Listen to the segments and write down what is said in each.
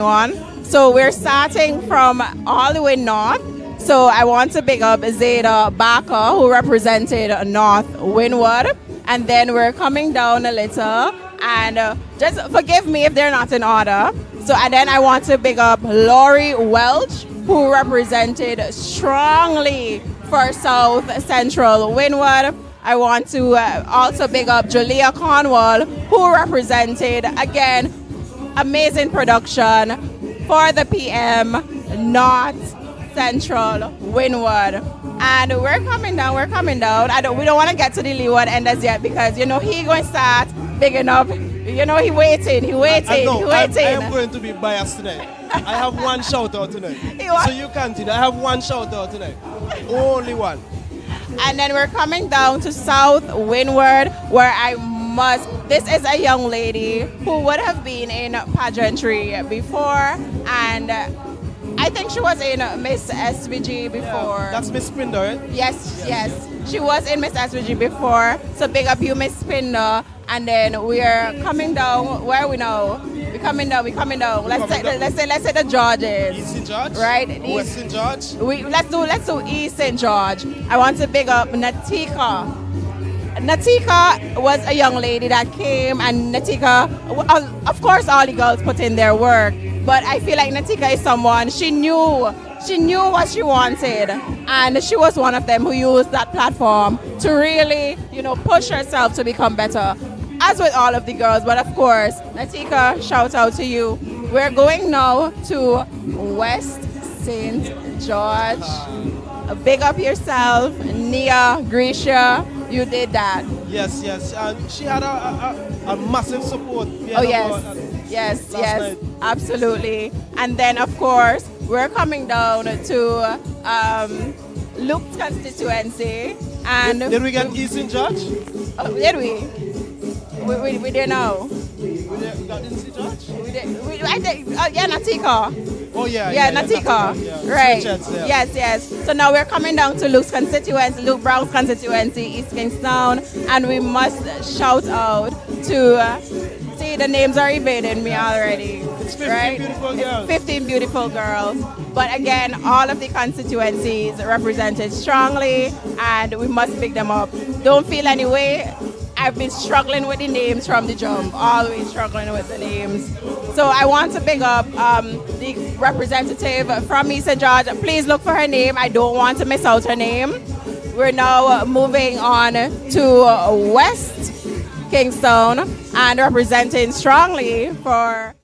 on. So we're starting from all the way north. So I want to big up Zeta Barker, who represented North Windward. And then we're coming down a little. And just forgive me if they're not in order. So and then I want to big up Laurie Welch, who represented strongly for South Central Windward. I want to also big up Julia Cornwall, who represented, again, amazing production for the PM North Central Windward. And we're coming down. We don't want to get to the leeward end as yet because, he going to start bigging up. He waiting. I am going to be biased tonight. I have one shout out tonight. So you continue. I have one shout out tonight. Only one. And then we're coming down to South Windward, where this is a young lady who would have been in pageantry before, and I think she was in Miss SVG before. Yeah, that's Miss Pinder, right? Yes. She was in Miss SVG before, so big up you, Miss Pinder. And then we're coming down. Where are we now? We're coming down. Let's say the Georges. East St. George? Right? West St. George? Let's do East St. George. I want to big up Natika. Natika was a young lady that came, and Natika, of course all the girls put in their work, but I feel like Natika is someone, she knew what she wanted, and she was one of them who used that platform to really, push herself to become better. As with all of the girls, but of course, Natika, shout out to you. We're going now to West St. George. Big up yourself, Nia, Grisha, you did that. Yes. And she had a massive support. Yes, absolutely. And then, of course, we're coming down to Luke's constituency. And did we get East St. George? Did we? We didn't know. We got East St. George? Natika. Oh, yeah. Natika. Yeah. Right. Yes. So now we're coming down to Luke's constituency, Luke Brown's constituency, East Kingstown, and we must shout out to, see, the names are evading me already. It's 15 beautiful girls. 15 beautiful girls. But again, all of the constituencies represented strongly, and we must pick them up. Don't feel any way. I've been struggling with the names from the jump, always struggling with the names. So I want to pick up the representative from East St. George. Please look for her name. I don't want to miss out her name. We're now moving on to West Kingstown and representing strongly for...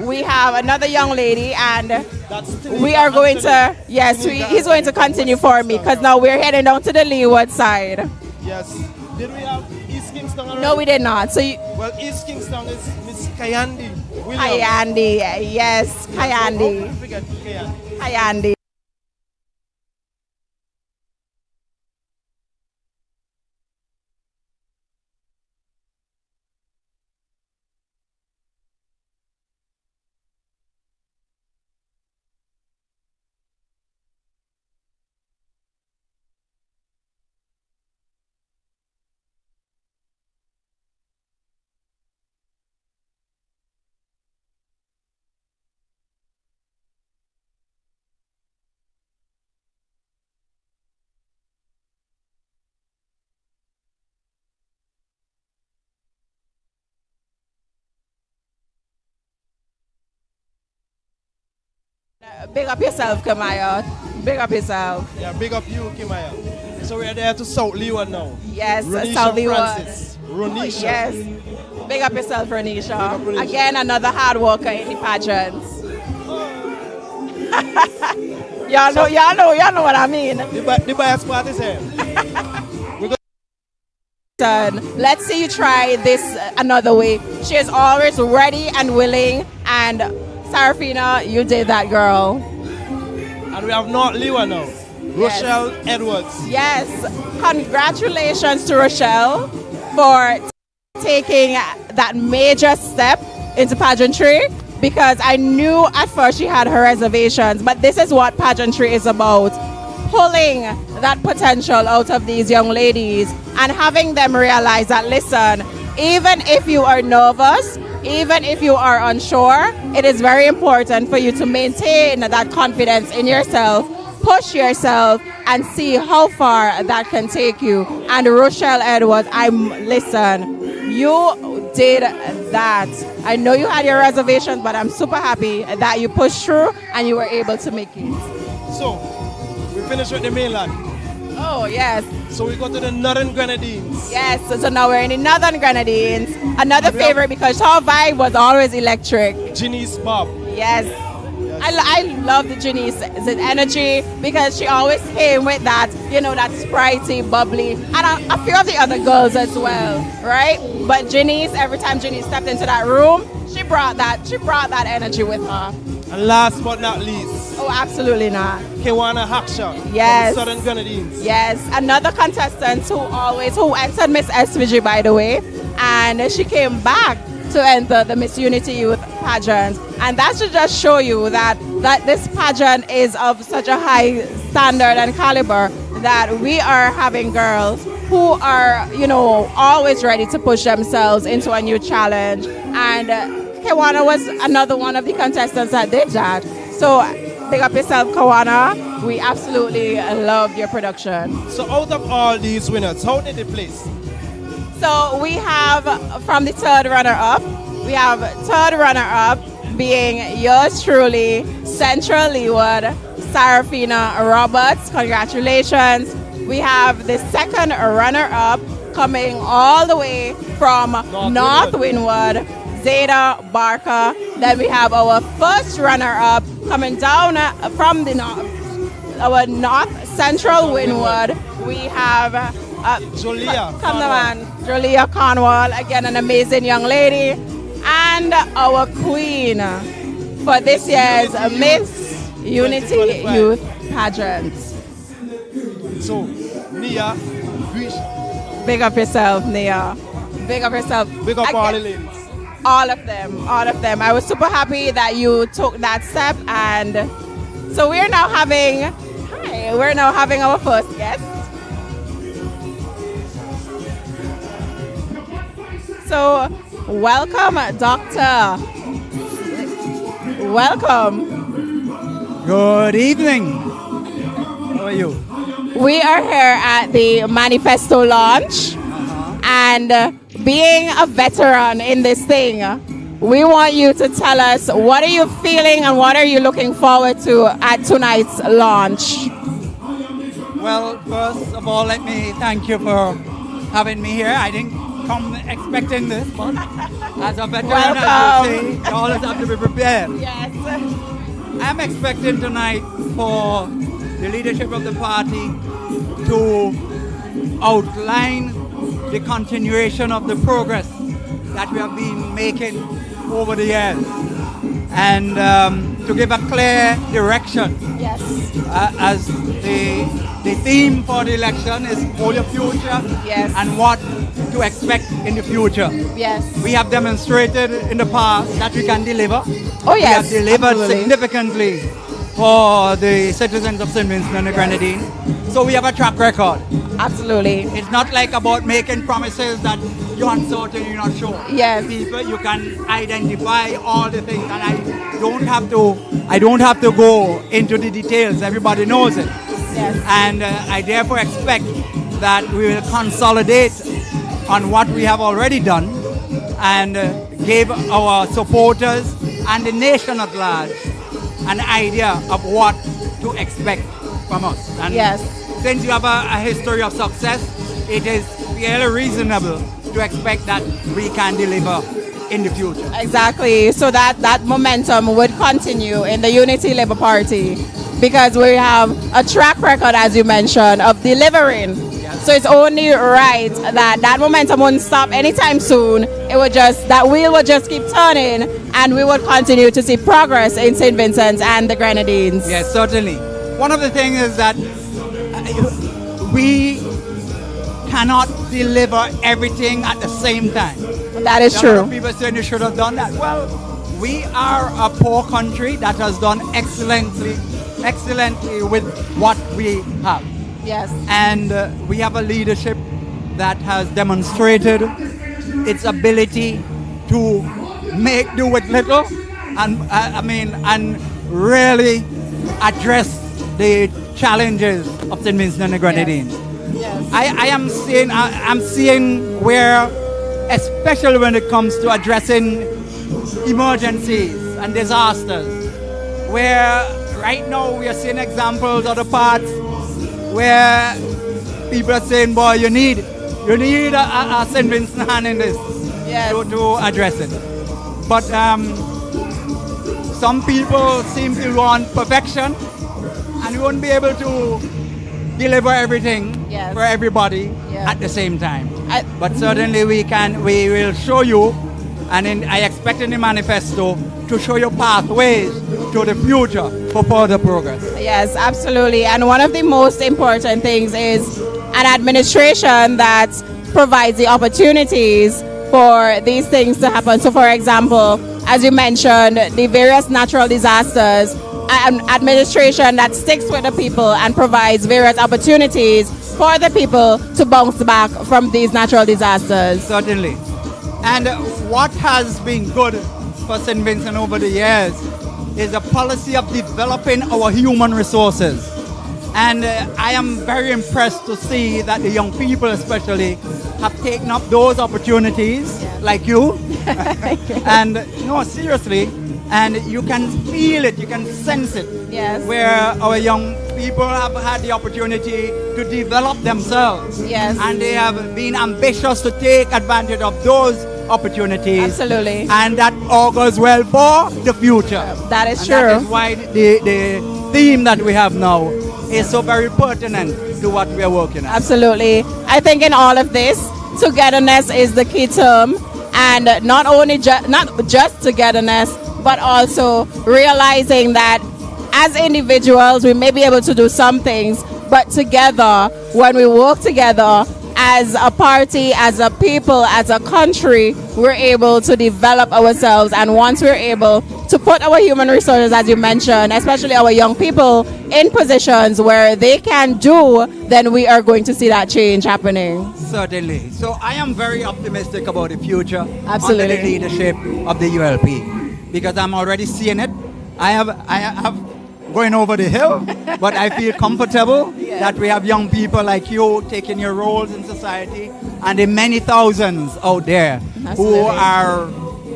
we have another young lady, and we are going to, he's going to continue for me because now we're heading down to the leeward side. Yes. Did we have East Kingston already? No, we did not. So East Kingston is Miss Kayandi. Kayandi, yes, Kayandi. Kayandi. Big up yourself, Kimaya. Big up yourself. Yeah, big up you, Kimaya. So we're there to South Leeward now. Yes, Ronisha South Leeward. Ronisha. Yes. Big up yourself, Ronisha. Again, another hard worker in the pageants. y'all know what I mean. The bias part is here. Let's see you try this another way. She is always ready and willing, and Sarafina, you did that, girl. And we have North Leeward now. Yes. Rochelle Edwards. Yes. Congratulations to Rochelle for taking that major step into pageantry, because I knew at first she had her reservations, but this is what pageantry is about. Pulling that potential out of these young ladies and having them realize that, listen, even if you are nervous, even if you are unsure, it is very important for you to maintain that confidence in yourself, push yourself, and see how far that can take you. And Rochelle Edwards, listen, you did that. I know you had your reservations, but I'm super happy that you pushed through and you were able to make it. So, we finished with the mainland. Oh, yes. So we go to the Northern Grenadines. Yes, so now we're in the Northern Grenadines. Another favorite because her vibe was always electric. Janice Bob. Yes. I love the Janice's energy because she always came with that, that sprightly, bubbly, and a few of the other girls as well, right? But Janice, every time Janice stepped into that room, she brought that energy with her. And last but not least. Oh, absolutely not. Kiwana Haksha. Yes. From Southern Grenadines. Yes, another contestant who entered Miss SVG, by the way, and she came back to enter the Miss Unity Youth pageant. And that should just show you that this pageant is of such a high standard and caliber that we are having girls who are, always ready to push themselves into a new challenge. And Kiwana was another one of the contestants that did that. So big up yourself, Kiwana. We absolutely loved your production. So out of all these winners, how did they place? So we have from the third runner-up, we have third runner-up being yours truly, Central Leeward, Sarafina Roberts. Congratulations. We have the second runner-up coming all the way from North Windward, Zeta Barker. Then we have our first runner-up coming down from our North Central Windward. We have Jolia Cornwall, again an amazing young lady, and our queen for this year's Miss Unity Youth pageant. So, Nia, big up yourself, Nia. Big up yourself. Big up all the ladies. All of them. I was super happy that you took that step, and so we're now having our first guest. So, welcome, Doctor. Welcome. Good evening. How are you? We are here at the Manifesto launch, and being a veteran in this thing, we want you to tell us what are you feeling and what are you looking forward to at tonight's launch. Well, first of all, let me thank you for having me here. I didn't come expecting this, but as a veteran, as you say, you always have to be prepared. Yes. I'm expecting tonight for the leadership of the party to outline the continuation of the progress that we have been making over the years, and to give a clear direction. Yes. As the theme for the election is for your future. Yes. And what to expect in the future. Yes. We have demonstrated in the past that we can deliver. Oh yes. We have delivered absolutely. significantly for the citizens of St. Vincent and the Grenadines. So we have a track record. Absolutely. It's not like about making promises that you're uncertain, you're not sure. Yes. People, you can identify all the things, and I don't have to go into the details. Everybody knows it. Yes. And I therefore expect that we will consolidate on what we have already done and give our supporters and the nation at large an idea of what to expect from us. And yes. Since you have a history of success, it is fairly reasonable to expect that we can deliver in the future. Exactly. So that momentum would continue in the Unity Labour Party because we have a track record, as you mentioned, of delivering. Yes. So it's only right that momentum won't stop anytime soon. That wheel would just keep turning, and we would continue to see progress in St. Vincent and the Grenadines. Yes, certainly. One of the things is that we cannot deliver everything at the same time. That is true. A lot of people saying you should have done that. Well, we are a poor country that has done excellently with what we have. Yes. And we have a leadership that has demonstrated its ability to make do with little, and and really address the challenges of St. Vincent and the Grenadines. Yes. I'm seeing where, especially when it comes to addressing emergencies and disasters, where right now we are seeing examples of the parts where people are saying, boy, you need a St. Vincent hand in this. Yes. to address it. But some people seem to want perfection, and we won't be able to deliver everything for everybody at the same time. But certainly we will show you, and I expect in the manifesto to show you pathways to the future for further progress. Yes, absolutely. And one of the most important things is an administration that provides the opportunities for these things to happen. So for example, as you mentioned, the various natural disasters, an administration that sticks with the people and provides various opportunities for the people to bounce back from these natural disasters. Certainly. And what has been good for St. Vincent over the years is a policy of developing our human resources. And I am very impressed to see that the young people especially have taken up those opportunities, like you. And no, seriously, and you can feel it, you can sense it, where our young people have had the opportunity to develop themselves. Yes. And they have been ambitious to take advantage of those opportunities. Absolutely. And that augurs well for the future. That is and true. That is why the theme that we have now is so very pertinent to what we are working on. Absolutely. I think in all of this, togetherness is the key term, and not just togetherness, but also realizing that as individuals we may be able to do some things, but together, when we work together as a party, as a people, as a country, we're able to develop ourselves. And once we're able to put our human resources, as you mentioned, especially our young people, in positions where they can do, then we are going to see that change happening. Certainly. So I am very optimistic about the future. Absolutely. Under the leadership of the ULP, because I'm already seeing it. I have going over the hill, but I feel comfortable that we have young people like you taking your roles in society, and the many thousands out there who are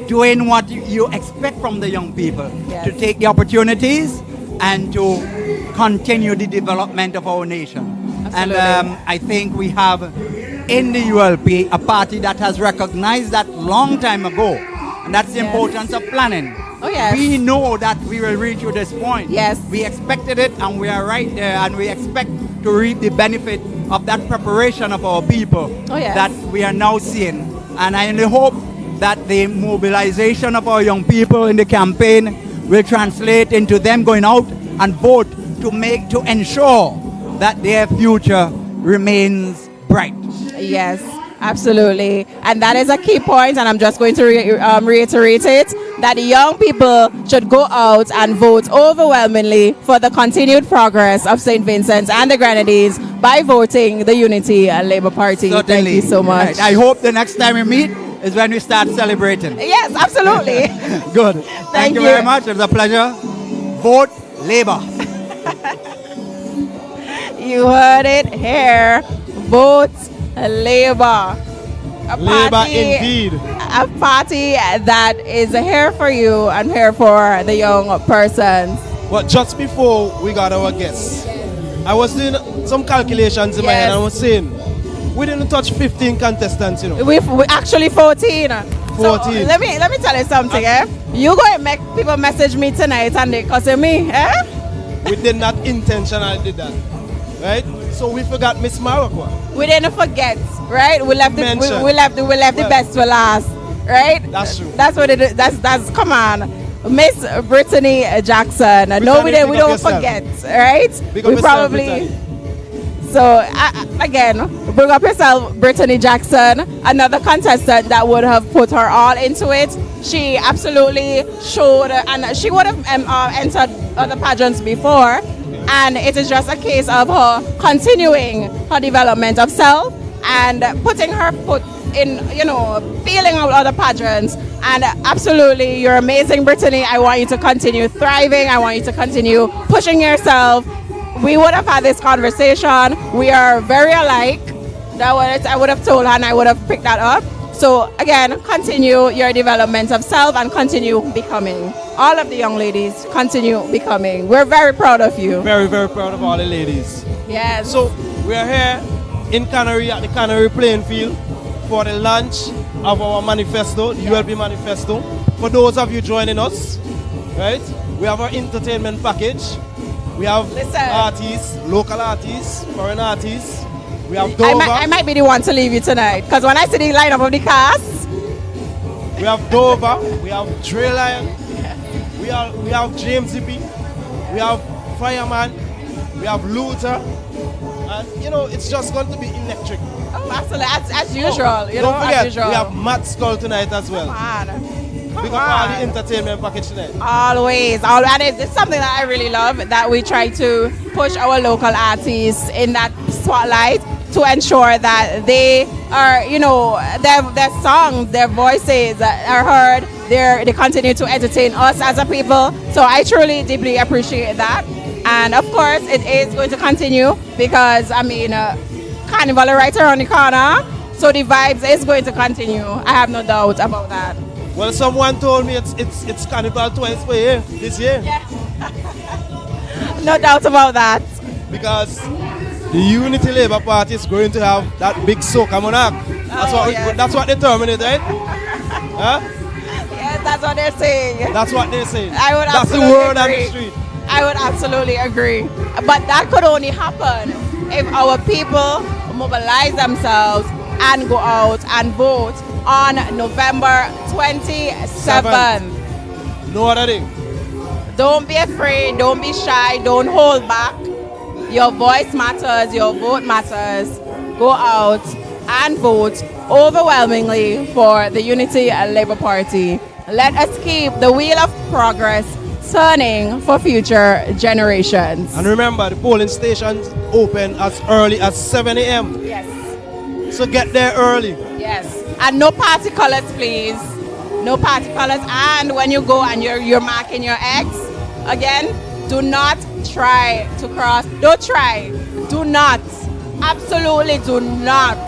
doing what you expect from the young people, to take the opportunities and to continue the development of our nation. Absolutely. And I think we have in the ULP a party that has recognized that long time ago, and that's the importance of planning. Oh, yes. We know that we will reach to this point. Yes. We expected it, and we are right there, and we expect to reap the benefit of that preparation of our people that we are now seeing. And I only hope that the mobilization of our young people in the campaign will translate into them going out and vote to ensure that their future remains bright. Yes, absolutely. And that is a key point, and I'm just going to reiterate it, that the young people should go out and vote overwhelmingly for the continued progress of St. Vincent and the Grenadines by voting the Unity Labour Party. Certainly. Thank you so much. Right. I hope the next time we meet is when we start celebrating. Yes, absolutely. Good. Thank you very much. It was a pleasure. Vote Labour. You heard it here. Vote Labour. Labour indeed. A party that is here for you and here for the young persons. But just before we got our guests, I was doing some calculations in my head, and I was saying, we didn't touch 15 contestants, you know. We actually 14. 14. So let me tell you something, You go and make people message me tonight and they cuss me, We did not intentionally did that, right? So we forgot Miss Morocco. We didn't forget, right? We left the best for last, right? That's true. That's what it is. That's come on. Miss Brittany Jackson. No, we don't forget, right? We probably. So again, bring up yourself, Brittany Jackson, another contestant that would have put her all into it. She absolutely showed, and she would have entered other pageants before, and it is just a case of her continuing her development of self and putting her foot in, feeling of other pageants. And absolutely, you're amazing, Brittany. I want you to continue thriving. I want you to continue pushing yourself. We would have had this conversation. We are very alike. I would have told her and I would have picked that up. So again, continue your development of self and continue becoming. All of the young ladies, continue becoming. We're very proud of you. Very, very proud of all the ladies. Yes. So we are here in Canary at the Canary playing field for the launch of our manifesto, the ULP manifesto. For those of you joining us, right? We have our entertainment package. We have artists, local artists, foreign artists. We have Dover. I might be the one to leave you tonight, because when I see the lineup of the cast. We have Dover, we have Dre Lion, we have James Zippy, we have Fireman, we have Luther, and it's just going to be electric. Oh, absolutely, as usual. Don't forget, as usual. we have Matt Skull tonight as well. Because all the entertainment package tonight. Always. And it's something that I really love, that we try to push our local artists in that spotlight to ensure that they are, their songs, their voices are heard. They continue to entertain us as a people. So I truly, deeply appreciate that. And of course, it is going to continue because, Carnival right around the corner. So the vibes is going to continue. I have no doubt about that. Well, someone told me it's Carnival twice per year, this year. Yeah. No doubt about that. Because the Unity Labour Party is going to have that big soca monarch. That's what they terminate, right? Huh? Yes, that's what they're saying. That's what they're saying. That's the word on the street. I would absolutely agree. But that could only happen if our people mobilize themselves and go out and vote on November 27th. No other thing. Don't be afraid, don't be shy, don't hold back. Your voice matters, your vote matters. Go out and vote overwhelmingly for the Unity Labour Party. Let us keep the wheel of progress turning for future generations. And remember, the polling stations open as early as 7 a.m. Yes. So get there early. Yes. And no party colors, please. No party colors. And when you go and you're marking your X, again, do not try to cross. Don't try. Do not. Absolutely do not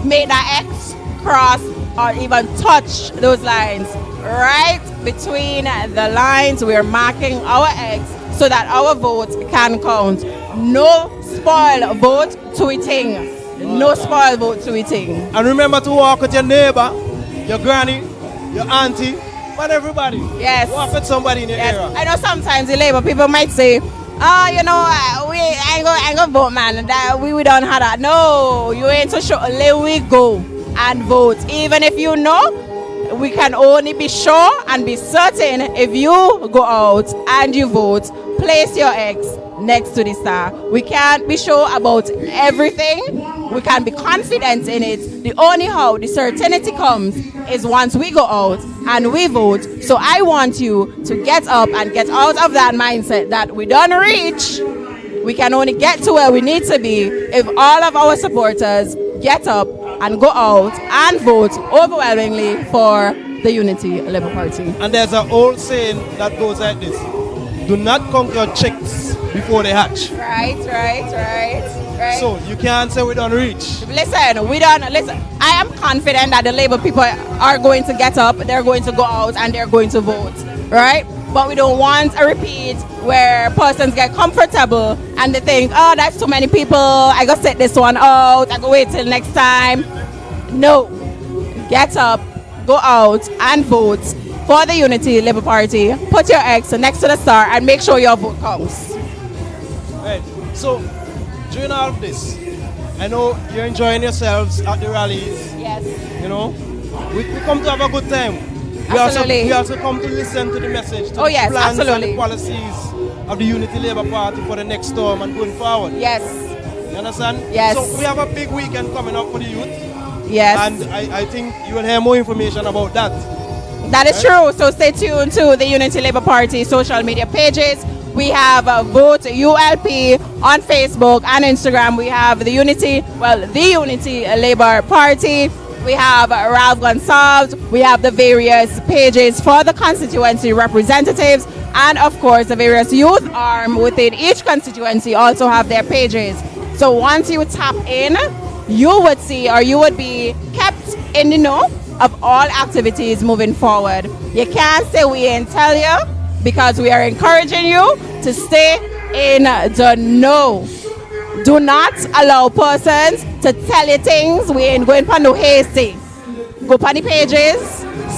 make that X cross or even touch those lines. Right between the lines, we're marking our X so that our vote can count. No spoil vote tweeting. No spoil vote tweeting. And remember to walk with your neighbor, your granny, your auntie, and everybody. Yes. Walk with somebody in your area. I know sometimes the Labour people might say, we ain't gonna vote, man. We don't have that. No, you ain't so sure. Let we go and vote. Even if you know, we can only be sure and be certain if you go out and you vote. Place your X next to the star. We can't be sure about everything. We can be confident in it. The only how the certainty comes is once we go out and we vote. So I want you to get up and get out of that mindset that we don't reach. We can only get to where we need to be if all of our supporters get up and go out and vote overwhelmingly for the Unity Labour Party. And there's an old saying that goes like this: do not conquer chicks before they hatch. Right. So you can't say we don't reach. Listen, I am confident that the Labour people are going to get up, they're going to go out and they're going to vote, right? But we don't want a repeat where persons get comfortable and they think, oh, that's too many people, I gotta set this one out, I go wait till next time. No, get up, go out and vote for the Unity Labour Party. Put your X next to the star and make sure your vote counts. Right, so during all of this, I know you're enjoying yourselves at the rallies. Yes. We come to have a good time. Absolutely. We also come to listen to the message, to the yes, plans absolutely. and the policies of the Unity Labour Party for the next term and going forward. Yes. You understand? Yes. So we have a big weekend coming up for the youth. Yes. And I think you will hear more information about that. That is true. So stay tuned to the Unity Labour Party social media pages. We have Vote ULP on Facebook and Instagram. We have the Unity Labour Party. We have Ralph Gonsalves. We have the various pages for the constituency representatives. And of course, the various youth arm within each constituency also have their pages. So once you tap in, you would see, or you would be kept in the know of all activities moving forward. You can't say we ain't tell you, because we are encouraging you to stay in the know. Do not allow persons to tell you things. We ain't going for no hasty. Go on the pages,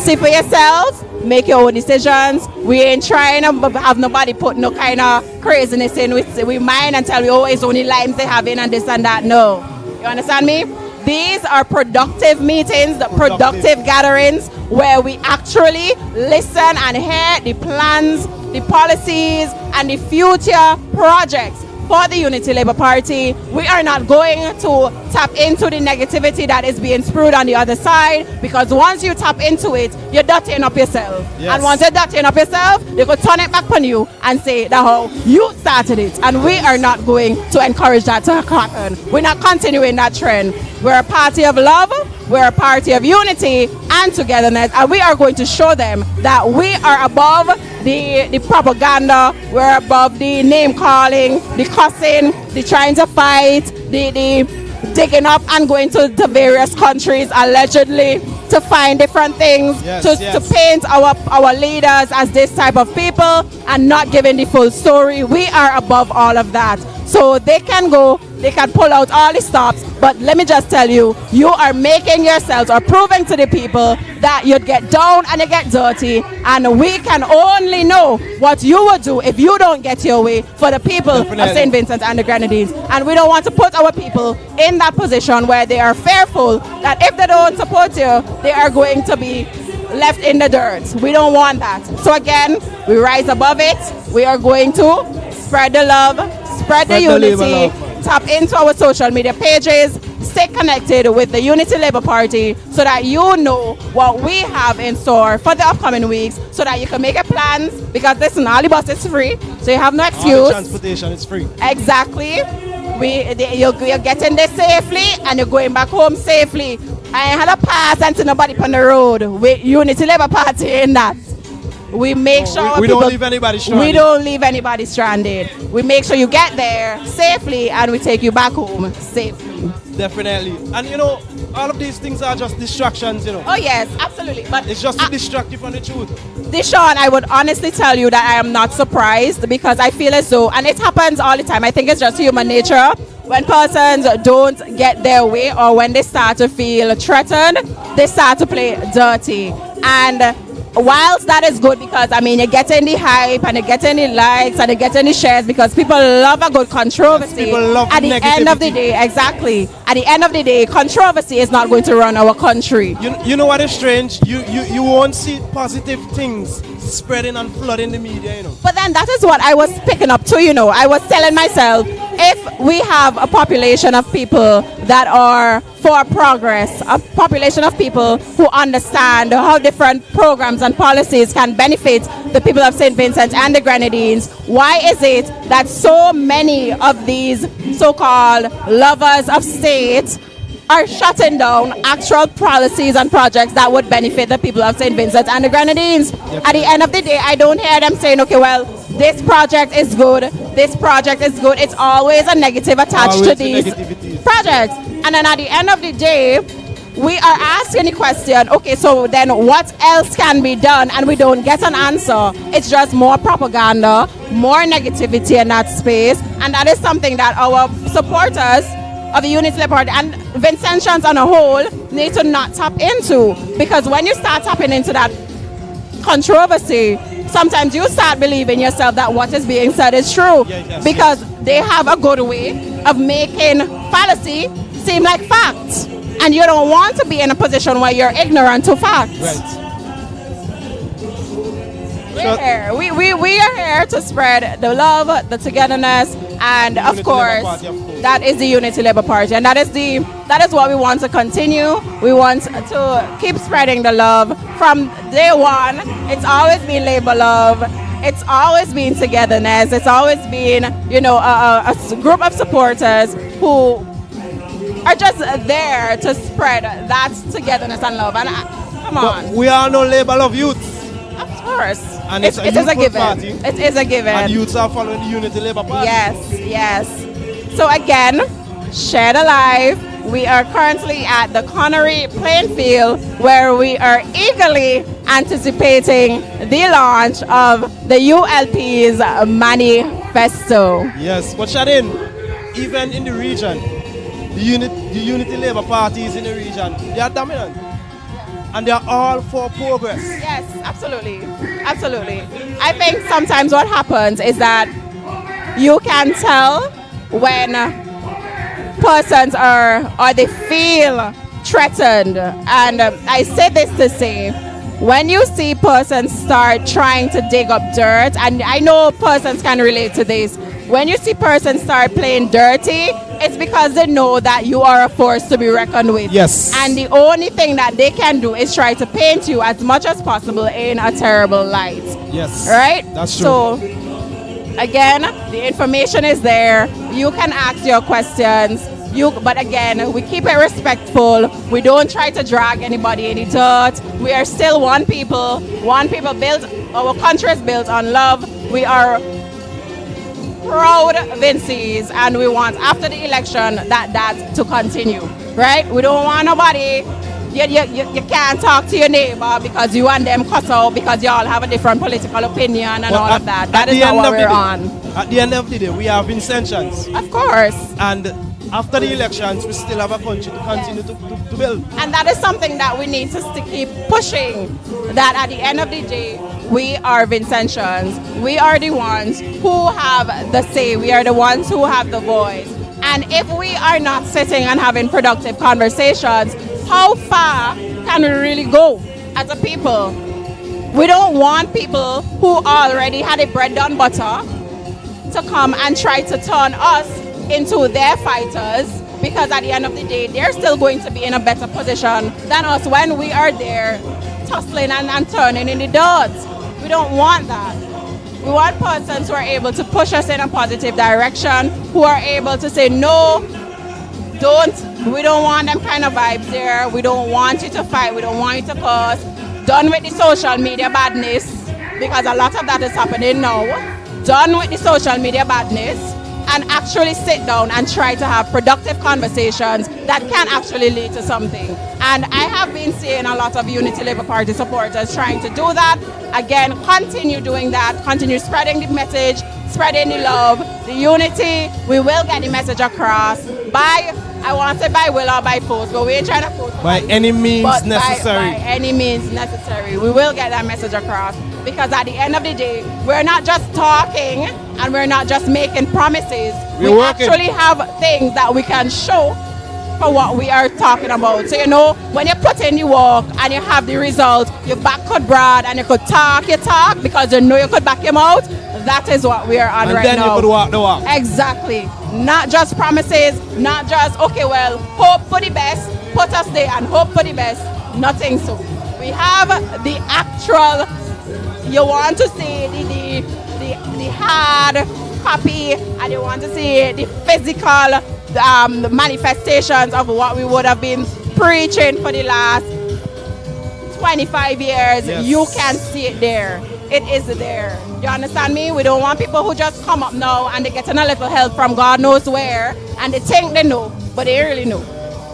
see for yourself, make your own decisions. We ain't trying to have nobody put no kind of craziness in we mind and tell you, oh, it's only limes they have in and this and that. No. You understand me? These are productive meetings, productive gatherings where we actually listen and hear the plans, the policies, and the future projects for the Unity Labour Party. We are not going to tap into the negativity that is being spewed on the other side, because once you tap into it, you're dirtying up yourself. Yes. And once you're dirtying up yourself, they could turn it back on you and say that how you started it. And we are not going to encourage that to happen. We're not continuing that trend. We're a party of love, we're a party of unity and togetherness, and we are going to show them that we are above the propaganda, we're above the name calling, the cussing, the trying to fight, the digging up and going to the various countries allegedly to find different things, to paint our leaders as this type of people and not giving the full story. We are above all of that. So they can go, they can pull out all the stops, but let me just tell you, you are making yourselves or proving to the people that you'd get down and you get dirty, and we can only know what you would do if you don't get your way for the people of St. Vincent and the Grenadines. And we don't want to put our people in that position where they are fearful that if they don't support you, they are going to be left in the dirt. We don't want that. So again, we rise above it. We are going to spread the love, spread the unity, tap into our social media pages, stay connected with the Unity Labour Party so that you know what we have in store for the upcoming weeks, so that you can make your plans, because listen, all the bus is free, so you have no excuse. All the transportation is free. Exactly. You're getting there safely and you're going back home safely. I ain't had a pass and to nobody on the road with Unity Labour Party in that. We make sure we don't leave anybody stranded. We don't leave anybody stranded. We make sure you get there safely and we take you back home safely. Definitely. And you know, all of these things are just distractions, you know. Oh yes, absolutely. But it's just to distract you from the truth. Deshaun, I would honestly tell you that I am not surprised, because I feel as though, and it happens all the time, I think it's just human nature. When persons don't get their way or when they start to feel threatened, they start to play dirty. And whilst that is good, because I mean you're getting the hype and you're getting the likes and you're getting the shares, because people love a good controversy. People love at the end of the day, exactly. At the end of the day, controversy is not going to run our country. You know what is strange? You won't see positive things spreading and flooding the media, you know. But then that is what I was picking up too, you know. I was telling myself, if we have a population of people that are for progress, a population of people who understand how different programs and policies can benefit the people of St. Vincent and the Grenadines, why is it that so many of these so-called lovers of state are shutting down actual policies and projects that would benefit the people of St. Vincent and the Grenadines? Yep. At the end of the day, I don't hear them saying, okay, well, this project is good, this project is good. It's always a negative attached to these projects. And then at the end of the day, we are asking the question, okay, so then what else can be done? And we don't get an answer. It's just more propaganda, more negativity in that space. And that is something that our supporters of the Unity Labour Party and Vincentians on a whole need to not tap into. Because when you start tapping into that controversy, sometimes you start believing yourself that what is being said is true. Because they have a good way of making fallacy seem like facts. And you don't want to be in a position where you're ignorant to facts. Right. We are here to spread the love, the togetherness, and of course, that is the Unity Labour Party, and that is what we want to continue. We want to keep spreading the love from day one. It's always been Labour love. it's always been togetherness. It's always been, a group of supporters who are just there to spread that togetherness and love. And come on. But we all know Labour love youth. Of course. And it is a given. Party. It is a given. And youths are following the Unity Labour Party. Yes. So again, share the live. We are currently at the COLONARIE playing field where we are eagerly anticipating the launch of the ULP's Manifesto. Yes, but Shadin, even in the region, the Unity Labour parties in the region, they are dominant. And they are all for progress. Yes, absolutely. I think sometimes what happens is that you can tell when persons or they feel threatened. And I say this to say, when you see persons start trying to dig up dirt, and I know persons can relate to this, when you see persons start playing dirty, it's because they know that you are a force to be reckoned with. Yes. And the only thing that they can do is try to paint you as much as possible in a terrible light. Yes. Right? That's true. So, again, the information is there. You can ask your questions. But again, we keep it respectful. We don't try to drag anybody in the dirt. We are still one people. One people built. Our country is built on love. We are proud Vincies, and we want after the election that to continue. Right? We don't want nobody. You can't talk to your neighbor because you and them cuss out because you all have a different political opinion and all of that. That is not what we're on. At the end of the day, we have intentions. Of course. And after the elections, we still have a country to continue to build. And that is something that we need to keep pushing. That at the end of the day, we are Vincentians. We are the ones who have the say. We are the ones who have the voice. And if we are not sitting and having productive conversations, how far can we really go as a people? We don't want people who already had a bread and butter to come and try to turn us into their fighters, because at the end of the day, they're still going to be in a better position than us when we are there tussling and turning in the dirt. We don't want that. We want persons who are able to push us in a positive direction, who are able to say, no, we don't want them kind of vibes there. We don't want you to fight. We don't want you to cause. Done with the social media badness, because a lot of that is happening now. Done with the social media badness, and actually sit down and try to have productive conversations that can actually lead to something. And I have been seeing a lot of Unity Labour Party supporters trying to do that. Again, continue doing that, continue spreading the message, spreading the love, the unity. We will get the message across I want to say by will or by force, but we ain't trying to force. By any means necessary. By any means necessary. We will get that message across, because at the end of the day, we're not just talking and we're not just making promises. We actually have things that we can show for what we are talking about. So when you put in the work and you have the result, your back could broad and you could talk because you know you could back him out. That is what we are on right now. And then you could walk the walk. Exactly. Not just promises, not just, okay, well, hope for the best, put us there and hope for the best. Nothing so. We have the actual, you want to see the hard copy, and you want to see the physical manifestations of what we would have been preaching for the last 25 years. Yes. You can see it there. It is there. You understand me? We don't want people who just come up now and they're getting a little help from God knows where, and they think they know, but they really know.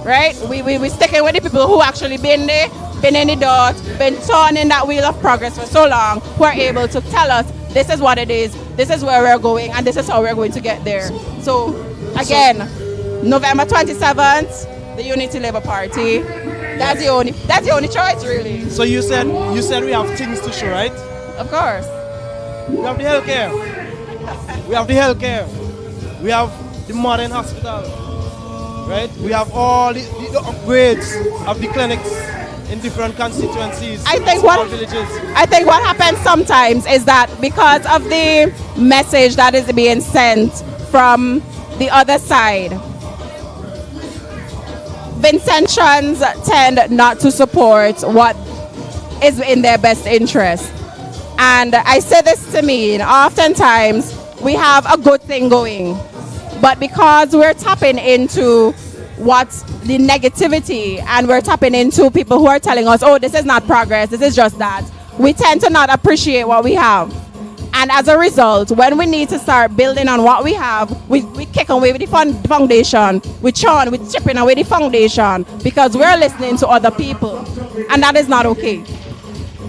Right? We sticking with the people who actually been there, been in the dirt, been turning that wheel of progress for so long, who are able to tell us this is what it is, this is where we're going, and this is how we're going to get there. So again, November 27th, the Unity Labour Party. That's the only choice, really. So you said we have things to show, right? Of course. We have the healthcare. We have the healthcare. We have the modern hospital, right? We have all the upgrades of the clinics in different constituencies. I think what happens sometimes is that because of the message that is being sent from the other side, Vincentians tend not to support what is in their best interest. And I say this to mean, oftentimes we have a good thing going, but because we're tapping into what's the negativity and we're tapping into people who are telling us, oh, this is not progress, this is just that, we tend to not appreciate what we have. And as a result, when we need to start building on what we have, we kick away with the foundation, we chipping away the foundation because we're listening to other people. And that is not okay.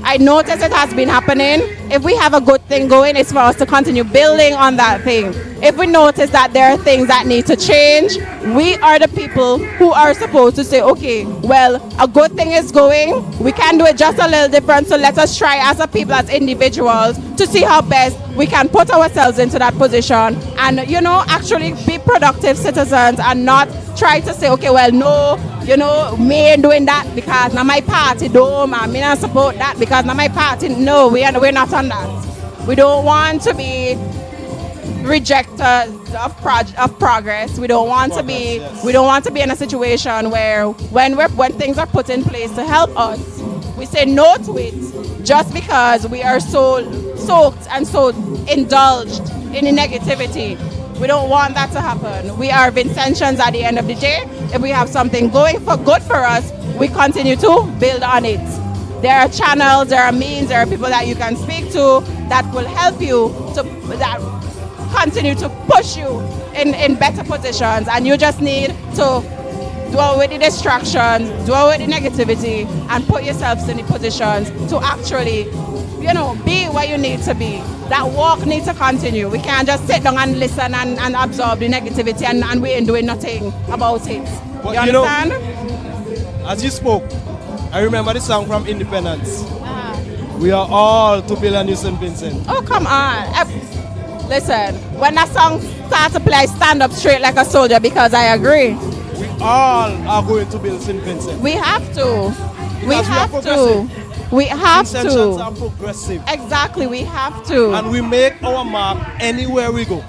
I notice it has been happening. If we have a good thing going, it's for us to continue building on that thing. If we notice that there are things that need to change, we are the people who are supposed to say, okay, well, a good thing is going. We can do it just a little different. So let us try as a people, as individuals, to see how best we can put ourselves into that position and, you know, actually be productive citizens and not try to say, okay, well, no, you know, me ain't doing that because now my party don't, and me not support that because now my party. No, we're not on that. We don't want to be rejectors of progress. We don't want to be. Yes. We don't want to be in a situation where when things are put in place to help us, we say no to it just because we are so soaked and so indulged in the negativity. We don't want that to happen. We are Vincentians at the end of the day. If we have something going for good for us, we continue to build on it. There are channels, there are means, there are people that you can speak to that will help you that continue to push you in better positions. And you just need to do away with the distractions, do away with the negativity, and put yourselves in the positions to actually, you know, be where you need to be. That walk needs to continue. We can't just sit down and listen and absorb the negativity and we ain't doing nothing about it. But you understand? As you spoke, I remember the song from Independence. We are all to build a new St. Vincent. Oh, come on. Listen, when that song starts to play, I stand up straight like a soldier because I agree. We all are going to build St. Vincent. We have to. Because we have to. We have Vincentians to. are progressive. Exactly, we have to. And we make our mark anywhere we go.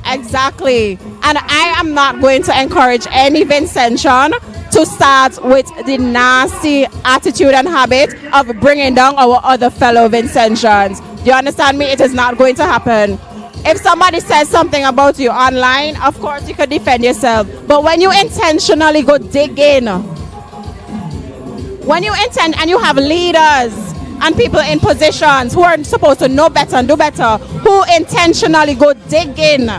Exactly. And I am not going to encourage any Vincentian to start with the nasty attitude and habit of bringing down our other fellow Vincentians. Do you understand me? It is not going to happen. If somebody says something about you online, of course you could defend yourself. But when you intentionally go dig in, when you intend and you have leaders and people in positions who are supposed to know better and do better, who intentionally go dig in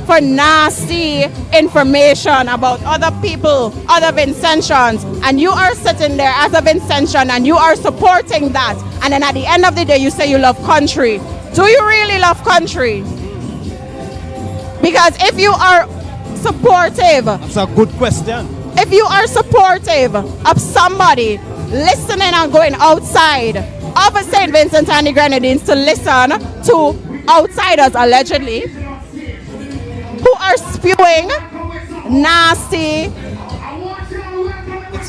for nasty information about other people, other Vincentians, and you are sitting there as a Vincentian and you are supporting that, and then at the end of the day you say you love country. Do you really love country? Because if you are supportive, that's a good question. If you are supportive of somebody listening and going outside of St. Vincent and the Grenadines to listen to outsiders allegedly who are spewing nasty,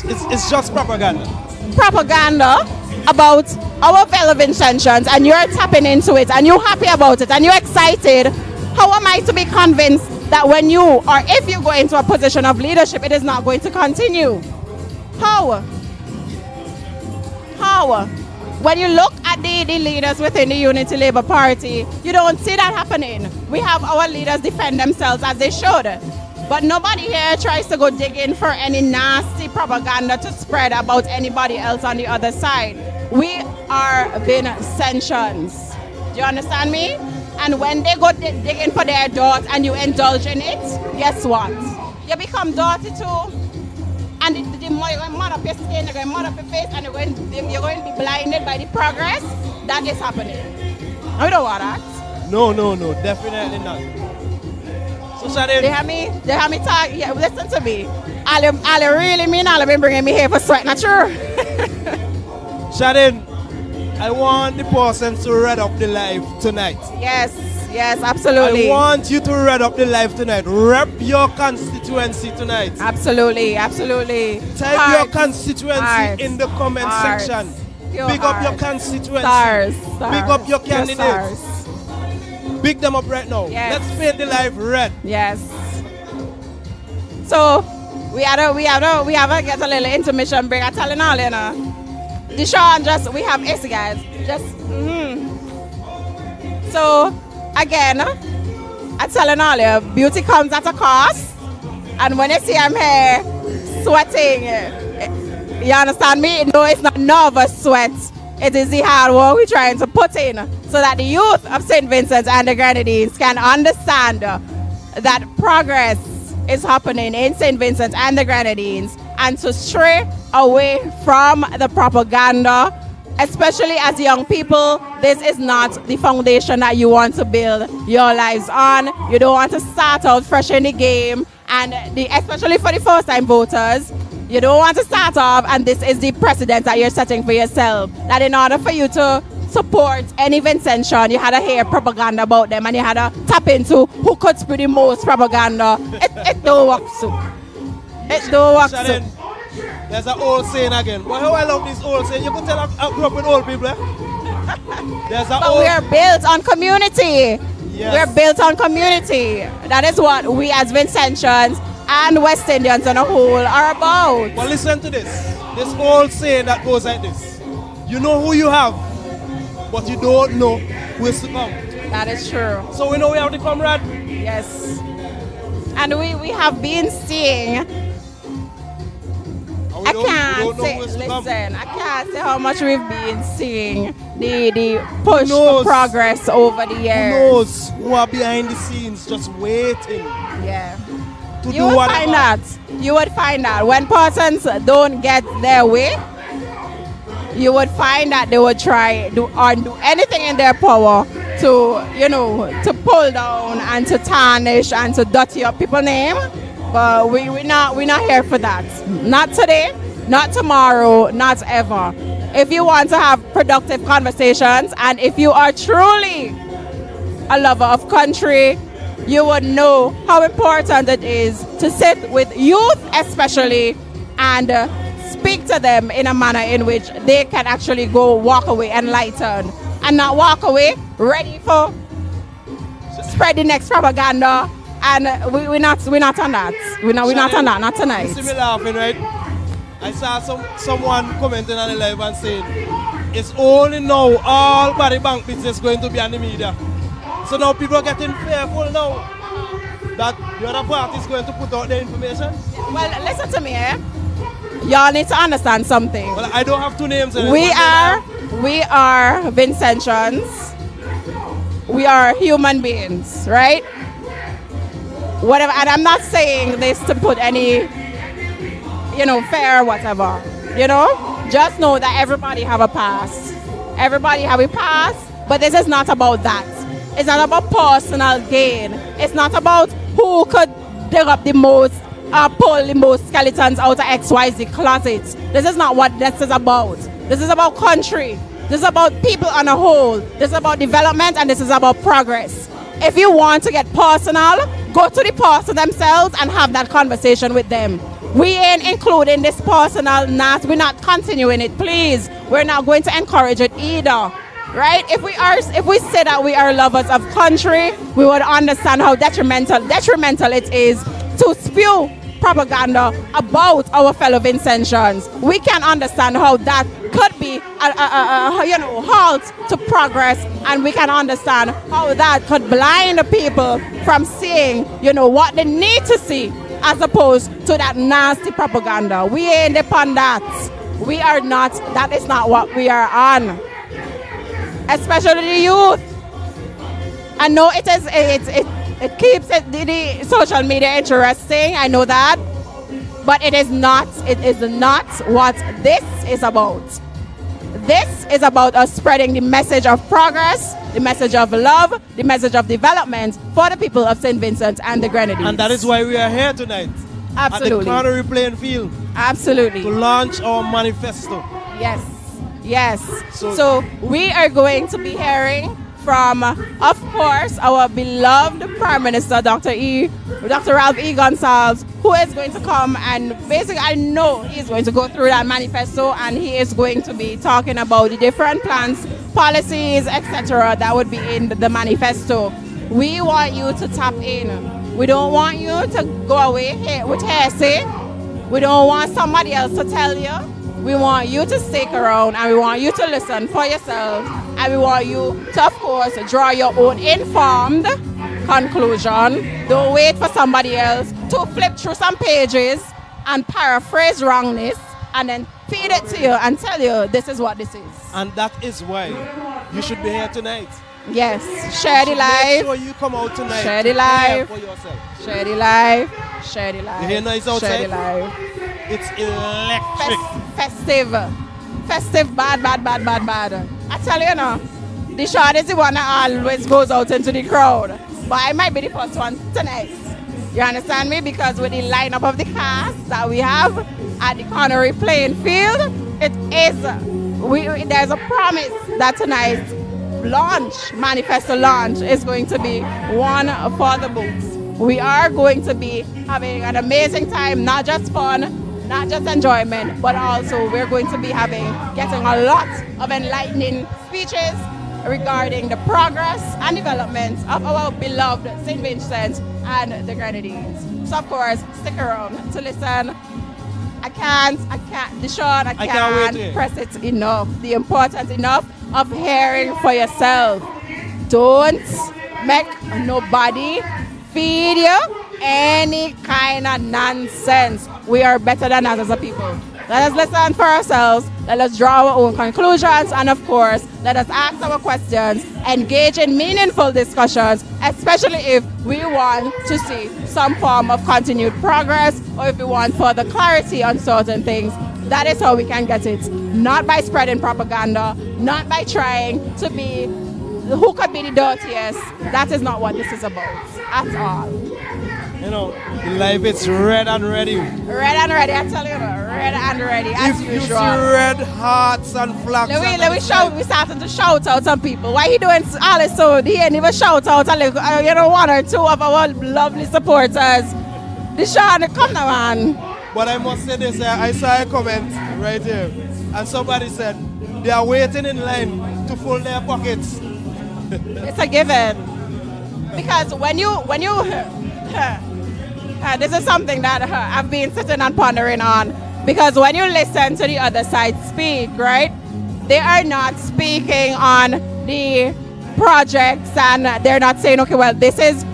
it's just propaganda about our fellow Vincentians, and you're tapping into it and you're happy about it and you're excited, how am I to be convinced that when you or if you go into a position of leadership, it is not going to continue? How? When you look at the leaders within the Unity Labour Party, you don't see that happening. We have our leaders defend themselves as they should. But nobody here tries to go dig in for any nasty propaganda to spread about anybody else on the other side. We are Vincentians. Do you understand me? And when they go digging for their dirt and you indulge in it, guess what? You become dirty too. And the more you're going to mud up your skin, you're going to mud up your face, and you're going to be blinded by the progress that is happening. We don't want that. No, definitely not. So Shadin, they have me talk. Yeah, listen to me. Ali really mean Ali been bringing me here for sweat, not sure. Shadin, I want the person to read up the live tonight. Yes, absolutely. I want you to read up the live tonight. Rep your constituency tonight. Absolutely. Type your constituency in the comment section. Big up your constituency. Stars. Big up your candidates. Big them up right now. Yes. Let's paint the live red. Yes. So we have to get a little intermission break. I'm telling all you know. Deshaun, we have AC guys. So, again, I'm telling all you, beauty comes at a cost. And when you see I'm here sweating, you understand me? No, it's not nervous sweat. It is the hard work we're trying to put in so that the youth of St. Vincent and the Grenadines can understand that progress is happening in St. Vincent and the Grenadines, and to stray away from the propaganda, especially as young people. This is not the foundation that you want to build your lives on. You don't want to start out fresh in the game, and especially for the first-time voters, you don't want to start off and this is the precedent that you're setting for yourself. That in order for you to support any Vincentian, you had to hear propaganda about them and you had to tap into who could spread the most propaganda. It don't work so. It don't work so. There's an old saying again. But how I love this old saying. You can tell I grew up with old people. Eh? But we are built on community. Yes. We're built on community. That is what we as Vincentians and West Indians on a whole are about. But listen to this. This old saying that goes like this. You know who you have, but you don't know who is to come. That is true. So we know we have the comrade. Yes. And we have been seeing, I can't say how much we've been seeing the push for progress over the years. Who knows who are behind the scenes just waiting. Yeah. You would find that. You would find that when persons don't get their way, you would find that they would try do anything in their power to, to pull down and to tarnish and to dirty up people's name. But we're not here for that. Not today, not tomorrow, not ever. If you want to have productive conversations and if you are truly a lover of country, you would know how important it is to sit with youth especially and speak to them in a manner in which they can actually walk away enlightened and not walk away ready for spread the next propaganda. And we're not on that. We're not on that, not tonight. You see me laughing, right? I saw someone commenting on the live and saying, it's only now all body bank business going to be on the media. So now people are getting fearful now that the other party is going to put out the information. Well, listen to me, y'all need to understand something. Well, I don't have two names. We are Vincentians. We are human beings, right? Whatever, and I'm not saying this to put any, fair or whatever. Just know that everybody have a past. Everybody have a past, but this is not about that. It's not about personal gain. It's not about who could dig up the most, pull the most skeletons out of XYZ closets. This is not what this is about. This is about country. This is about people on a whole. This is about development and this is about progress. If you want to get personal, go to the person themselves and have that conversation with them. We ain't including this personal, we're not continuing it, please. We're not going to encourage it either. Right? If we say that we are lovers of country, we would understand how detrimental it is to spew propaganda about our fellow Vincentians. We can understand how that could be a halt to progress, and we can understand how that could blind the people from seeing, what they need to see, as opposed to that nasty propaganda. We ain't upon that. We are not. That is not what we are on. Especially the youth. I know it keeps the social media interesting, I know that, but it is not what this is about. This is about us spreading the message of progress, the message of love, the message of development for the people of St. Vincent and the Grenadines. And that is why we are here tonight. Absolutely. At the COLONARIE playing field. Absolutely. To launch our manifesto. Yes. So we are going to be hearing from, of course, our beloved Prime Minister, Dr. Ralph E. Gonsalves, who is going to come and basically, I know he's going to go through that manifesto and he is going to be talking about the different plans, policies, etc. that would be in the manifesto. We want you to tap in. We don't want you to go away with hearsay. We don't want somebody else to tell you. We want you to stick around and we want you to listen for yourself And we want you to, of course, draw your own informed conclusion. Don't wait for somebody else to flip through some pages and paraphrase wrongness and then feed it to you and tell you this is what this is. And that is why you should be here tonight. Yes, share the life. Make sure you come out tonight. Share the life. For yourself. Share the life. Share the life. You hear noise outside? Share the life. It's electric. Festive, bad. I tell you now, the shot is the one that always goes out into the crowd. But I might be the first one tonight. You understand me? Because with the lineup of the cast that we have at the COLONARIE playing field, there's a promise that tonight's Manifesto launch is going to be one for the books. We are going to be having an amazing time, not just fun, not just enjoyment, but also we're going to be getting a lot of enlightening speeches regarding the progress and development of our beloved St. Vincent and the Grenadines. So of course, stick around to listen. I can't press it enough. The importance enough of hearing for yourself. Don't make nobody feed you any kind of nonsense. We are better than us as a people. Let us listen for ourselves, let us draw our own conclusions, and of course, let us ask our questions, engage in meaningful discussions, especially if we want to see some form of continued progress or if we want further clarity on certain things. That is how we can get it. Not by spreading propaganda, not by trying to be who could be the dirtiest. That is not what this is about at all. You know, life is red and ready. Red and ready, I tell you, red and ready, as if usual. You see red hearts and flags. We starting to shout out some people. Why he doing all this so he ain't even shout out one or two of our lovely supporters. Deshaun, come now, man. But I must say this, I saw a comment right here, and somebody said they are waiting in line to fill their pockets. It's a given. Because when you this is something that I've been sitting and pondering on. Because when you listen to the other side speak, right, they are not speaking on the projects and they're not saying, okay, well, this is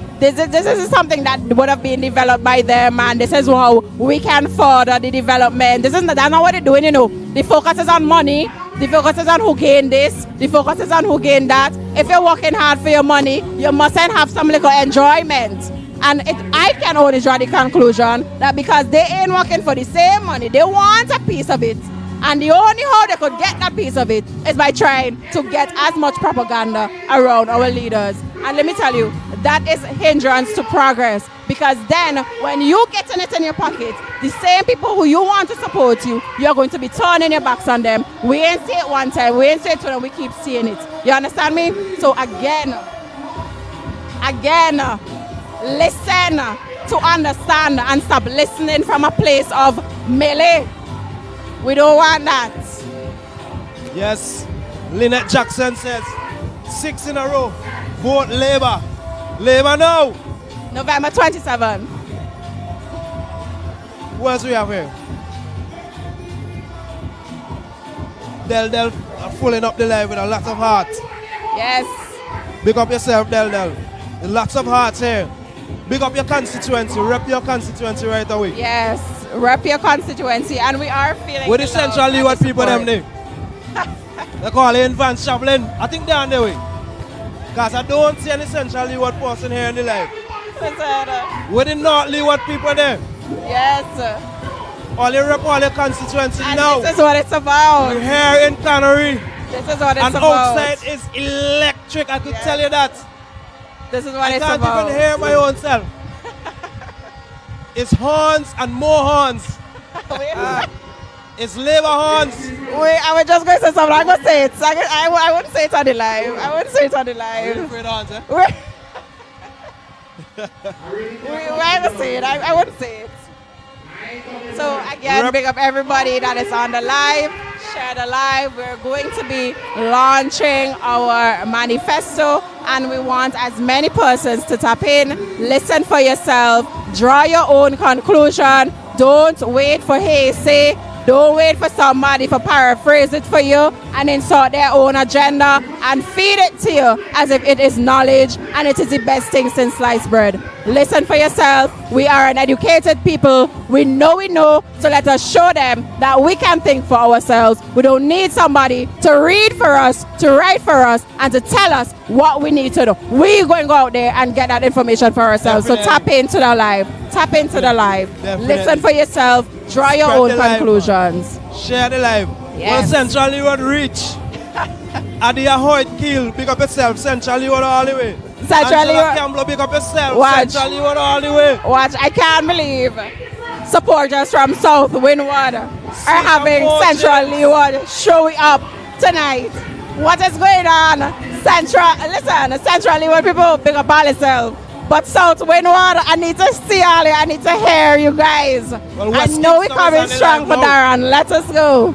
something that would have been developed by them and this is how we can further the development. That's not what they're doing, you know. The focus is on money. The focus is on who gained this. The focus is on who gained that. If you're working hard for your money, you mustn't have some little enjoyment. And I can only draw the conclusion that because they ain't working for the same money, they want a piece of it. And the only how they could get that piece of it is by trying to get as much propaganda around our leaders. And let me tell you, that is a hindrance to progress. Because then, when you get it in your pocket, the same people who you want to support you, you're going to be turning your backs on them. We ain't say it one time, we ain't say it two times, we keep seeing it. You understand me? So again, listen to understand and stop listening from a place of melee. We don't want that. Yes, Lynette Jackson says 6 in a row. Vote Labour. Labour now. November 27. Who else we have here? Del filling up the live with a lot of heart. Yes. Big up yourself, Del. Lots of hearts here. Big up your constituency. Rep your constituency right away. Yes. Rep your constituency, and we are feeling. With the Central Leeward people, them there. They call it Vance Chaplin. I think they're on their way. Because I don't see any Central Leeward person here in the live. With the North Leeward people there. Yes. All you rep all your constituency and now. This is what it's about. We're here in COLONARIE. This is what it's and about. And outside is electric. I could tell you that. This is what it's about. I can't even hear my own self. It's horns and more horns. It's Labour horns. I was just going to say something. I'm going to say it. I wouldn't say it on the live. I wouldn't say it on the live. Are you afraid of horns, eh? I would say it. I wouldn't say it. So again, big up everybody that is on the live. Share the live. We're going to be launching our manifesto and we want as many persons to tap in, listen for yourself, draw your own conclusion. Don't wait for hey, say, Don't wait for somebody to paraphrase it for you and insert their own agenda and feed it to you as if it is knowledge and it is the best thing since sliced bread. Listen for yourself. We are an educated people. We know, so let us show them that we can think for ourselves. We don't need somebody to read for us, to write for us, and to tell us what we need to do. We're going to go out there and get that information for ourselves. Definitely. So tap into the live. Tap into the live. Definitely. Listen for yourself. Draw your Spread own the live. conclusions. Share the live. Yes. Well, Central Leeward reach. Adi Ahoy kill. Pick up yourself. Central Leeward all the way. Central Leeward. Campbell, pick up yourself. Watch. Central Leeward all the way. Watch, I can't believe supporters from South Windward are having Central Leeward showing up tonight. What is going on? Central Leeward people, pick up all yourself. But South Windward, I need to see all you. I need to hear you guys. Well, I know we're coming strong for Darren. Let us go.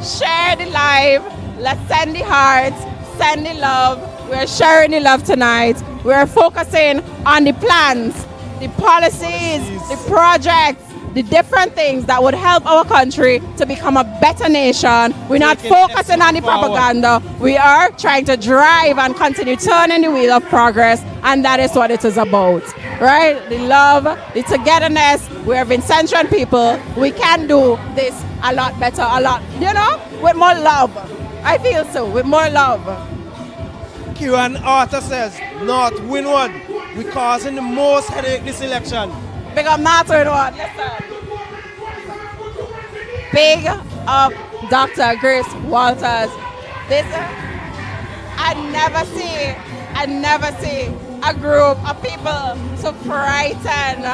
Share the live. Let's send the hearts. Send the love. We're sharing the love tonight. We're focusing on the plans, the policies, the projects, the different things that would help our country to become a better nation. We're not focusing on the propaganda. We are trying to drive and continue turning the wheel of progress, and that is what it is about, right? The love, the togetherness. We're Vincentian people. We can do this a lot better, with more love. I feel so, with more love. Kieran Arthur says, North Windward, we're causing the most headache this election. Big up North Windward, listen. Big up Dr. Grace Walters. This, I never see a group of people so frightened,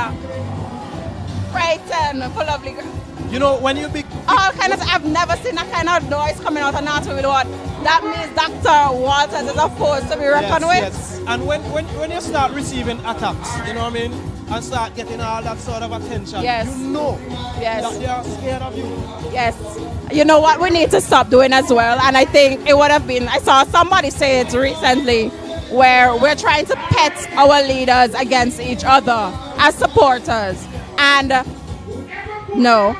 full of legal. You know, when you be... I've never seen that kind of noise coming out of North Windward. That means Dr. Walters is a force to be reckoned with. Yes. And when you start receiving attacks, you know what I mean, and start getting all that sort of attention, yes. You know yes. that they are scared of you. Yes. You know what we need to stop doing as well, and I think it would have been, I saw somebody say it recently, where we're trying to pit our leaders against each other as supporters. And no.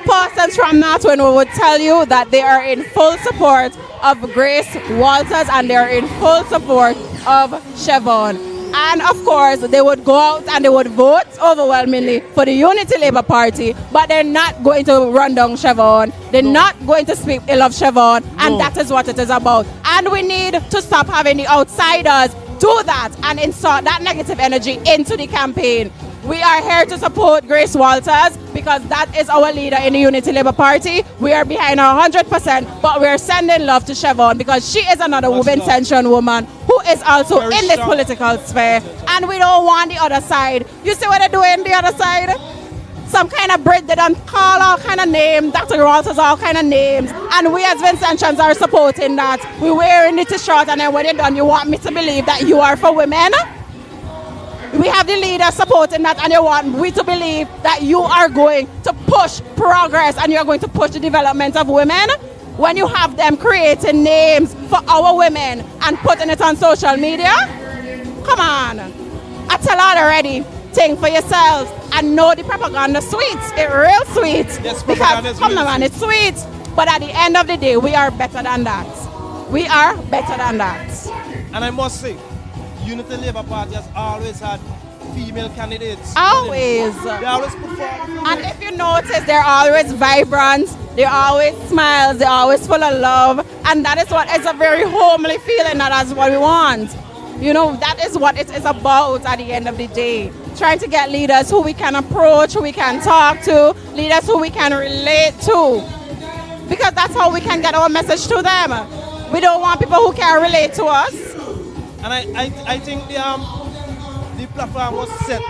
Persons from North Windward would tell you that they are in full support of Grace Walters and they are in full support of Siobhan. And of course, they would go out and they would vote overwhelmingly for the Unity Labour Party, but they're not going to run down Siobhan. They're not going to speak ill of Siobhan, and that is what it is about. And we need to stop having the outsiders do that and insert that negative energy into the campaign. We are here to support Grace Walters because that is our leader in the Unity Labour Party. We are behind her 100%, but we are sending love to Siobhan because she is another Vincentian woman who is also very in this political sphere. And we don't want the other side. You see what they're doing the other side? Some kind of bread, they don't call all kind of names, Dr. Walters all kind of names. And we as Vincentians are supporting that. We're wearing the t-shirt, and then when you're done, you want me to believe that you are for women? We have the leaders supporting that, and you want we to believe that you are going to push progress and you're going to push the development of women when you have them creating names for our women and putting it on social media? Come on. I tell her already, think for yourselves and know the propaganda sweet. It's real sweet. Yes, because, come on, man, it's sweet. But at the end of the day, we are better than that. We are better than that. And I must say, Unity Labour Party has always had female candidates. Always. They always perform. And if you notice, they're always vibrant, they're always smiles, they're always full of love. And that is what is a very homely feeling, that is what we want. You know, that is what it is about at the end of the day. Trying to get leaders who we can approach, who we can talk to, leaders who we can relate to. Because that's how we can get our message to them. We don't want people who can relate to us. And I think the platform was set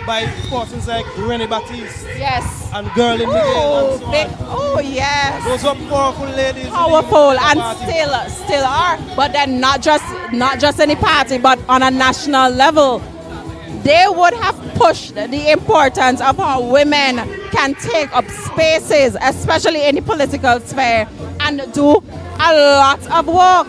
by persons like Renee Baptiste. Yes. And Girl in Miguel and so big, on. oh, yes. Those are powerful ladies. Powerful and still are. But then not just any party, but on a national level. They would have pushed the importance of how women can take up spaces, especially in the political sphere, and do a lot of work.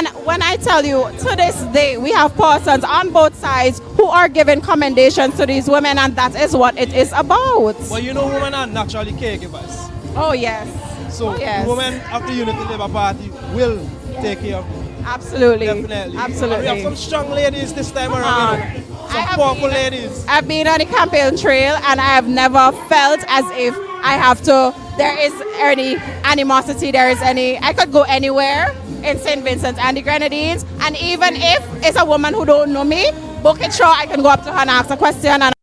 And when I tell you, to this day, we have persons on both sides who are giving commendations to these women, and that is what it is about. Well, you know, women are naturally caregivers. Oh, yes. So, yes. women of the Unity Labour Party will take care of you. Absolutely. Definitely. Absolutely. And we have some strong ladies this time around. Some powerful ladies. I've been on the campaign trail, and I have never felt as if I have to, there is any animosity, there is any, I could go anywhere in St. Vincent and the Grenadines, and even if it's a woman who don't know me, book it sure, I can go up to her and ask a question. And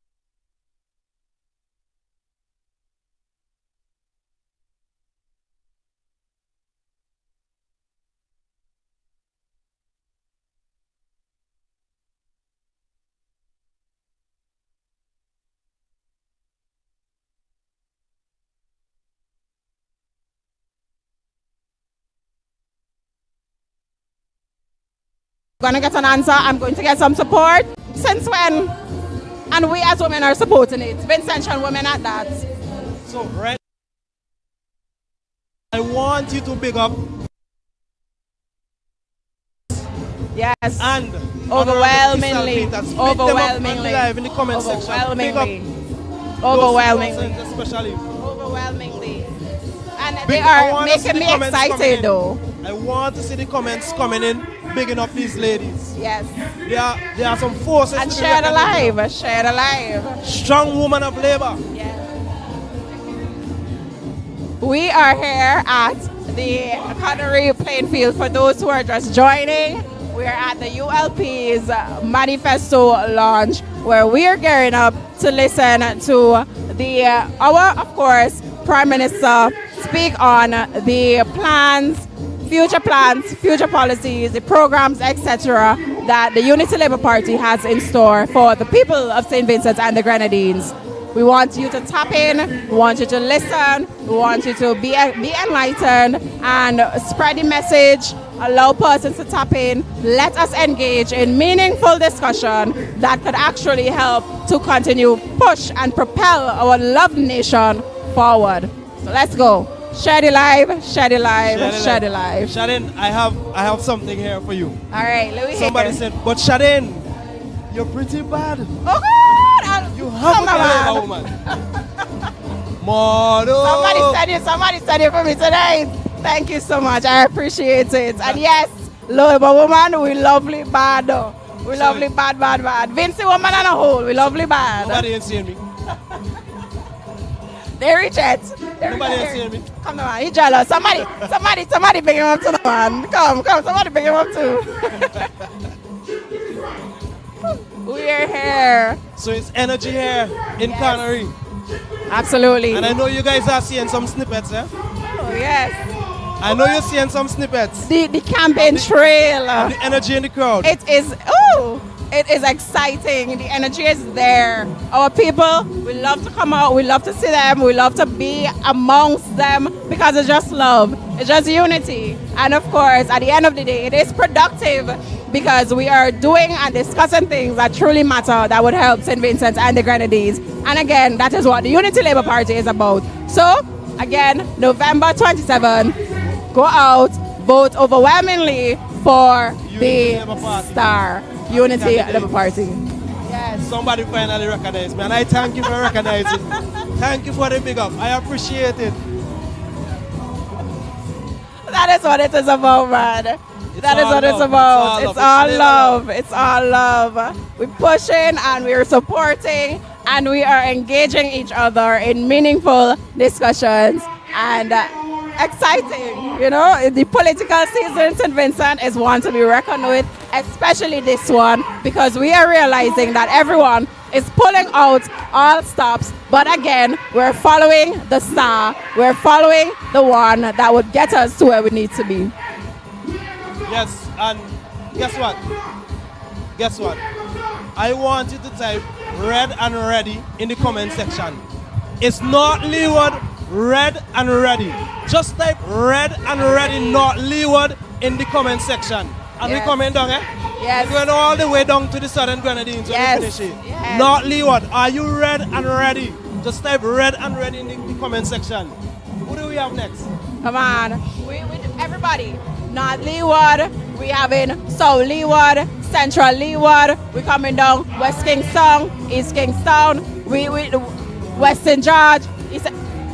I'm going to get an answer. I'm going to get some support. Since when? And we as women are supporting it. Vincentian women at that. So, right. I want you to big up. Yes. And overwhelmingly. Overwhelmingly. Live in the comment section. Overwhelmingly. Especially. Overwhelmingly. And they are making me excited though. I want to see the comments coming in, bigging up these ladies. Yes. There are some forces. And share the live. Share the live. Strong woman of labor. Yes. We are here at the COLONARIE playing field. For those who are just joining, we are at the ULP's Manifesto launch, where we are gearing up to listen to our, of course, Prime Minister speak on the plans, future policies, the programs, etc., that the Unity Labour Party has in store for the people of St. Vincent and the Grenadines. We want you to tap in, we want you to listen, we want you to be enlightened and spread the message, allow persons to tap in, let us engage in meaningful discussion that could actually help to continue push and propel our loved nation forward. So let's go. Share the live, share the live, share the live. Shadin, I have something here for you. All right, let me hear. Somebody said, but Shadin, you're pretty bad. Oh God! You have to be a woman. Model. Somebody said it for me tonight. Thank you so much. I appreciate it. And yes, Loiba woman, we lovely bad. We lovely bad. Vinci woman and a whole, we lovely bad. Nobody ain't seeing me. They reach it. Nobody ain't seeing me. Come on, he jealous. Somebody bring him up to the man. Come, somebody bring him up too. We are here. So it's energy here in COLONARIE. Absolutely. And I know you guys are seeing some snippets, eh? Oh, yes. I know you're seeing some snippets. The campaign trail. The energy in the crowd. It is exciting. The energy is there. Our people, we love to come out. We love to see them. We love to be amongst them because it's just love. It's just unity. And of course, at the end of the day, it is productive because we are doing and discussing things that truly matter that would help St. Vincent and the Grenadines. And again, that is what the Unity Labour Party is about. So, again, November 27, go out, vote overwhelmingly for the star. Unity Labour Party. Yes. Somebody finally recognized me, and I thank you for recognizing. Thank you for the big up. I appreciate it. That is what it is about, man. That is what it's about. It's all love. It's all love. We're pushing and we're supporting and we are engaging each other in meaningful discussions and exciting. You know, the political season in St. Vincent is one to be reckoned with, especially this one, because we are realizing that everyone is pulling out all stops. But again, we're following the star. We're following the one that would get us to where we need to be. Yes, and guess what? Guess what? I want you to type red and ready in the comment section. It's not Leeward, red and ready. Just type red and ready, not Leeward, in the comment section. And we coming down, eh? Yes. We're going all the way down to the Southern Grenadines when we finish it. Yes. Not Leeward. Are you red and ready? Just type red and ready in the comment section. Who do we have next? Come on. Everybody. Not Leeward, We have in South Leeward, Central Leeward. We coming down West Kingston, East Kingston. We Western George.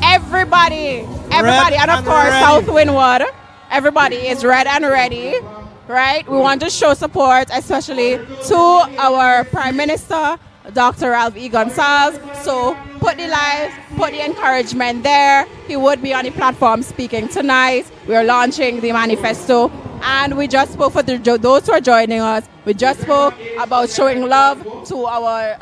Everybody, and of course South Windward. Everybody is red and ready, right? We want to show support, especially to our Prime Minister, Dr. Ralph E. Gonsalves. So put the lives, put the encouragement there. He would be on the platform speaking tonight. We are launching the manifesto. And we just spoke for those who are joining us. We just spoke about showing love to our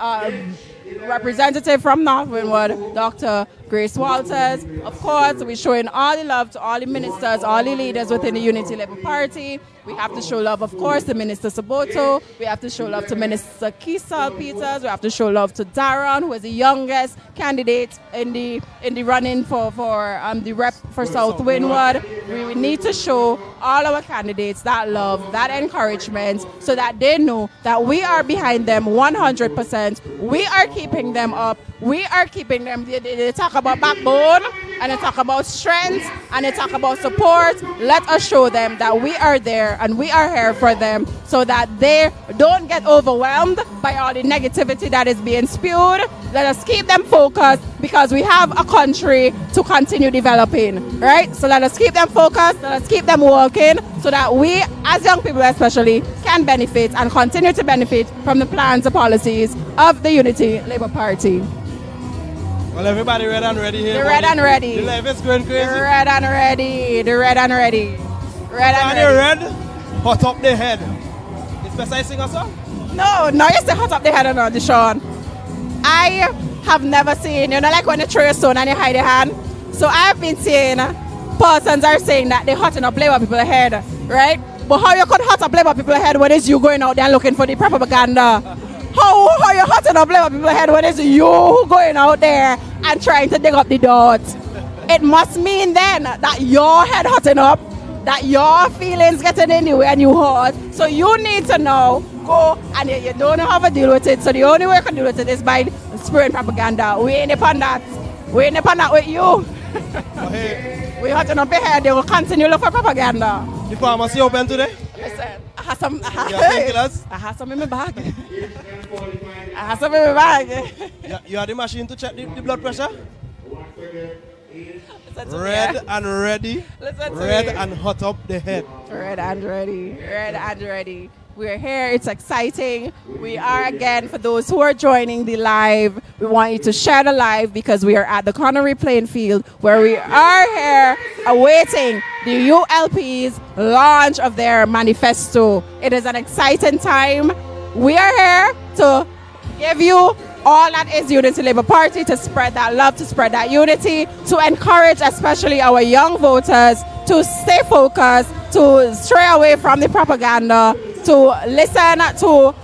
representative from North Windward, Dr. Grace Walters. Of course, we're showing all the love to all the ministers, all the leaders within the Unity Labour Party. We have to show love, of course, to Minister Saboto. We have to show love to Minister Keisal Peters. We have to show love to Darren, who is the youngest candidate in the running for the rep for South Windward. We need to show all our candidates that love, that encouragement, so that they know that we are behind them 100%. We are keeping them up. We are keeping them. They talk about backbone, and they talk about strength, and they talk about support. Let us show them that we are there and we are here for them, so that they don't get overwhelmed by all the negativity that is being spewed. Let us keep them focused, because we have a country to continue developing, right? So let us keep them focused, let us keep them working, so that we, as young people especially, can benefit and continue to benefit from the plans and policies of the Unity Labour Party. Well, everybody red and ready here. They're red and ready. The life is going crazy. They're red and ready. They're red and ready. Red and ready. ready. Red, hot up the head. It's best I sing a song? No, you say hot up the head or not, Deshaun. I have never seen, like when you throw your stone and you hide your hand. So I've been seeing persons are saying that they hotting up Labour people's head, right? But how you could hot up Labour people's head when it's you going out there looking for the propaganda? How you hotting up Labour people's head when it's you going out there and trying to dig up the dirt? It must mean then that your head hotting up, that your feelings getting in the way and you hot. So you need to know, go, and you don't know how to deal with it. So the only way you can deal with it is by spreading propaganda. We ain't upon that. We ain't upon that with you. We hotting up your head, they will continue to look for propaganda. The pharmacy open today? Listen, I have some. I have some in my bag. I have some in my bag. You have the machine to check the blood pressure? Red and ready. Red and hot up the head. Red and ready. Red and ready. We're here. It's exciting. We are, again, for those who are joining the live, we want you to share the live, because we are at the COLONARIE playing field, where we are here awaiting the ULP's launch of their manifesto. It is an exciting time. We are here to give you all that is Unity Labour Party, to spread that love, to spread that unity, to encourage especially our young voters to stay focused, to stray away from the propaganda, to listen to,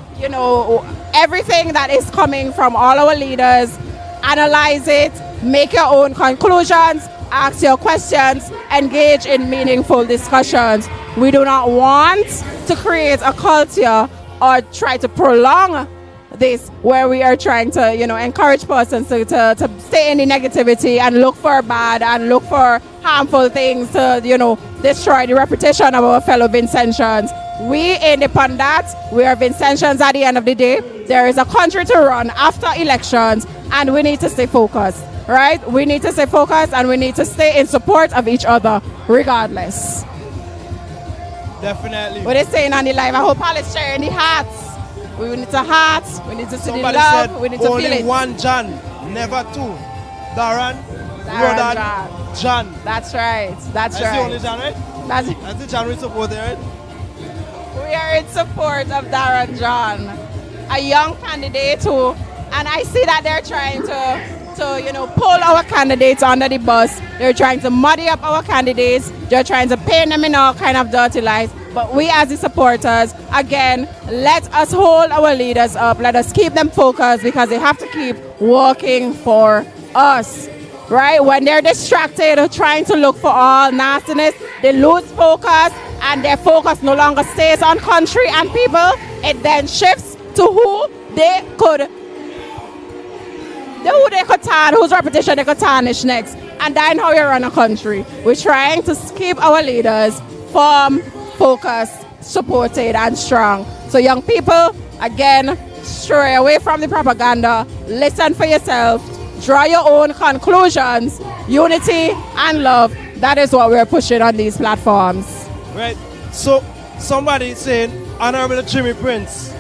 everything that is coming from all our leaders, analyze it, make your own conclusions, ask your questions, engage in meaningful discussions. We do not want to create a culture or try to prolong this, where we are trying to, encourage persons to stay in the negativity and look for bad and look for harmful things to, destroy the reputation of our fellow Vincentians. We ain't upon that. We are Vincentians at the end of the day. There is a country to run after elections, and we need to stay focused, right? We need to stay focused, and we need to stay in support of each other, regardless. Definitely. What is saying on the live? I hope all is sharing the hearts. We need to heart, we need to see the love, we need to feel it. Only one John, never two. Darren, John. That's right, that's right. That's the only John, right? That's the John we support there, right? We are in support of Darren John, a young candidate who, and I see that they're trying to pull our candidates under the bus. They're trying to muddy up our candidates. They're trying to paint them in all kind of dirty lights. But we as the supporters, again, let us hold our leaders up. Let us keep them focused, because they have to keep working for us, right? When they're distracted trying to look for all nastiness, they lose focus, and their focus no longer stays on country and people. It then shifts to who they could tarnish, whose reputation they could tarnish next. And that's how you run a country. We're trying to keep our leaders firm, focused, supported and strong. So young people, again, stray away from the propaganda, listen for yourself, draw your own conclusions, unity and love. That is what we're pushing on these platforms. Right. So somebody saying, Honorable Jimmy Prince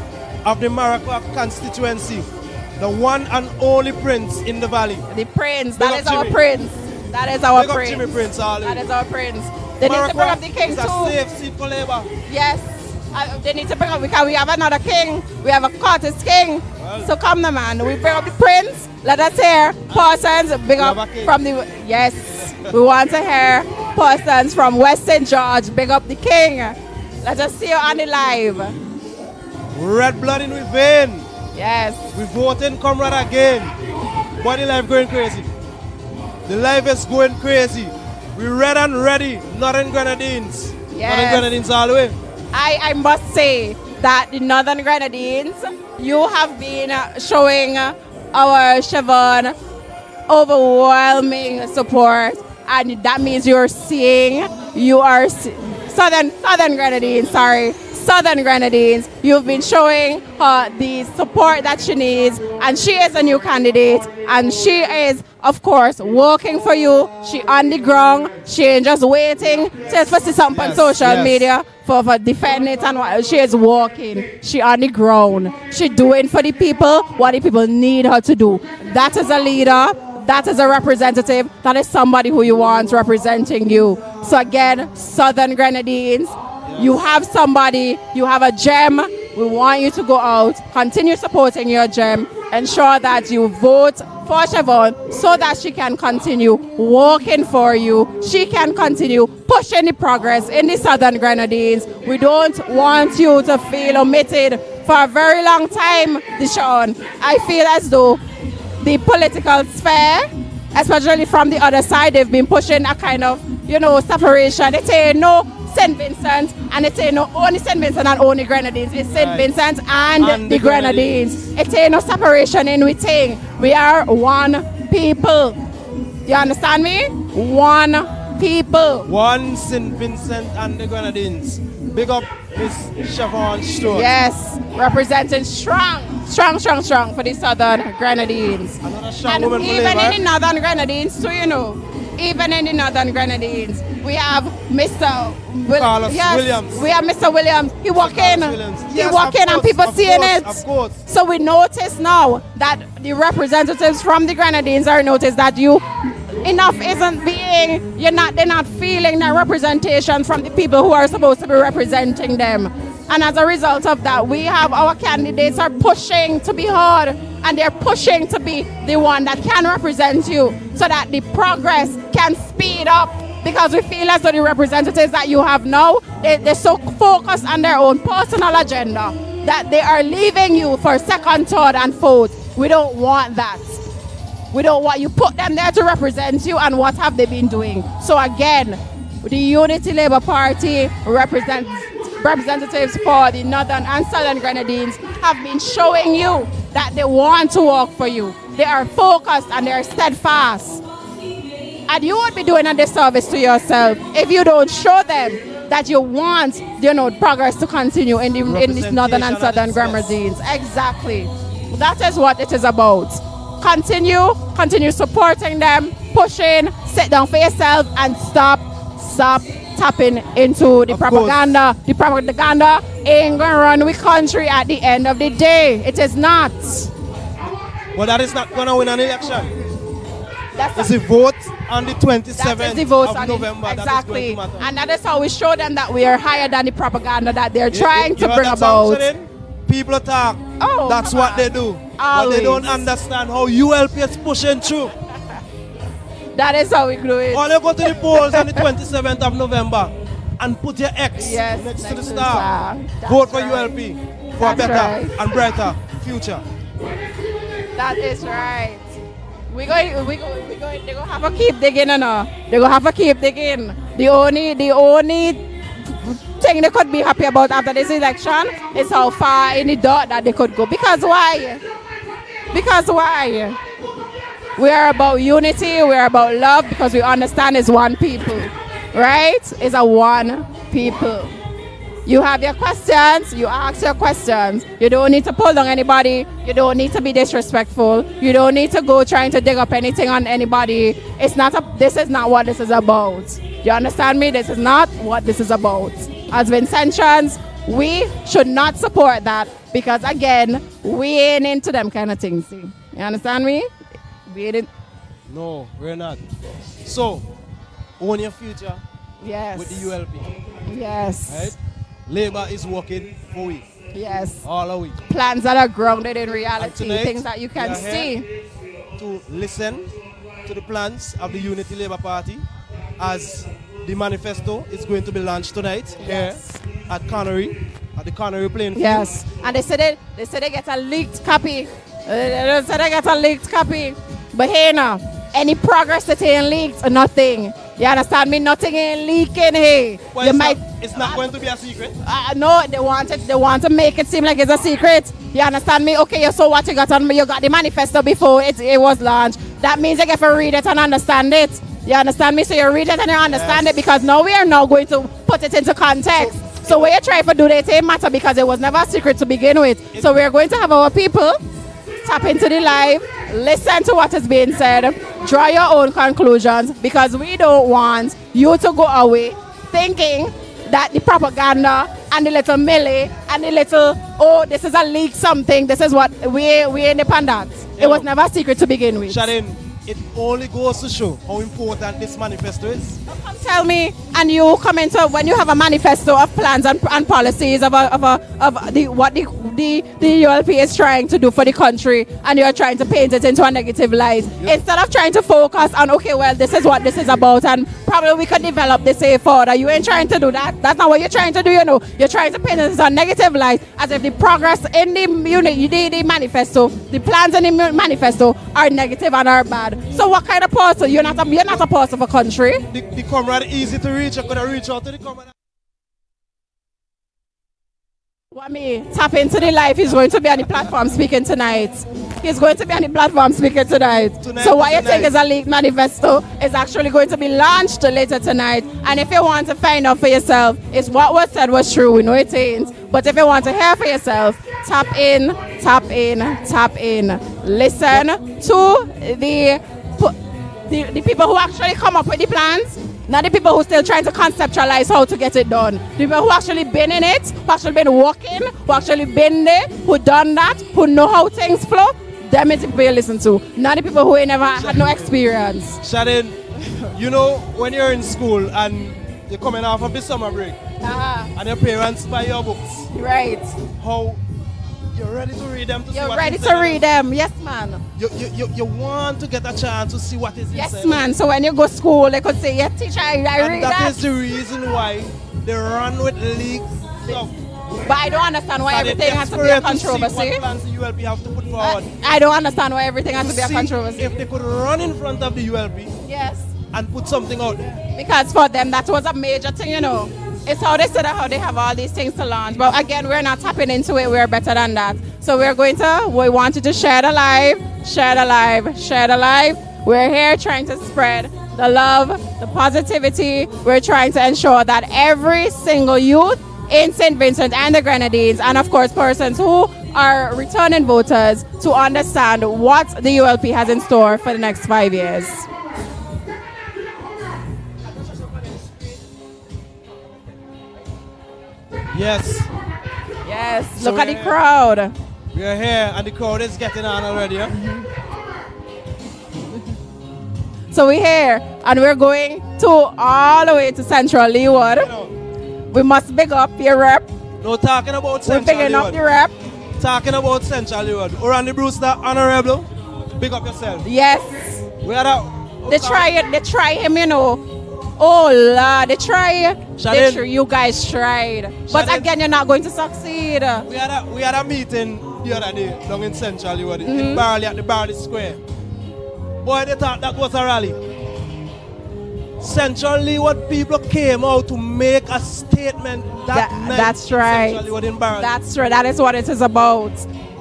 of the Maracua constituency, the one and only prince in the valley. The prince, Big that up is our Jimmy. prince. That is our Big up prince. Jimmy Prince, all That in. is our prince. They need to bring up the king It's a too. safe seat for Labour. Yes. They need to bring up, because we have another king. We have a Curtis king. Well. So come the man. We bring up the prince. Let us hear persons big have up a king. from the, yes. We want to hear persons from West St. George big up the king. Let us see you on the live. Red blood in we vein. Yes. We voting comrade again. Body life going crazy. The life is going crazy. We red and ready. Northern Grenadines. Yes. Northern Grenadines all the way. I must say that the Northern Grenadines, you have been showing our Siobhan overwhelming support, and that means Southern Grenadines, you've been showing her the support that she needs, and she is a new candidate, and she is, of course, working for you. She on the ground. She ain't just waiting to see something on social media for defend it, and what. She is working. She on the ground. She doing for the people what the people need her to do. That is a leader. That is a representative. That is somebody who you want representing you. So again, Southern Grenadines, you have somebody, you have a gem. We want you to go out, continue supporting your gem, ensure that you vote for Siobhan so that she can continue working for you. She can continue pushing the progress in the Southern Grenadines. We don't want you to feel omitted for a very long time, Deshaun. I feel as though the political sphere, especially from the other side, they've been pushing a kind of, separation. They say no St. Vincent, and they say no only St. Vincent and only Grenadines. It's St. Vincent and the Grenadines. It ain't no separation in we thing. We are one people. You understand me? One people. One St. Vincent and the Grenadines. Big up Miss Siobhan Stewart. Yes, representing strong for the Southern Grenadines. Another strong And woman for even Labour. in the Northern Grenadines too, even in the Northern Grenadines, we have Mr. Carlos Williams. We have Mr. Williams. He walk in, Williams. he Yes, walk of in, and course, people of seeing course, it. of course. So we notice now that the representatives from the Grenadines are noticed that enough isn't being, they're not feeling that representation from the people who are supposed to be representing them. And as a result of that, we have our candidates are pushing to be heard, and they're pushing to be the one that can represent you so that the progress can speed up, because we feel as though the representatives that you have now, they're so focused on their own personal agenda that they are leaving you for second, third, and fourth. We don't want that. We don't want you put them there to represent you, and what have they been doing? So again, the Unity Labour Party representatives for the Northern and Southern Grenadines have been showing you that they want to work for you. They are focused and they are steadfast. And you would be doing a disservice to yourself if you don't show them that you want, progress to continue in this Northern and Southern Grenadines. Exactly. That is what it is about. Continue supporting them, pushing, sit down for yourself, and stop tapping into the propaganda. The propaganda ain't gonna run the country at the end of the day. It is not. Well, that is not gonna win an election. That's It's a vote on the 27th that is the vote of November. Exactly. That is going to matter. And that is how we show them that we are higher than the propaganda that they're trying to You bring heard that song, about. Shadin? People talk. Oh, That's what they do. But Always. they don't understand how ULP is pushing through. That is how we do it. All you go to the polls on the 27th of November and put your X Yes, next to the next to the star. star. That's Vote for right. ULP for a That's better right. and brighter future. That is right. They're gonna have to keep digging, They're gonna have to keep digging. The only thing they could be happy about after this election is how far in the dirt that they could go. Because why? We are about unity, we are about love, because we understand it's one people. Right? It's a one people. You have your questions, you ask your questions. You don't need to pull down anybody. You don't need to be disrespectful. You don't need to go trying to dig up anything on anybody. This is not what this is about. You understand me? This is not what this is about. As Vincentians, we should not support that because, again, we ain't into them kind of things. See? You understand me? We ain't. No, we're not. So, own your future. Yes. With the ULP. Yes. Right? Labour is working for we. Yes. All of we. Plans that are grounded in reality, tonight, things that you can see. To listen to the plans of the Unity Labour Party as the manifesto is going to be launched tonight here at COLONARIE, at the COLONARIE playing field. Yes. And they said they get a leaked copy. They said they get a leaked copy. But hey now, any progress that ain't leaked or nothing. You understand me? Nothing ain't leaking here. Well, it's not going to be a secret. No, they want to make it seem like it's a secret. You understand me? Okay, so what you got on me? You got the manifesto before it was launched. That means you get to read it and understand it. You understand me? So you read it and you understand it because now we are now going to put it into context. So what you try to do, it ain't matter because it was never a secret to begin with. So we're going to have our people tap into the live, listen to what is being said, draw your own conclusions because we don't want you to go away thinking that the propaganda and the little millie and the little, oh, this is a leak something, this is what we're independent. It was never a secret to begin with. Shadin, it only goes to show how important this manifesto is. Come tell me, and you come into when you have a manifesto of plans and policies of what the ULP is trying to do for the country, and you're trying to paint it into a negative light. Yep. Instead of trying to focus on, okay, well, this is what this is about, and probably we could develop this way further. You ain't trying to do that. That's not what you're trying to do, you know. You're trying to paint it into a negative light, as if the progress in the manifesto, the plans in the manifesto are negative and are bad. So what kind of person? You're not a person of a country. The comrade easy to reach. I could have reached out to the comrade. Tap into the live. He's going to be on the platform speaking tonight. He's going to be on the platform speaking tonight. So what you think is a leaked manifesto is actually going to be launched later tonight. And if you want to find out for yourself, if what was said was true, we know it ain't. But if you want to hear for yourself, tap in, tap in, tap in. Listen to the people who actually come up with the plans. Not the people who still trying to conceptualize how to get it done. The people who actually been in it, who actually been working, who actually been there, who done that, who know how things flow, them is the people you listen to. Not the people who ain't never had no experience. Shadin, you know when you're in school and you're coming off of the summer break and your parents buy your books. Right. How you're ready to read them to see You're what ready to read them, yes man. You want to get a chance to see what is yes, inside. Yes man, so when you go to school, they could say, yes teacher, I read that. And that is the reason why they run with leaks stuff. But I don't understand why everything has to be a controversy. What plans the ULP have to put forward. I don't understand why everything has to be a controversy. If they could run in front of the ULP yes, and put something out there. Because for them, that was a major thing, you know. It's how they said how they have all these things to launch. But again, we're not tapping into it. We're better than that. So we want you to share the live, share the live, share the live. We're here trying to spread the love, the positivity. We're trying to ensure that every single youth in St. Vincent and the Grenadines, and of course persons who are returning voters, to understand what the ULP has in store for the next 5 years. Yes. Yes, so look at the crowd. We are here and the crowd is getting on already. Yeah? So we're here and we're going to all the way to Central Leeward. We must big up your rep. No, talking about Central Leeward. We're bigging up the rep. Talking about Central Leeward. Orlando Brewster, Honorable, big up yourself. Yes. We are that. They try him, you know. Oh Lord, they try. You guys tried. But again, you're not going to succeed. We had a meeting the other day down in Central Leeward, in Barley at the Barley Square. Boy, they thought that was a rally. Central Leeward people came out to make a statement that night. That's right. Central Leeward in Barley. That's right. That is what it is about.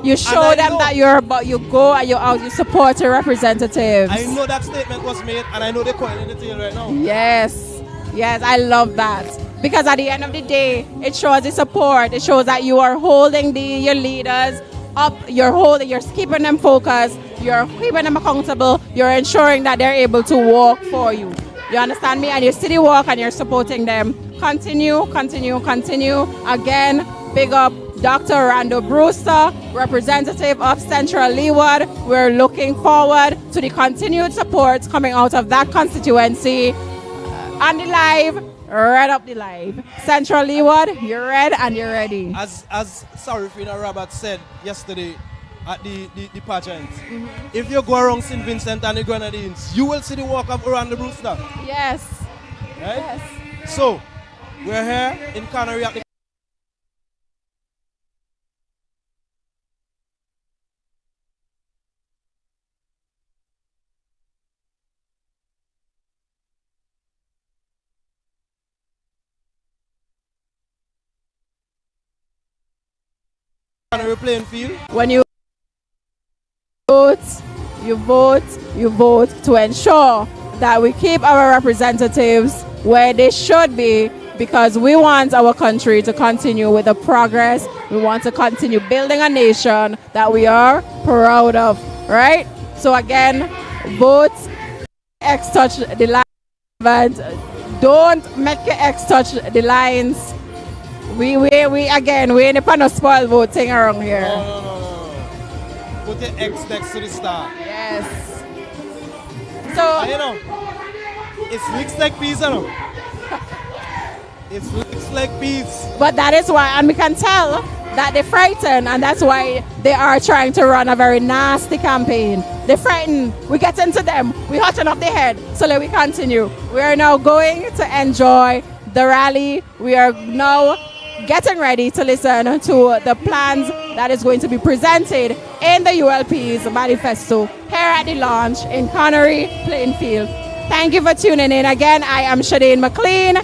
You show them that you're about. You go and you're out. You support your representatives. I know that statement was made, and I know they're calling in the tail right now. Yes. Yes, I love that. Because at the end of the day, it shows the support. It shows that you are holding your leaders up. You're keeping them focused. You're keeping them accountable. You're ensuring that they're able to walk for you. You understand me? And you see the walk and you're supporting them. Continue, continue, continue. Again, big up Dr. Rando Brewster, representative of Central Leeward. We're looking forward to the continued support coming out of that constituency. On the live, red up the live. Central Leeward, you're red and you're ready. As Sarafina Robert said yesterday at the pageant, if you go around St. Vincent and the Grenadines, you will see the walk of Rando Brewster. Yes. Right? Yes. So, we're here in Connery at the Connery playing field. When you vote, you vote to ensure that we keep our representatives where they should be, because we want our country to continue with the progress. We want to continue building a nation that we are proud of, right? So again, vote, X touch the line. Don't make your X touch the lines. We in the panel spoil voting around here. No. Put the X next to the star. Yes. So And you know, it looks like peas, you know. It looks like peas. but that is why, and we can tell that they're frightened, and that's why they are trying to run a very nasty campaign. They're frightened. We get into them. We hotting up their head. So let we continue. We are now going to enjoy the rally. We are now getting ready to listen to the plans that is going to be presented in the ULP's manifesto here at the launch in Connery Plainfield. Thank you for tuning in. Again, I am Shadane McLean.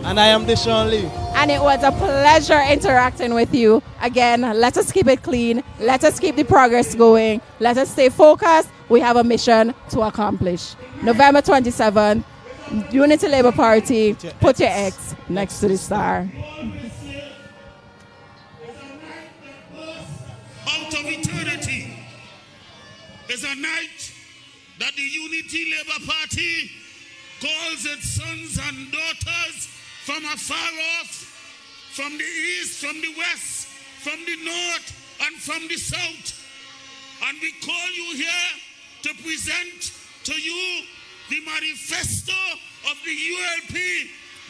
And I am Deshaun Lee. And it was a pleasure interacting with you. Again, let us keep it clean. Let us keep the progress going. Let us stay focused. We have a mission to accomplish. November 27th, Unity Labour Party, put your X next to the star. Out of eternity is a night that the Unity Labour Party calls its sons and daughters from afar off, from the east, from the west, from the north, and from the south. And we call you here to present to you the manifesto of the ULP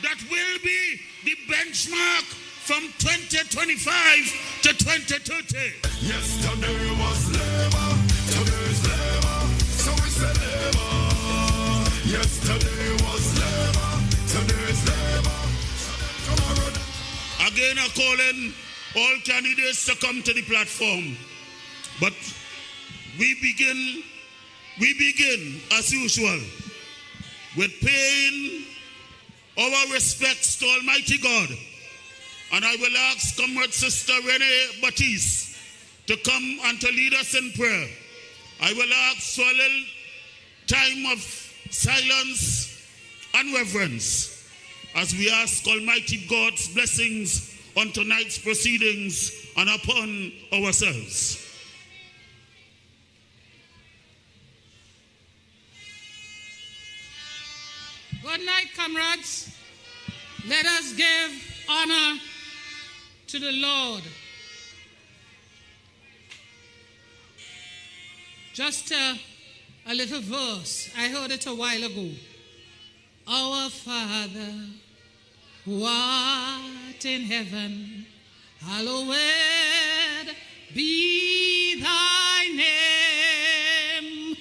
that will be the benchmark from 2025 to 2030. Yesterday was labor, today's labor, so it's a labor. Yesterday was labor, today's labor, tomorrow. Again, I'm calling all candidates to come to the platform. But we begin as usual with paying our respects to Almighty God. And I will ask Comrade Sister Renee Baptiste to come and to lead us in prayer. I will ask for a little time of silence and reverence as we ask Almighty God's blessings on tonight's proceedings and upon ourselves. Good night, comrades. Let us give honor to the Lord. Just a little verse. I heard it a while ago. Our Father, who art in heaven, hallowed be thy name.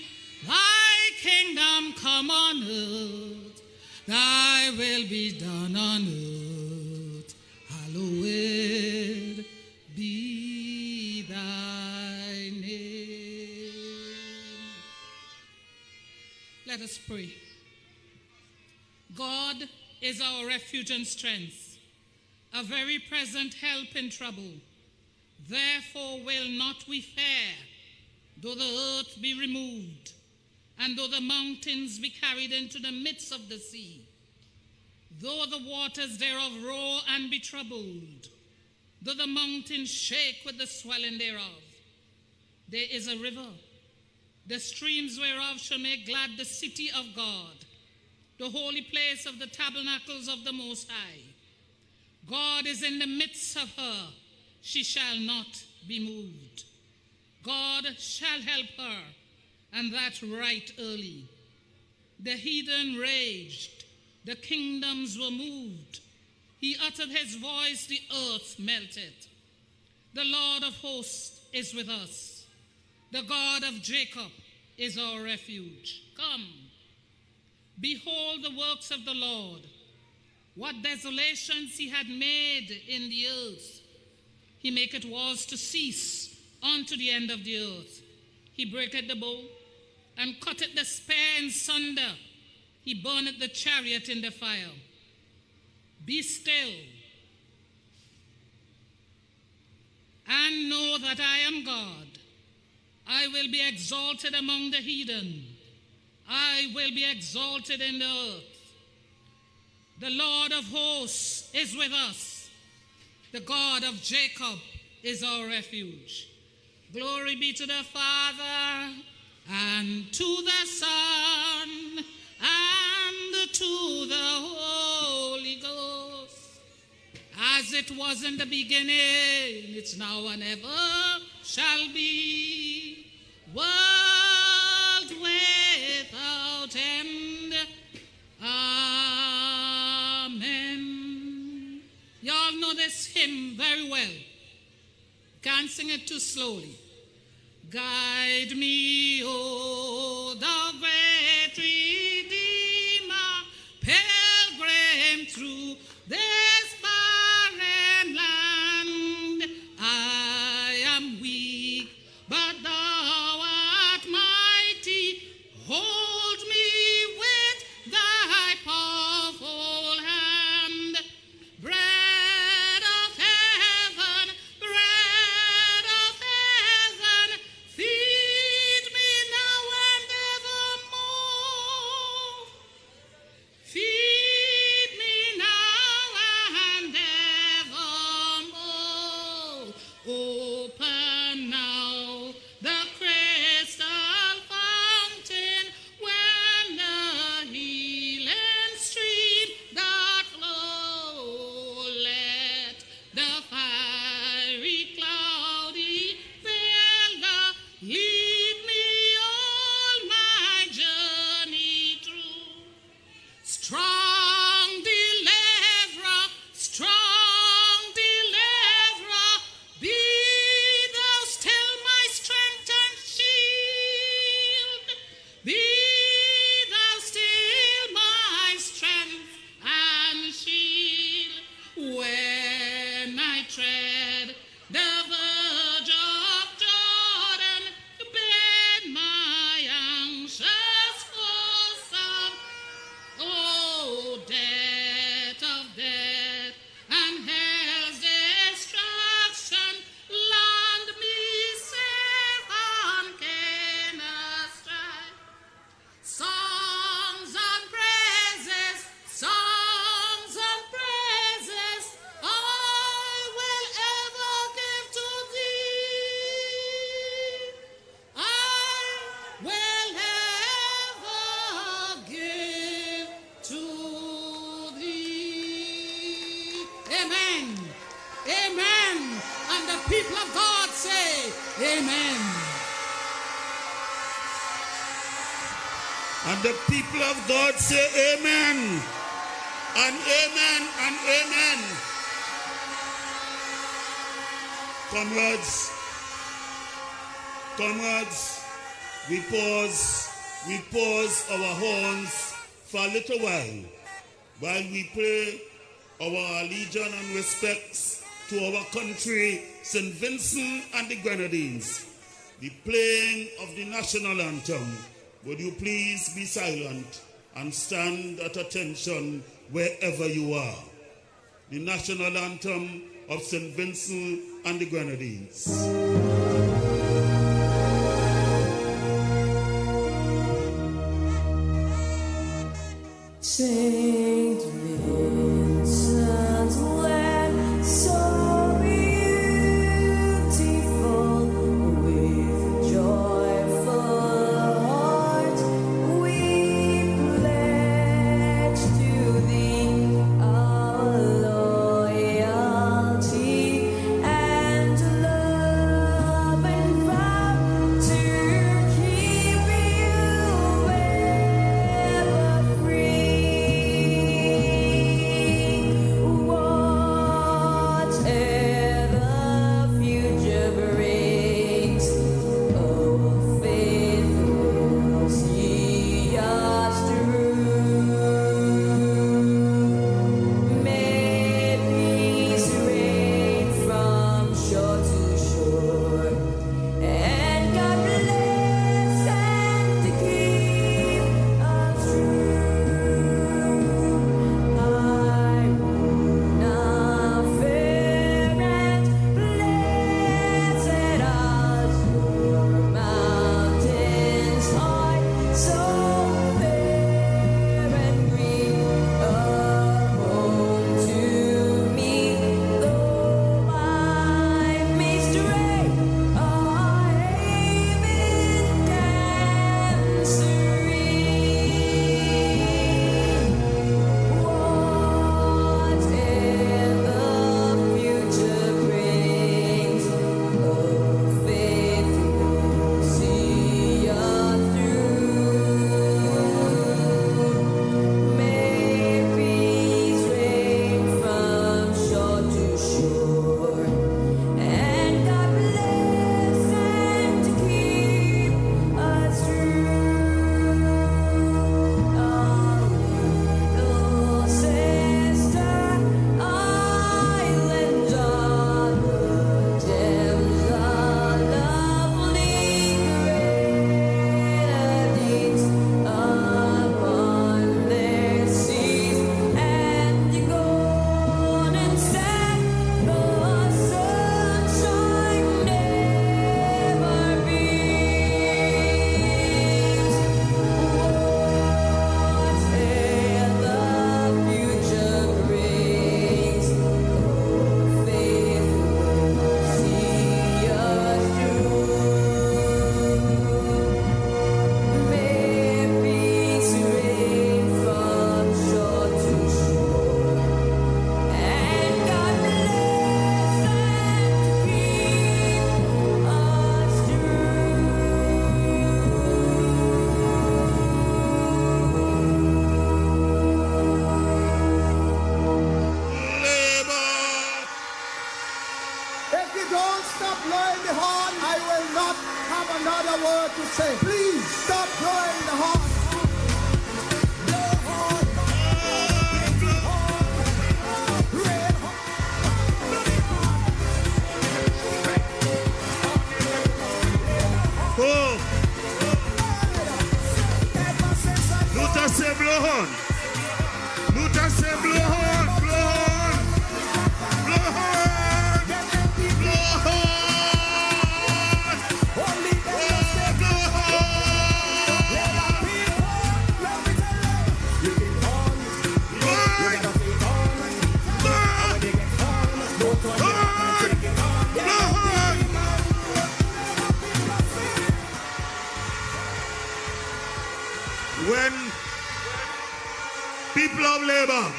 Thy kingdom come on earth, thy will be done on earth. Hallowed be thy name. Let us pray. God is our refuge and strength, a very present help in trouble. Therefore will not we fear, though the earth be removed, and though the mountains be carried into the midst of the sea. Though the waters thereof roar and be troubled, though the mountains shake with the swelling thereof, there is a river, the streams whereof shall make glad the city of God, the holy place of the tabernacles of the Most High. God is in the midst of her, she shall not be moved. God shall help her, and that right early. The heathen raged, the kingdoms were moved. He uttered his voice, the earth melted. The Lord of hosts is with us. The God of Jacob is our refuge. Come, behold the works of the Lord, what desolations he had made in the earth. He maketh wars to cease unto the end of the earth. He breaketh the bow and cutteth the spear in sunder. He burneth the chariot in the fire. Be still and know that I am God. I will be exalted among the heathen. I will be exalted in the earth. The Lord of hosts is with us. The God of Jacob is our refuge. Glory be to the Father, and to the Son, and to the Holy Ghost. As it was in the beginning, it's now and ever shall be, world without end. Amen. Y'all know this hymn very well. Can't sing it too slowly. Guide me, O thou great Redeemer, pilgrim through this barren land. I am weak, but thou art mighty. Hold me with thy powerful hand. Bread of heaven, feed me now and evermore. Feed me now and evermore. Open now the crystal fountain when the healing stream doth flow. Let the fiery cloudy veil lead me all my journey through. Strong deliverer, be thou still my strength and shield. Be thou still my strength and shield. When I tread the verge of Jordan, bid my anxious foes up. Oh, death of death and hell's destruction, land me safe on Canaan's strife. Songs and praises, I will ever give to thee. I will ever give to thee. Amen. Amen. And the people of God say, amen. And the people of God say amen. And amen and amen. Comrades, we pause our horns for a little while we pay our allegiance and respects to our country, St. Vincent and the Grenadines. The playing of the national anthem. Would you please be silent and stand at attention wherever you are? The national anthem of St. Vincent and the Grenadines. Saint Vincent. don't stop blowing the horn, I will not have another word to say. Please stop blowing the horn. Oh. Luther say blow horn. Luther say blow horn, blow horn, blow horn, blow horn. Blow When people of labor,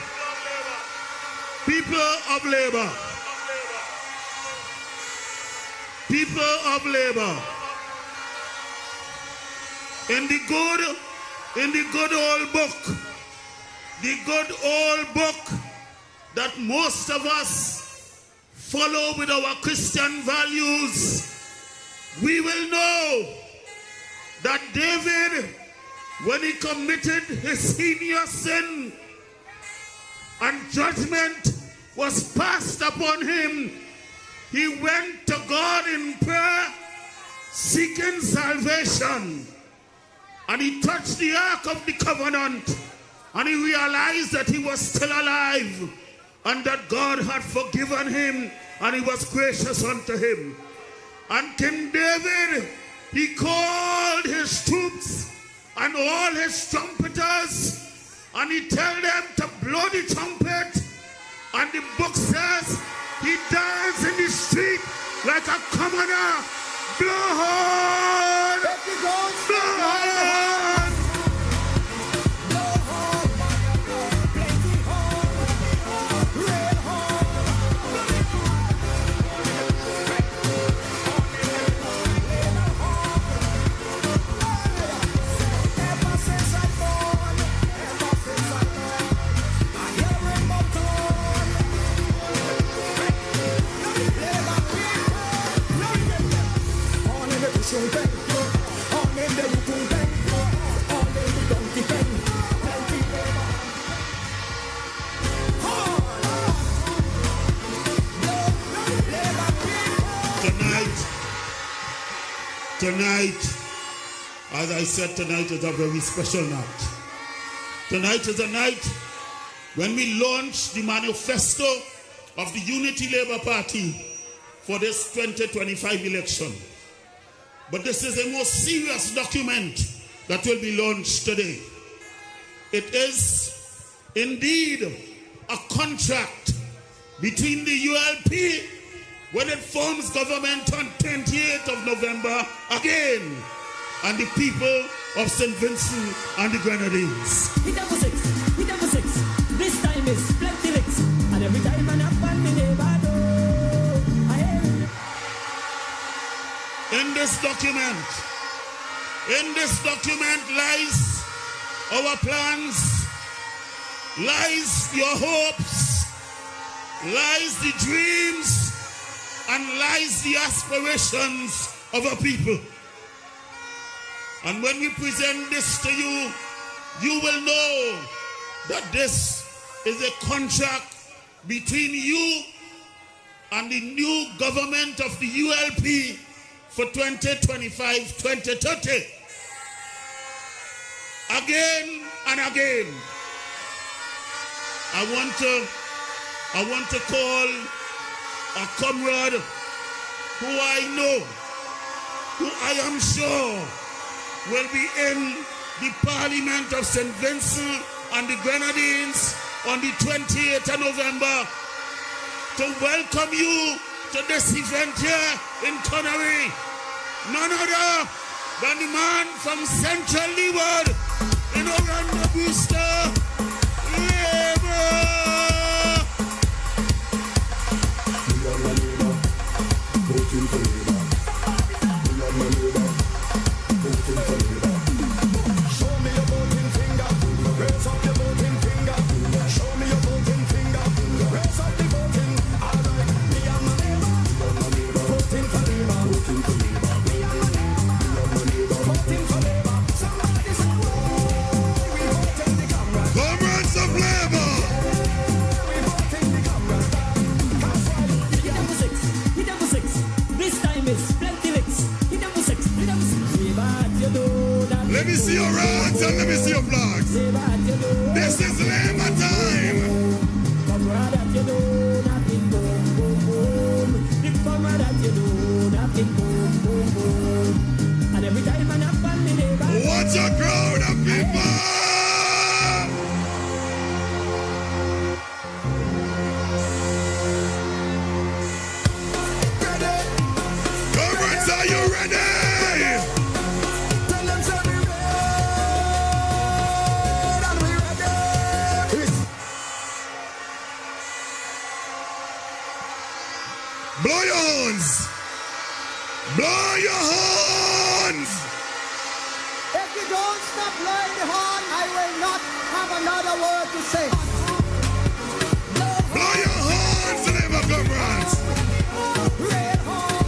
people of labor, people of labor, in the good old book, the good old book that most of us follow with our Christian values, we will know that David, when he committed his heinous sin and judgment was passed upon him, he went to God in prayer seeking salvation, and he touched the Ark of the Covenant, and he realized that he was still alive and that God had forgiven him and he was gracious unto him. And King David, he called his troops and all his trumpeters, and he told them to blow the trumpet, and the book says he danced in the street like a commoner. Blow horn! Blow horn! Tonight, as I said, tonight is a very special night. Tonight is a night when we launch the manifesto of the Unity Labour Party for this 2025 election. But this is a most serious document that will be launched today. It is indeed a contract between the ULP when it forms government on 28th of November again, and the people of St. Vincent and the Grenadines. Hit up for six, this time is plenty licks, and every time I have one minute, In this document lies our plans, lies your hopes, lies the dreams, and lies the aspirations of our people. And when we present this to you, you will know that this is a contract between you and the new government of the ULP for 2025-2030. Again and again, I want to call a comrade who I know, who I am sure will be in the Parliament of St. Vincent and the Grenadines on the 28th of November to welcome you to this event here in COLONARIE. None other than the man from Central Leeward in Orlando Brewster, Labour. Comrades, and let me see your flags. This is Labour time. Comrade that you know, nothing boom, boom, boom. The comrade that you know, nothing boom, boom, boom. And every time I knock on the neighbor. What's a crowd of people? Comrades, are you ready? Tell them say we red and we ready. Blow your horns. Blow your horns. If you don't stop blowing the horn, I will not have another word to say. Blow your horns, Labour comrades. Red horn.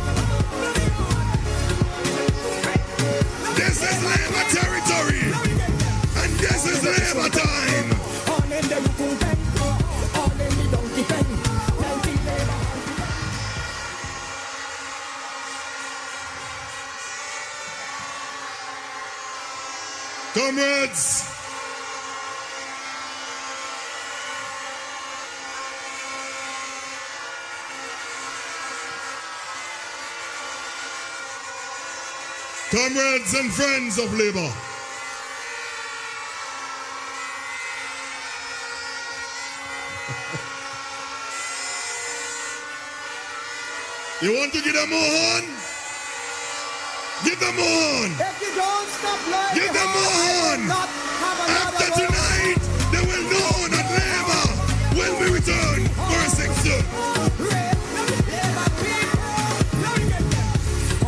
This is Labour territory. And this is Labour time. On in the cool pen, on in the donkey pen. Tell the neighbor. Comrades, comrades and friends of Labour, you want to give them more horn? Give them more horn. If you don't stop blowing Give the them horn, more I horn. will not have another After word. tonight, they will know that Labour will be returned for a sixth term. Red, Labour people.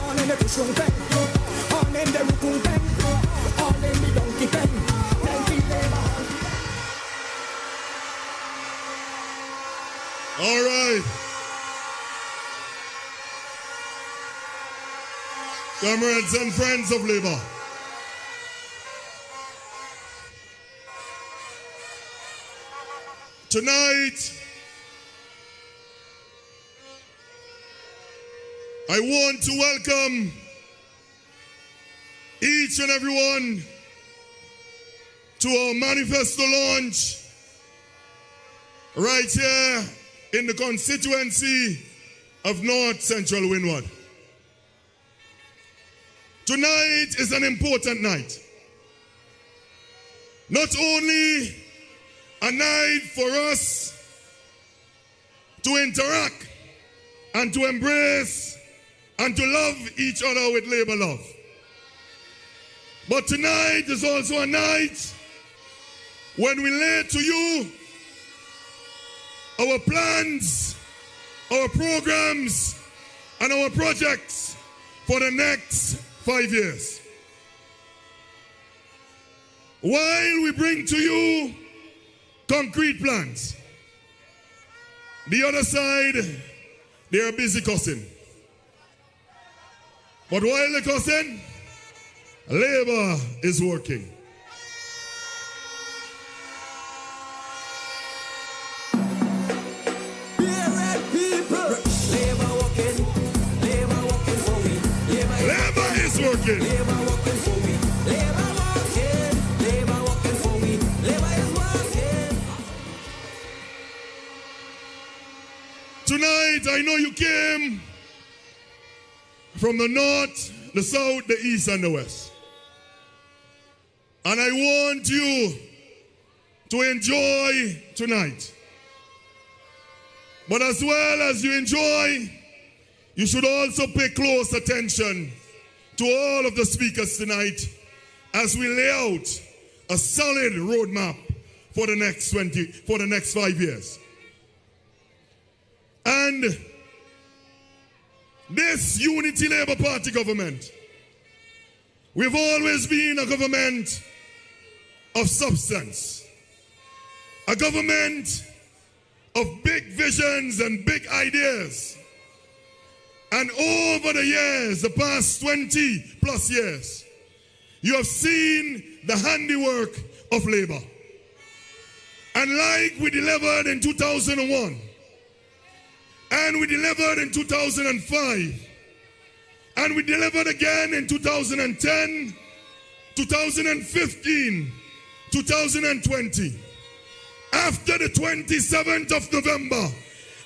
On in the cushion pen, on in the cool pen, on in the donkey pen. Tell the neighbor. All right. Comrades and friends of Labour, tonight I want to welcome each and everyone to our manifesto launch right here in the constituency of North Central Windward. Tonight is an important night. Not only a night for us to interact and to embrace and to love each other with Labour love, but tonight is also a night when we lay to you our plans, our programs, and our projects for the next 5 years. While we bring to you concrete plans, the other side, they are busy cussing. But while they're cussing, Labour is working. Working. Labour working for me. Labour working. Labour working for me. Labour is working. Tonight, I know you came from the north, the south, the east, and the west. And I want you to enjoy tonight. But as well as you enjoy, you should also pay close attention to all of the speakers tonight as we lay out a solid roadmap for the next 5 years. And this Unity Labour Party government, we've always been a government of substance, a government of big visions and big ideas. And over the years, the past 20 plus years, you have seen the handiwork of Labour. And like we delivered in 2001, and we delivered in 2005, and we delivered again in 2010, 2015, 2020. After the 27th of November,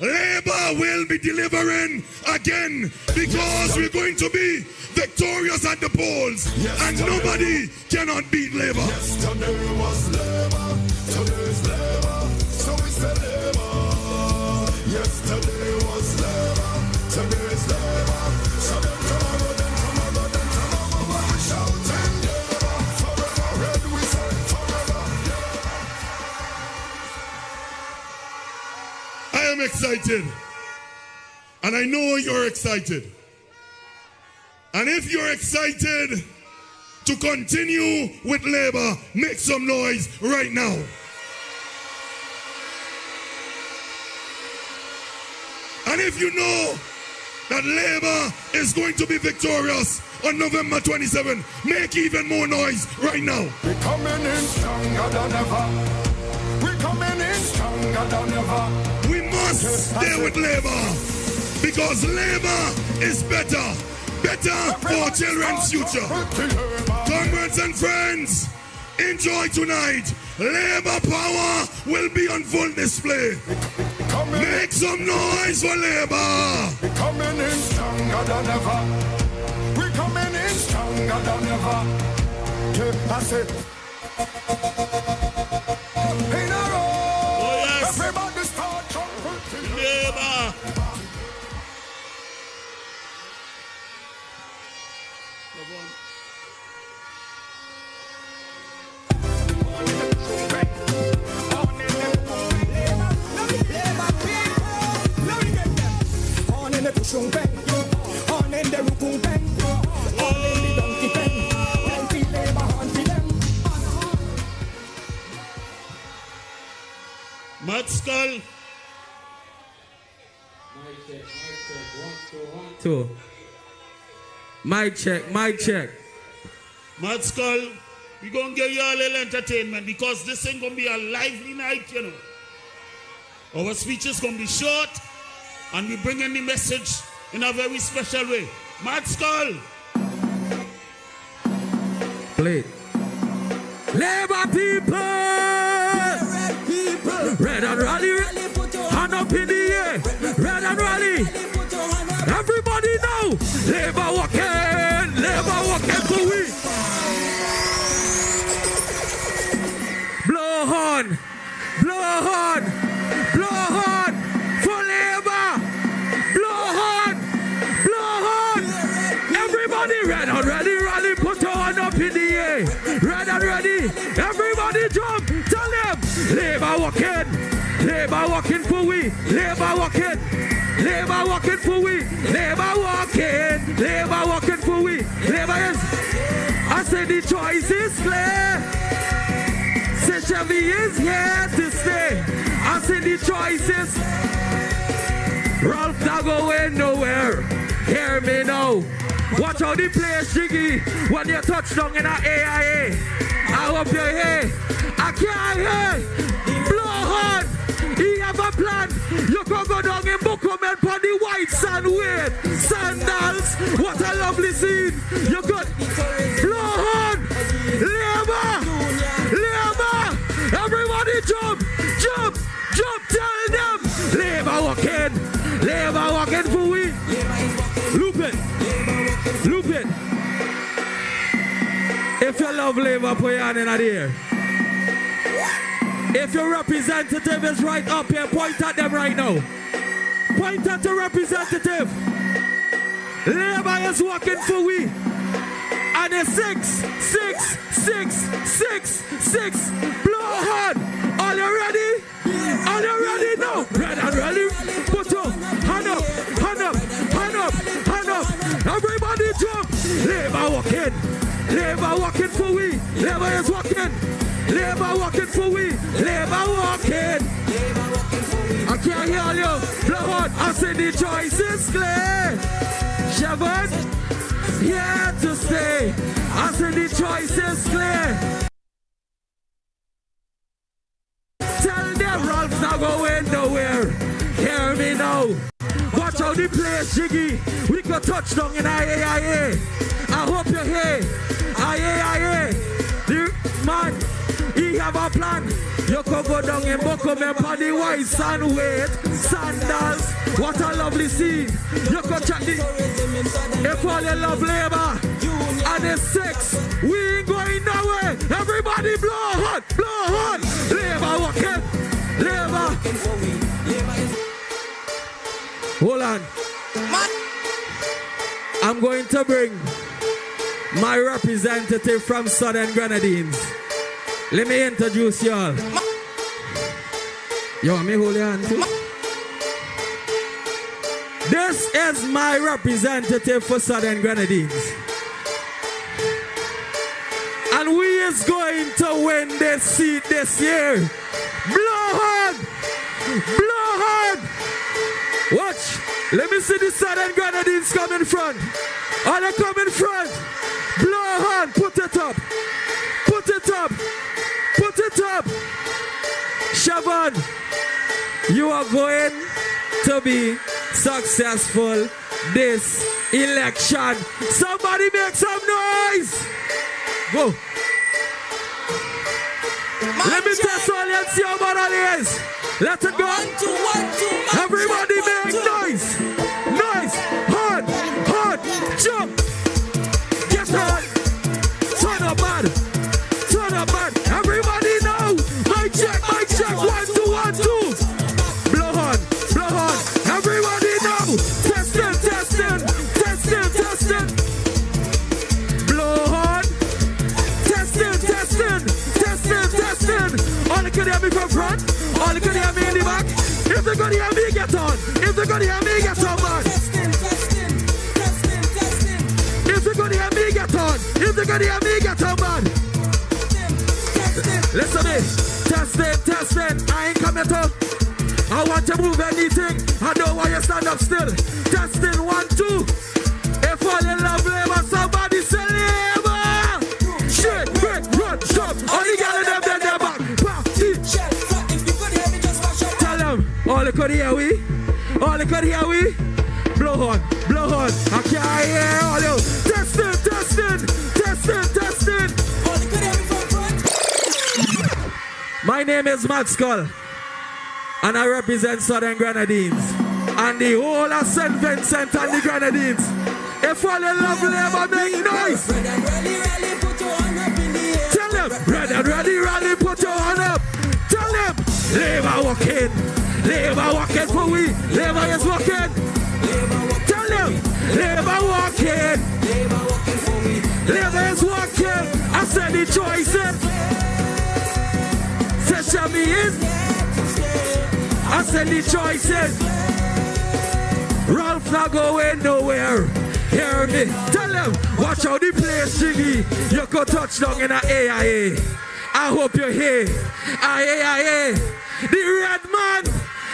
Labour will be delivering again because we're going to be victorious at the polls, and nobody cannot beat Labour. Yesterday was Labour, today's Labour, so we say Labour. Yesterday was Labour, today's Labour, so then tomorrow, but we shouting Labour, forever, red we say forever. I am excited, and I know you're excited. And if you're excited to continue with Labour, make some noise right now. And if you know that Labour is going to be victorious on November 27, make even more noise right now. We're coming in stronger than ever. We're coming in stronger than ever. We must stay with Labour because Labour is better. Better for our children's future. Comrades and friends, enjoy tonight. Labour power will be on full display. Make some noise for Labour. We're coming in stronger than ever. We're coming in stronger than ever. I said, in a row. Oh yes. Everybody start jumping. Labour. Mud Skull. Two. Mic check. Mud Skull, we gonna give you a little entertainment because this ain't gonna be a lively night, you know. Our speech is gonna be short and we bring in the message in a very special way. Mud Skull. Play. Labour people! Red and rally, hand up in the air. Red and rally. Everybody know, Labour walking for we. Blow horn for Labour. Blow horn. Everybody red and ready, rally, put your hand up in the air. Red and ready, everybody jump. Tell them, Labour walking for we. Labour walking for we. Labour walking for we. Labour is, I said the choice is clear. Say Chevy is here to stay. I said the choice is, Ralph not going nowhere. Hear me now. Watch how the place jiggy when you touch down in a AIA. I hope you hear. I can't hear. Blow hard. He have a plan. You can go down in Buckham and put the white sand with sandals. What a lovely scene. You could blow hard. Labour. Everybody jump. Tell them. Labour walking for we. Loop it. If you love Labour, put your hand in the air. If your representative is right up here, point at them right now. Point at the representative. Labour is walking for we. And it's 6. Blow hard. Are you ready? No. Red and ready. Put your hand up. Everybody jump. Labour walking for we. Labour is walking. Labour walking for we. Labour walking. I can't hear you. Blow hard. I said the choice is clear. Chevron, here to stay. I said the choice is clear. Tell them Ralph's not going nowhere. Hear me now. Watch how the place jiggy. We could touch down in IAIA. I hope you're here. I.A.N. The man, he have a plan. You can go down in Bokum and on the white sand wait. Sandals, what a lovely scene. You can check the, if all you love labor and the sex, we ain't going nowhere. Everybody blow hot, labor walking, labor. Hold on. I'm going to bring my representative from Southern Grenadines. Let me introduce y'all. You want me hold your hand too? This is my representative for Southern Grenadines. And we is going to win this seat this year. Blow hard! Blow hard! Watch! Let me see the Southern Grenadines come in front. All they come in front. Blow hard! Put it up! Put it up! Put it up! Siobhan, you are going to be successful this election. Somebody make some noise! Go! Let me test all and see how bad it is. Let it go. Everybody make noise. Noise. Hard. Hard. Jump. Get hard. Turn up bad. Turn up bad. Everybody know. Mic check. 1, 2, 1, 2. Blow on. Blow on. Everybody know. Testing. Blow on. Testing. All you can hear me from front. All you can hear me in the back. If they're gonna hear me, get on. If they're gonna hear me, get on, man. If they're gonna hear me, get on. If they're gonna hear me, get on, man. Listen to me. Testing. I ain't coming to. I want to move anything. I don't want you to stand up still. Testing 1, 2. If all you love labor, somebody say labor. Shit, break, run, stop. All the girls in them, they're back. Tell them, all you could hear we. All you could hear we. Blow on. I can't hear all you. Testing. All you could hear me from front. My name is Matt Skull, and I represent Southern Grenadines and the whole of St. Vincent and the Grenadines. If all you love labor, make noise. Tell them, ready, put your hand up. Tell them, labor walking for we. Labor is walking. Tell them, labor walking. Labor is walking. I said the choices. Say me in. I said the choices. Ralph not going nowhere. Hear me. Tell them, watch how the place jiggy. You could touch down in an AIA. I hope you're here. I.A.N. The red man,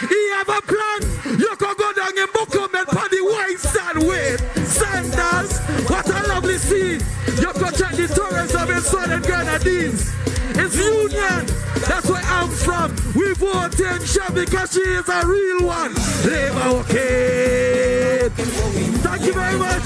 he have a plan. You could go down in Bokum and put the white sand with sandals. What a lovely scene. You could check the tourism in Southern Grenadines. It's Union. That's where I'm from. We vote in Shabby because she is a real one. Labor walking. Thank you very much.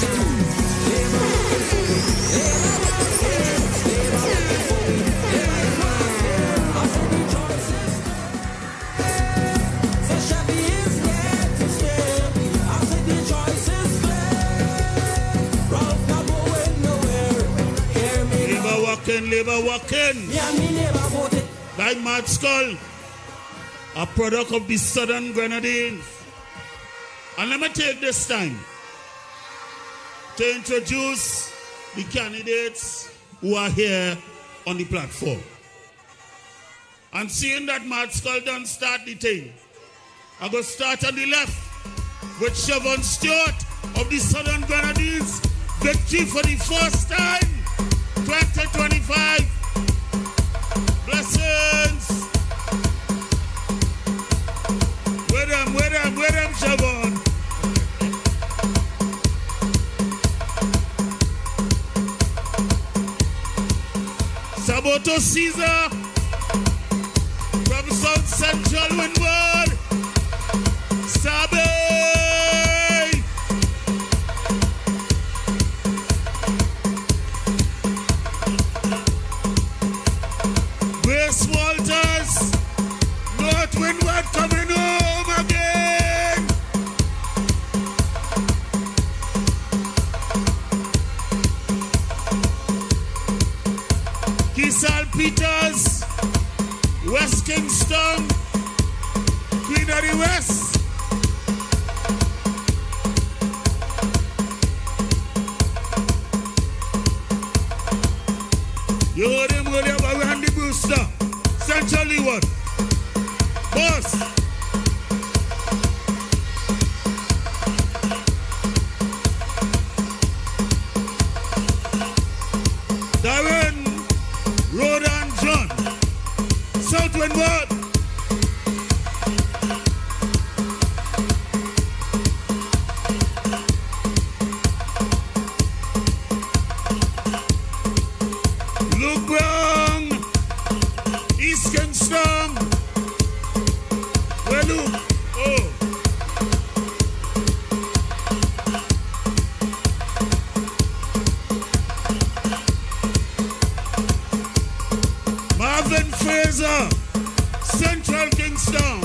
Labor walking. Like Matt Skull, a product of the Southern Grenadines. And let me take this time to introduce the candidates who are here on the platform. And seeing that Matt Skull done start the thing, I'm going to start on the left with Siobhan Stewart of the Southern Grenadines. Victory for the first time. 2025. Blessings. With them, Siobhan. Saboto Caesar from South Central Windward. Sabe. Peters, West Kingston, Queen of the West. You heard him earlier about Randy Brewster, Central Leeward. Boss. Darren, Rhoda and John. South Windward. Luke Brown, East Kingston. Where Luke? Oh. Marvin Fraser, Central Kingston.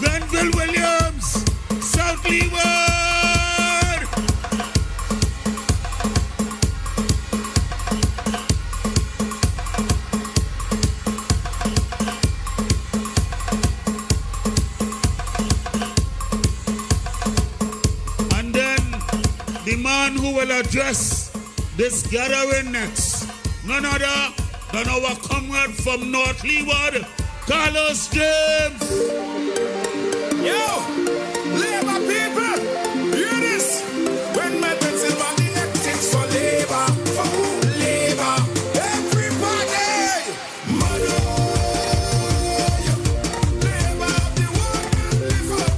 Grenville Williams, South Leeward. And then the man who will address this gathering next, none other than our comrade from North Leeward, Carlos James. Yo, Labour people, hear this. When my pencil on the neck, it's for Labour. For who? Labour. Everybody, mother. Labour, the one that live up.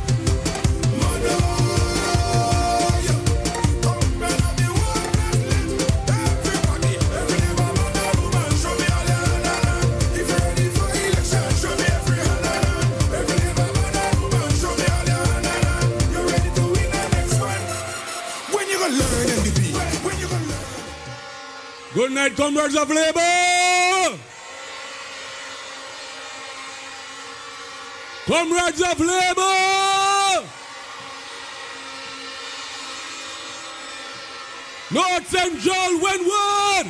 Mother. Compare the one that live. Everybody, every Labour man and woman, show me all your hand. If you're ready for election, show me every hand. Every Labour man and woman, show me all your hand. You're ready to win the next one. When you gonna learn MDP? When you gonna learn? Good night, comrades of Labour! Comrades of Labour! North Central Windward!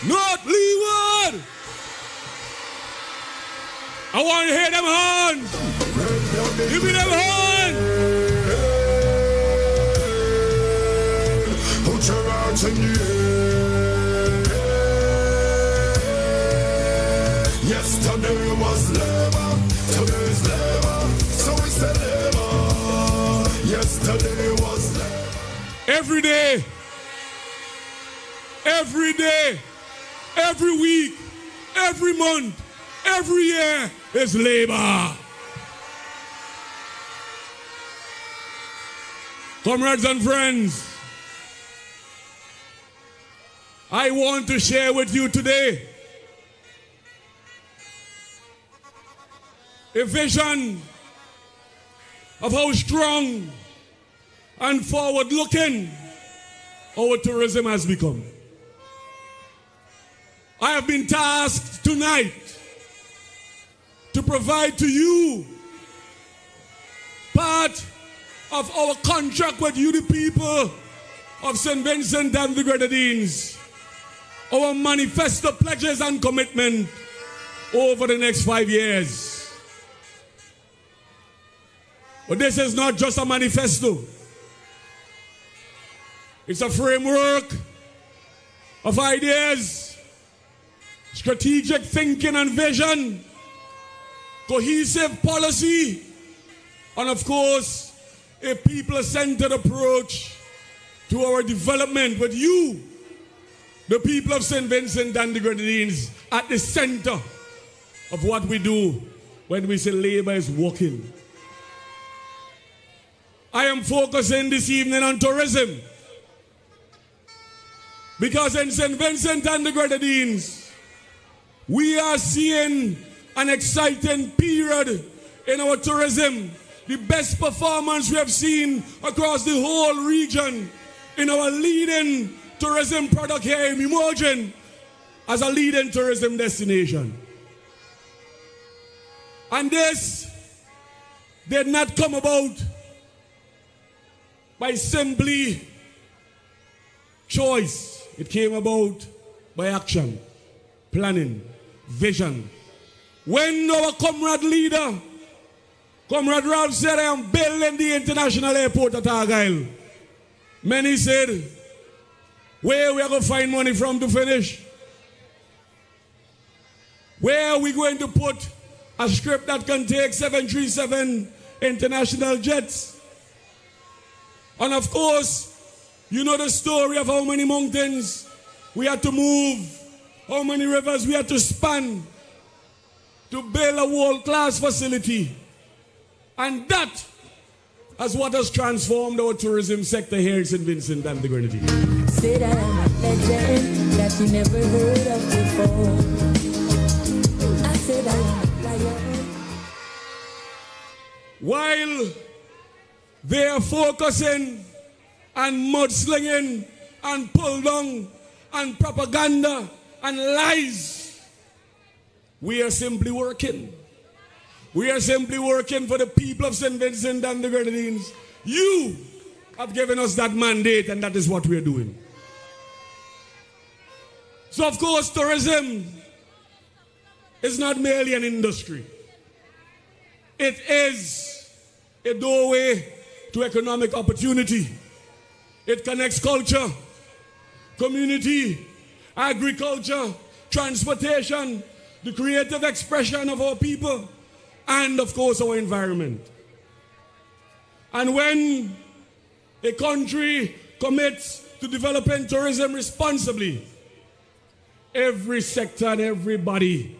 North Leeward! I want to hear them horns! Give me them horns! Put your hands in the air. Yesterday was Labour, today's Labour, so we say Labour. Yesterday was Labour. Every day, every week, every month, every year is Labour. Comrades and friends, I want to share with you today a vision of how strong and forward-looking our tourism has become. I have been tasked tonight to provide to you part of our contract with you, the people of St. Vincent and the Grenadines, our manifesto pledges and commitment over the next 5 years. But this is not just a manifesto. It's a framework of ideas, strategic thinking and vision, cohesive policy, and of course, a people-centered approach to our development with you, the people of St. Vincent and the Grenadines, at the center of what we do when we say Labour is working. I am focusing this evening on tourism, because in St. Vincent and the Grenadines, we are seeing an exciting period in our tourism, the best performance we have seen across the whole region in our leading tourism product here emerging as a leading tourism destination. And this did not come about by simply choice. It came about by action, planning, vision. When our comrade leader, Comrade Ralph, said, I am building the international airport at Argyle, many said, where we are going to find money from to finish? Where are we going to put a script that can take 737 international jets? And of course, you know the story of how many mountains we had to move, how many rivers we had to span to build a world-class facility. And that is what has transformed our tourism sector here in St. Vincent and the Grenadines. Said I am a legend that you never heard of before. I said I am a lion. While they are focusing on mudslinging and pull down and propaganda and lies, we are simply working. We are simply working for the people of St. Vincent and the Grenadines. You have given us that mandate, and that is what we are doing. So, of course, tourism is not merely an industry. It is a doorway to economic opportunity. It connects culture, community, agriculture, transportation, the creative expression of our people, and of course our environment. And when a country commits to developing tourism responsibly, every sector and everybody,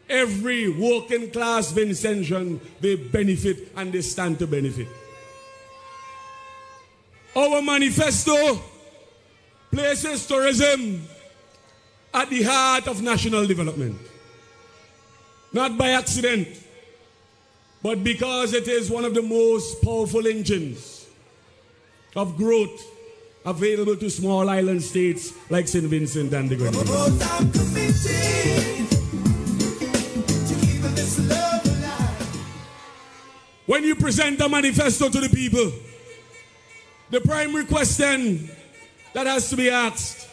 every working class Vincentian, they benefit and they stand to benefit. Our manifesto places tourism at the heart of national development. Not by accident, but because it is one of the most powerful engines of growth available to small island states like St. Vincent and the Grenadines. When you present a manifesto to the people, the primary question that has to be asked,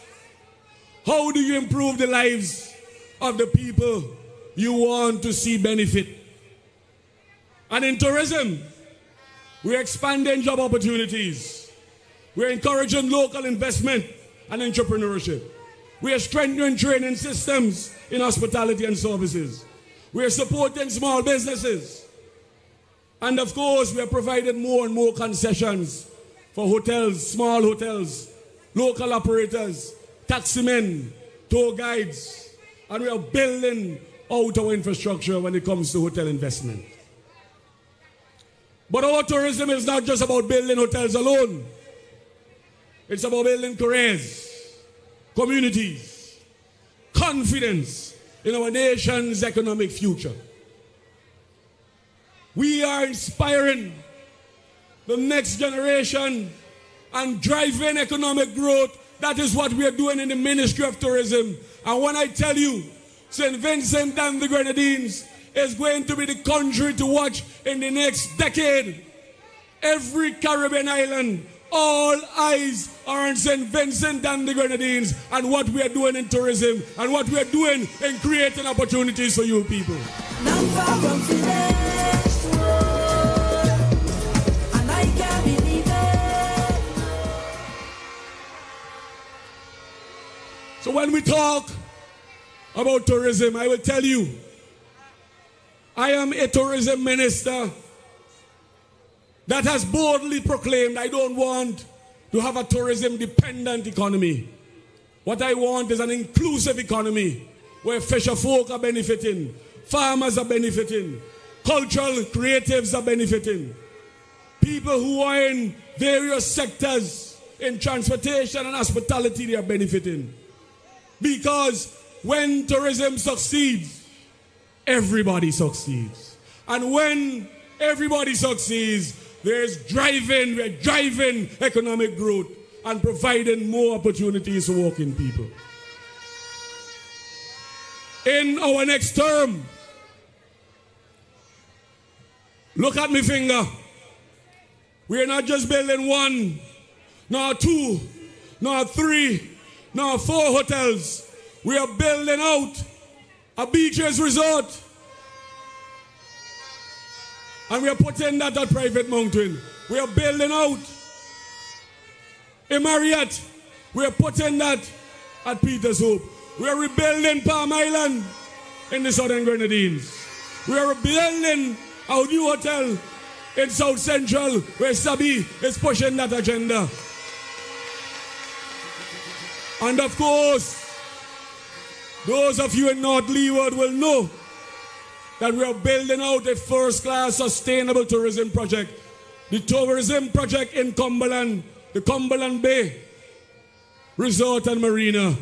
how do you improve the lives of the people you want to see benefit? And in tourism, we're expanding job opportunities. We're encouraging local investment and entrepreneurship. We are strengthening training systems in hospitality and services. We are supporting small businesses. And of course, we are providing more and more concessions for hotels, small hotels, local operators, taximen, tour guides. And we are building out our infrastructure when it comes to hotel investment. But our tourism is not just about building hotels alone. It's about building careers, communities, confidence in our nation's economic future. We are inspiring the next generation and driving economic growth. That is what we are doing in the Ministry of Tourism. And when I tell you, St. Vincent and the Grenadines is going to be the country to watch in the next decade. Every Caribbean island, all eyes are on St. Vincent and the Grenadines and what we are doing in tourism and what we are doing in creating opportunities for you people. So when we talk about tourism, I will tell you, I am a tourism minister that has boldly proclaimed I don't want to have a tourism-dependent economy. What I want is an inclusive economy where fisher folk are benefiting, farmers are benefiting, cultural creatives are benefiting, people who are in various sectors, in transportation and hospitality, they are benefiting. Because when tourism succeeds, everybody succeeds. And when everybody succeeds, we're driving economic growth and providing more opportunities for working people. in our next term. Look at my finger. We are not just building one, nor two, nor three, nor 4 hotels. We are building out a beaches resort. And we are putting that at Private Mountain. We are building out a Marriott. We are putting that at Peter's Hope. We are rebuilding Palm Island in the Southern Grenadines. We are rebuilding our new hotel in South Central, where Sabi is pushing that agenda. And of course, those of you in North Leeward will know that we are building out a first-class sustainable tourism project. The tourism project in Cumberland, the Cumberland Bay Resort and Marina,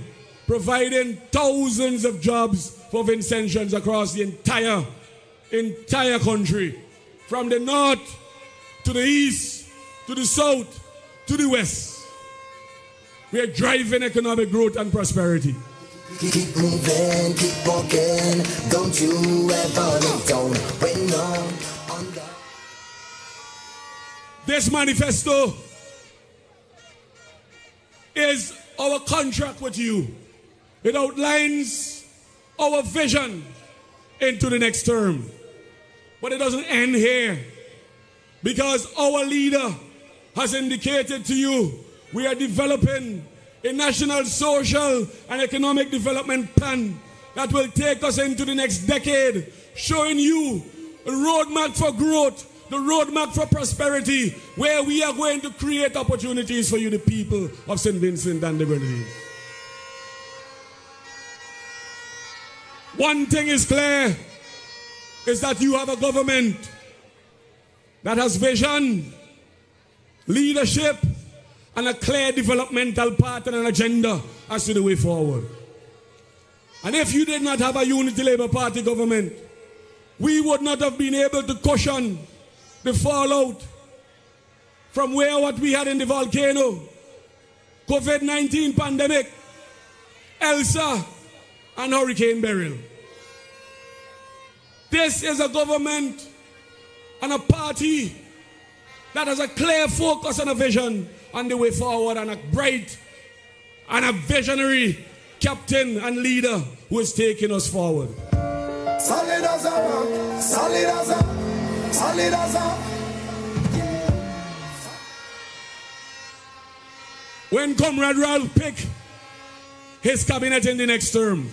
providing thousands of jobs for Vincentians across the entire country, from the north to the east, to the south, to the west. We are driving economic growth and prosperity. Keep moving, keep walking, don't you ever look down when you're on the... This manifesto is our contract with you. It outlines our vision into the next term. But it doesn't end here, because our leader has indicated to you we are developing a national social and economic development plan that will take us into the next decade, showing you a roadmap for growth, the roadmap for prosperity, where we are going to create opportunities for you, the people of St. Vincent and the Grenadines. One thing is clear, is that you have a government that has vision, leadership, and a clear developmental path and an agenda as to the way forward. And if you did not have a Unity Labour Party government, we would not have been able to cushion the fallout from what we had in the volcano, COVID-19 pandemic, Elsa, and Hurricane Beryl. This is a government and a party that has a clear focus and a vision on the way forward, and a bright and a visionary captain and leader who is taking us forward. Solid as a rock, solid as a, solid as a. When Comrade Ralph pick his cabinet in the next term,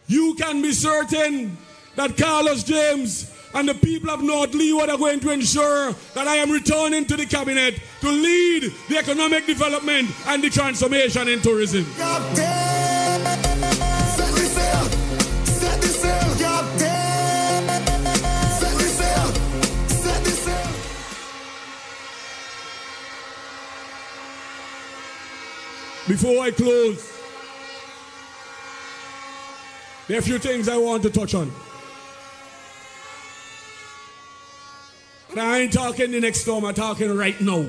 you can be certain that Carlos James and the people of North Leeward are going to ensure that I am returning to the cabinet to lead the economic development and the transformation in tourism. Before I close, there are a few things I want to touch on. And I ain't talking the next storm, I'm talking right now.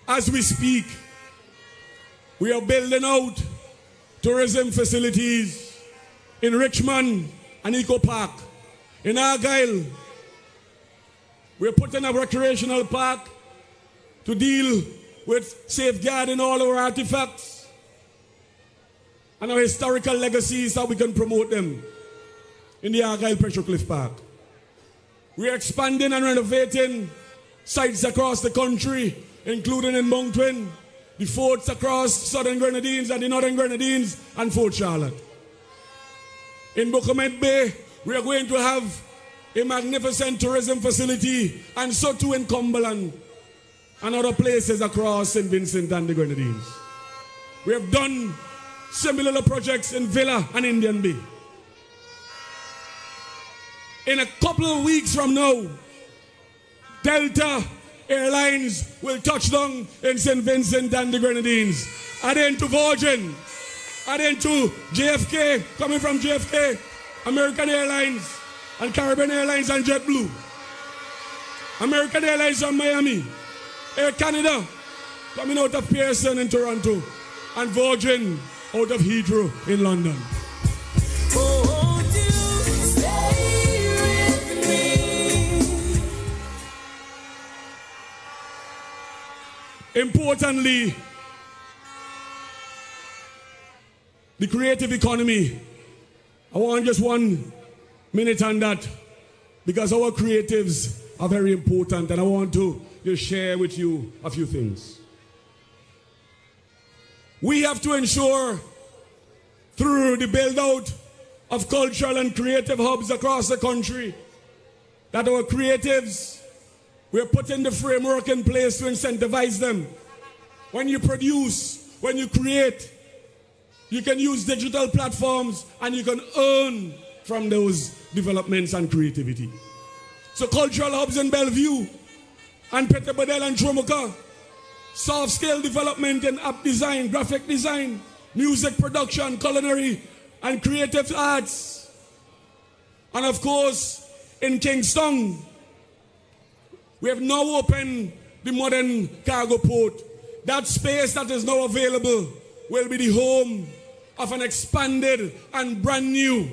As we speak, we are building out tourism facilities in Richmond and Eco Park. In Argyle, we're putting a recreational park to deal with safeguarding all our artifacts and our historical legacies, so we can promote them in the Argyle Pressure Cliff Park. We are expanding and renovating sites across the country, including in Moncton, the forts across Southern Grenadines and the Northern Grenadines, and Fort Charlotte. In Bocamet Bay, we are going to have a magnificent tourism facility, and so too in Cumberland and other places across St. Vincent and the Grenadines. We have done similar projects in Villa and Indian Bay. In a couple of weeks from now, Delta Airlines will touch down in St. Vincent and the Grenadines. Adding to Virgin, adding to JFK, coming from JFK, American Airlines, and Caribbean Airlines and JetBlue. American Airlines from Miami, Air Canada, coming out of Pearson in Toronto, and Virgin out of Heathrow in London. Won't you stay with me? Importantly, the creative economy. I want just 1 minute on that because our creatives are very important and I want to just share with you a few things. We have to ensure through the build out of cultural and creative hubs across the country that our creatives, we're putting the framework in place to incentivize them. When you produce, when you create, you can use digital platforms and you can earn from those developments and creativity. So cultural hubs in Bellevue and Peterbadel and Dromoka, soft scale development in app design, graphic design, music production, culinary and creative arts. And of course, in Kingston, we have now opened the modern cargo port. That space that is now available will be the home of an expanded and brand new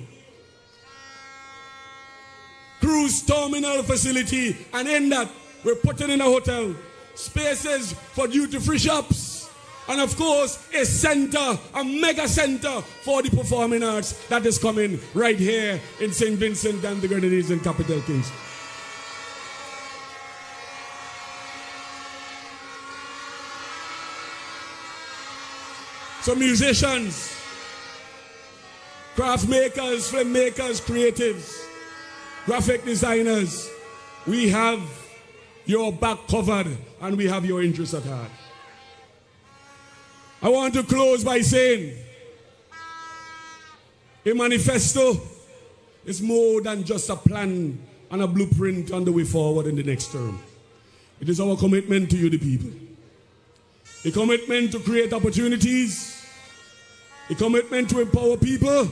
cruise terminal facility. And in that, we're putting in a hotel, spaces for duty-free shops, and of course, a center, a mega center for the performing arts that is coming right here in St. Vincent and the Grenadines in Capital Kingston. So musicians, craft makers, film makers, creatives, graphic designers, we have your back covered and we have your interests at heart. I want to close by saying a manifesto is more than just a plan and a blueprint on the way forward in the next term. It is our commitment to you, the people. A commitment to create opportunities, a commitment to empower people,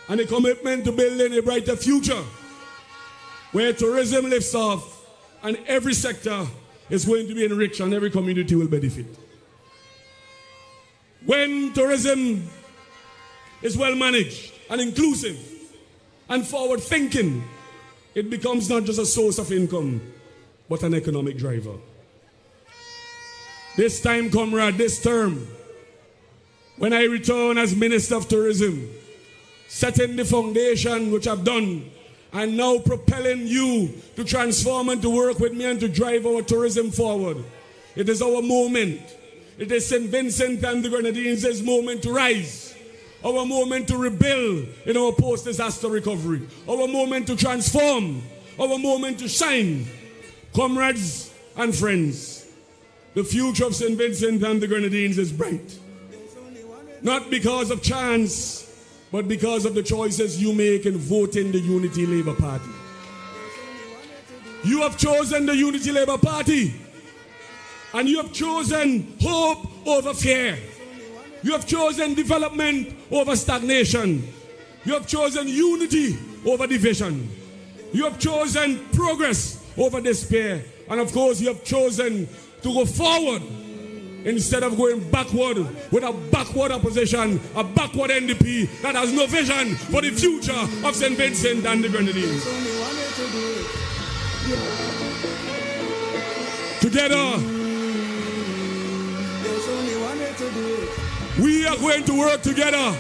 and a commitment to building a brighter future where tourism lifts off and every sector is going to be enriched and every community will benefit. When tourism is well managed and inclusive and forward thinking, it becomes not just a source of income, but an economic driver. This time, comrade, this term, when I return as Minister of Tourism, setting the foundation which I've done, and now propelling you to transform and to work with me and to drive our tourism forward. It is our moment. It is St. Vincent and the Grenadines' moment to rise. Our moment to rebuild in our post-disaster recovery. Our moment to transform. Our moment to shine. Comrades and friends, the future of St. Vincent and the Grenadines is bright. Not because of chance, but because of the choices you make in voting the Unity Labour Party. You have chosen the Unity Labour Party, and you have chosen hope over fear. You have chosen development over stagnation. You have chosen unity over division. You have chosen progress over despair. And of course, you have chosen to go forward instead of going backward with a backward opposition, a backward NDP that has no vision for the future of St. Vincent and the Grenadines. Together, we are going to work together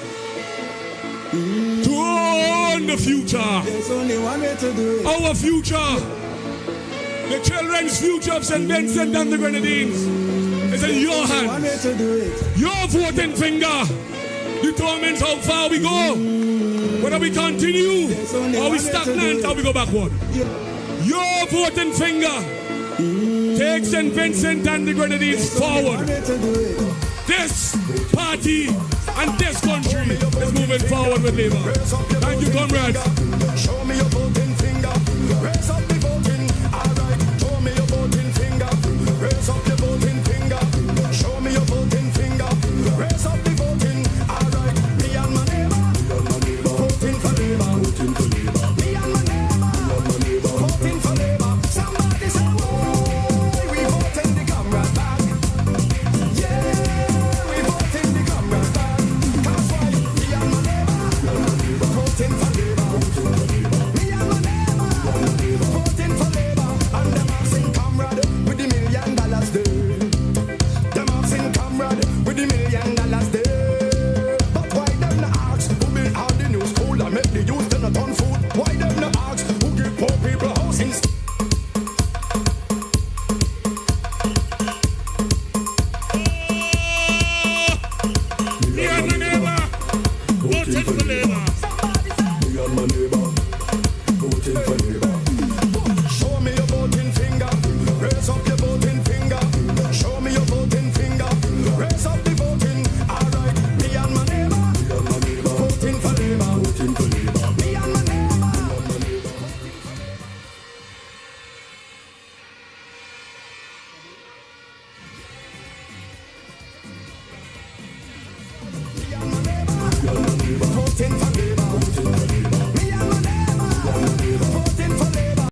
to own the future. Our future, the children's future of St. Vincent and the Grenadines is in your hands. Your voting finger determines how far we go. Whether we continue or we stagnant or we go backward. Your voting finger takes St. Vincent and the Grenadines forward. This party and this country is moving forward with Labour. Thank you, comrades. Show me your voting finger. Raise up the voting. Alright, show me your voting finger. Raise up the voting finger. Show me your voting finger. Raise up the voting. Alright, me and my neighbor. Voting for Labour. Voting for Labour. Me and my neighbor. Voting for Labour. Somebody say, whoa, we voting the comrade back. Yeah, we voting the comrade back. Cause why? Me and my neighbor. voting for Labour. Me and my neighbor, voting for Labour.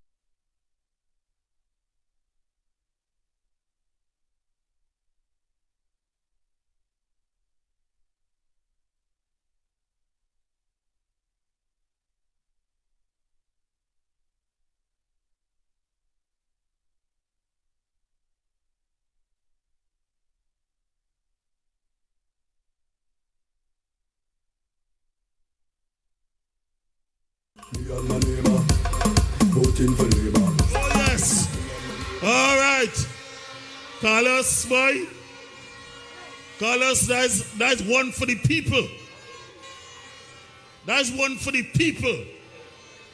Me and my neighbor, voting for Labour. Oh yes. All right. Carlos, boy. Carlos, that's one for the people. That's one for the people.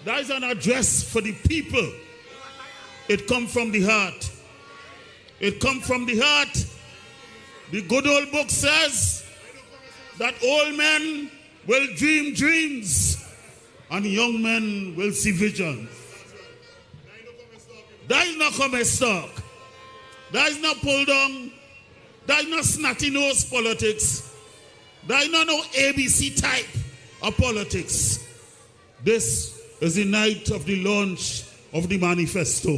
That's an address for the people. It comes from the heart. It comes from the heart. The good old book says that old men will dream dreams and young men will see visions. That is not come stock. That is not pulled down. That is not snotty nose politics. That is not no ABC type of politics. This is the night of the launch of the manifesto.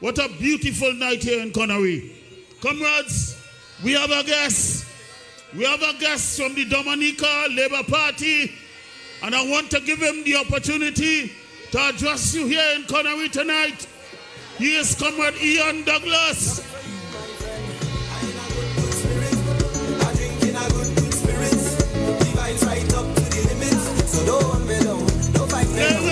What a beautiful night here in COLONARIE. Comrades, we have a guest. We have a guest from the Dominica Labour Party, and I want to give him the opportunity to address you here in COLONARIE tonight. He is Comrade Ian Douglas. Right up to the limits, so don't want me down, don't fight me down.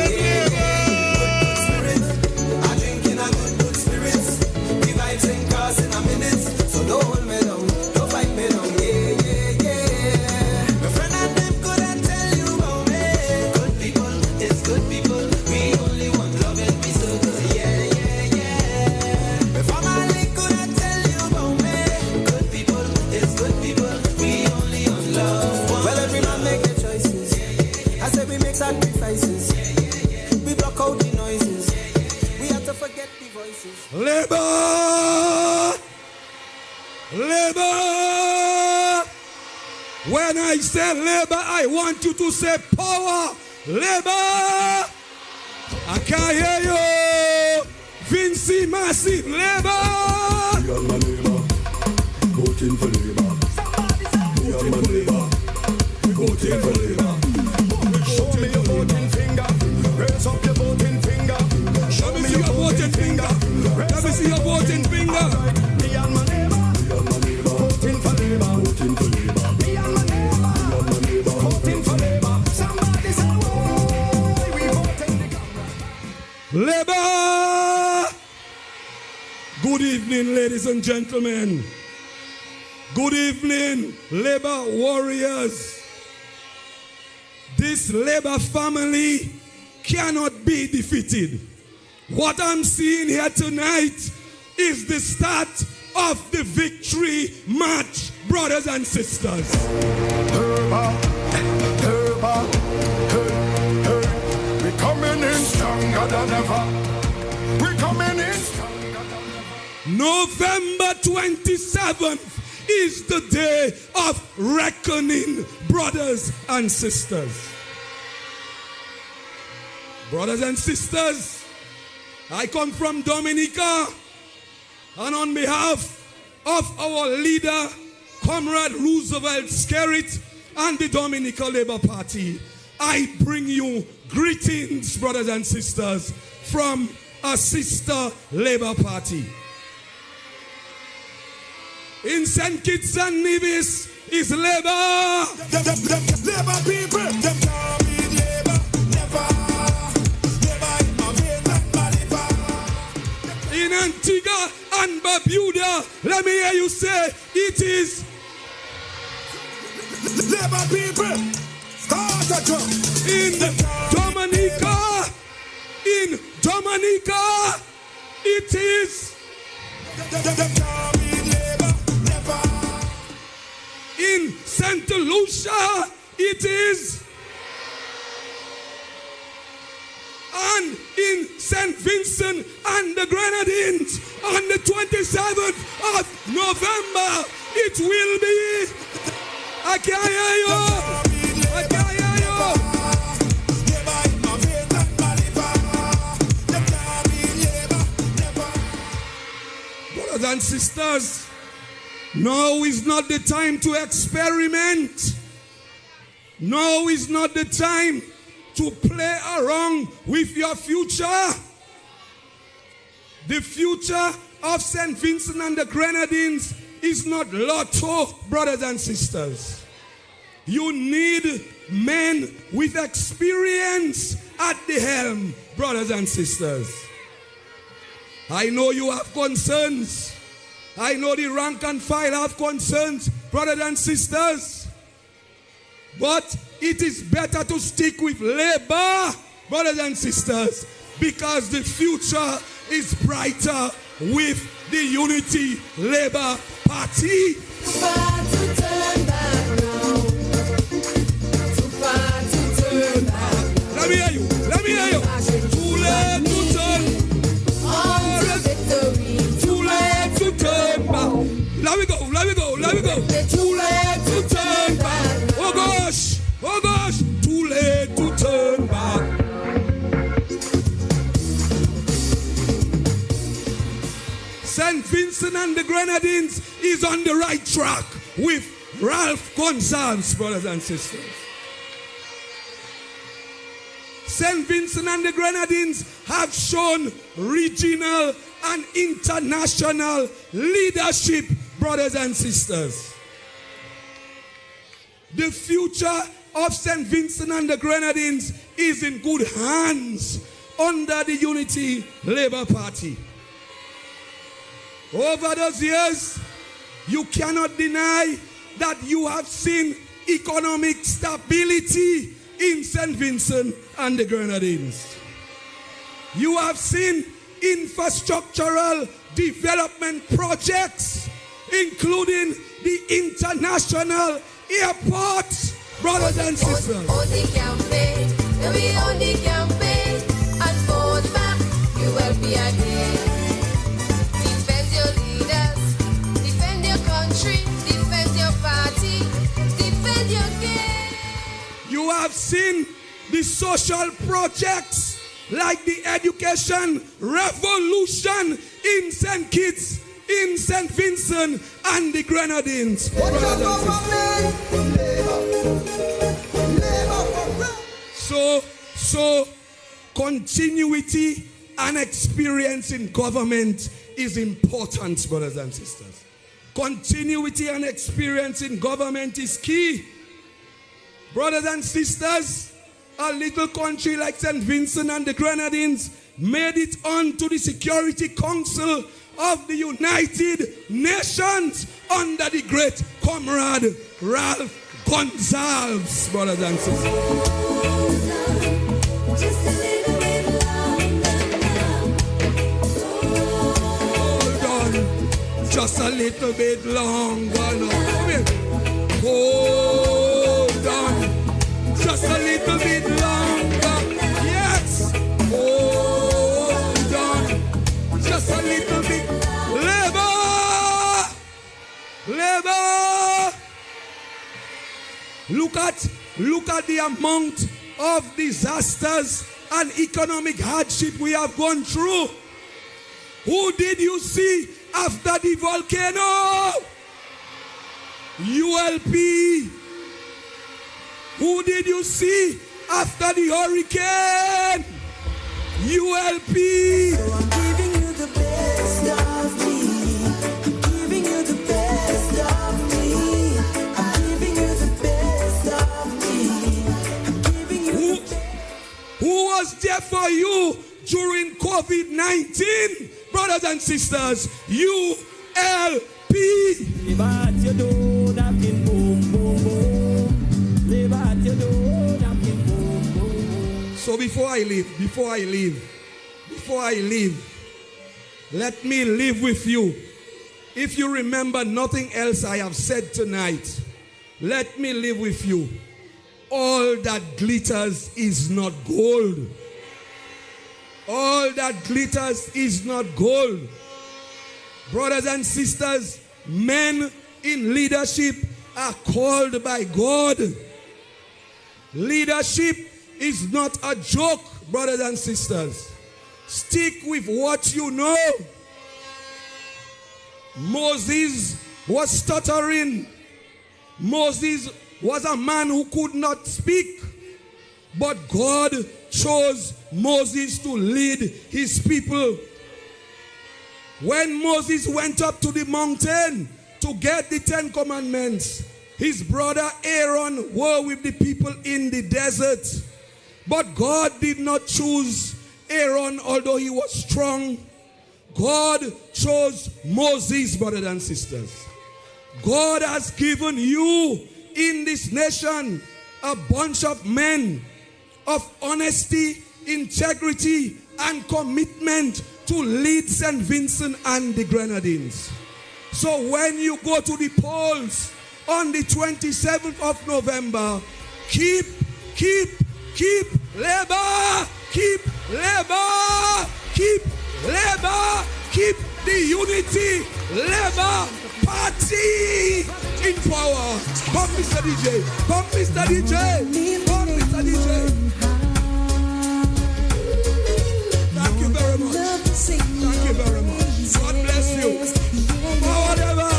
I drink in a good spirits. The vibes ain't crossing a minute, so don't hold me down, don't fight me down. Yeah. My friend and them couldn't tell you about me. Good people is good people. We only want love and peace so good. Yeah. My family couldn't tell you about me. Good people is good people. We only want love. Make the choices. I said we make sacrifices. We block out the noises. We have to forget the voices. Labour! When I say Labour, I want you to say power. Labour! I can't hear you. Vinci Massive. Labour! Me and my neighbor, voting for Labour. Me and my neighbor, voting for Labour. Show me your voting finger. Raise up your voting finger. Show me your voting finger. Let me see your voting finger. Me and my neighbor, voting for Labour. Voting for Labour. Me and my neighbor, voting for Labour. Somebody say, why we voting the Labour! Good evening, ladies and gentlemen. Good evening, Labour warriors. This Labour family cannot be defeated. What I'm seeing here tonight is the start of the victory march, brothers and sisters. We're coming in stronger than ever. We're coming in stronger than ever. November 27th is the day of reckoning, brothers and sisters. Brothers and sisters, I come from Dominica, and on behalf of our leader, Comrade Roosevelt Skerrit, and the Dominica Labour Party, I bring you greetings, brothers and sisters, from a sister Labour Party. In St. Kitts and Nevis is Labour. Labour people, them can't beat Labour, never. Labour in my veins and my liver. In Antigua and Barbuda, let me hear you say, it is Labour people, start a drum. in Dominica, it is them can't beat Labour, never. in Santa Lucia, it is, and in St. Vincent and the Grenadines on the 27th of November, it will be. I can't hear you. I can't hear you. and sisters, now is not the time to experiment. Now is not the time to play around with your future. The future of St. Vincent and the Grenadines is not lotto, brothers and sisters. You need men with experience at the helm, brothers and sisters. I know you have concerns. I know the rank and file have concerns, brothers and sisters. But it is better to stick with labor, brothers and sisters, because the future is brighter with the Unity Labour Party. Too far to turn back now. Too far to turn back. Let me hear you. Let me hear you. Too late to turn. On to victory. Too late to turn back. Let me go. Let me go. Let me go. Too late to turn back. Oh gosh. Oh gosh. Too late to turn back. St. Vincent and the Grenadines is on the right track with Ralph Gonsalves, brothers and sisters. St. Vincent and the Grenadines have shown regional and international leadership, brothers and sisters. The future of St. Vincent and the Grenadines is in good hands under the Unity Labour Party. Over those years, you cannot deny that you have seen economic stability in St. Vincent and the Grenadines. You have seen infrastructural development projects, including the international airports, brothers and sisters. On the campaign, we on the campaign, and forward back, you will be again. Defend your leaders, defend your country, defend your party, defend your game. You have seen the social projects like the education revolution in St. Kitts, in St. Vincent and the Grenadines. So continuity and experience in government is important, brothers and sisters. Continuity and experience in government is key. Brothers and sisters, a little country like St. Vincent and the Grenadines made it onto the Security Council of the United Nations under the great comrade Ralph Gonsalves, brothers and sisters. Hold on, just a little bit longer now. Come here. Hold on, just a little bit longer. Yes. Hold on, just a little bit. Labor! Labor! Look at the amount of disasters and economic hardship we have gone through. Who did you see after the volcano? ULP. Who did you see after the hurricane? ULP. So I'm giving you the best of me. I'm giving you the best of me. I'm giving you the best of me. I'm giving you the best. Who was there for you during COVID-19? Brothers and sisters, ULP. So before I leave, let me live with you. If you remember nothing else I have said tonight, let me live with you. All that glitters is not gold. All that glitters is not gold. Brothers and sisters, men in leadership are called by God. Leadership is not a joke, brothers and sisters. Stick with what you know. Moses was stuttering. Moses was a man who could not speak. But God chose Moses to lead his people. When Moses went up to the mountain to get the 10 commandments, his brother Aaron were with the people in the desert. But God did not choose Aaron, although he was strong. God chose Moses, brothers and sisters. God has given you in this nation a bunch of men of honesty, integrity, and commitment to lead St. Vincent and the Grenadines. So when you go to the polls on the 27th of November, keep labor, keep labor, keep labor, keep the unity labor party in power. Come, Mr. DJ. Come, Mr. DJ. Come, Mr. DJ. Thank you very much. Thank you very much. God bless you. For whatever.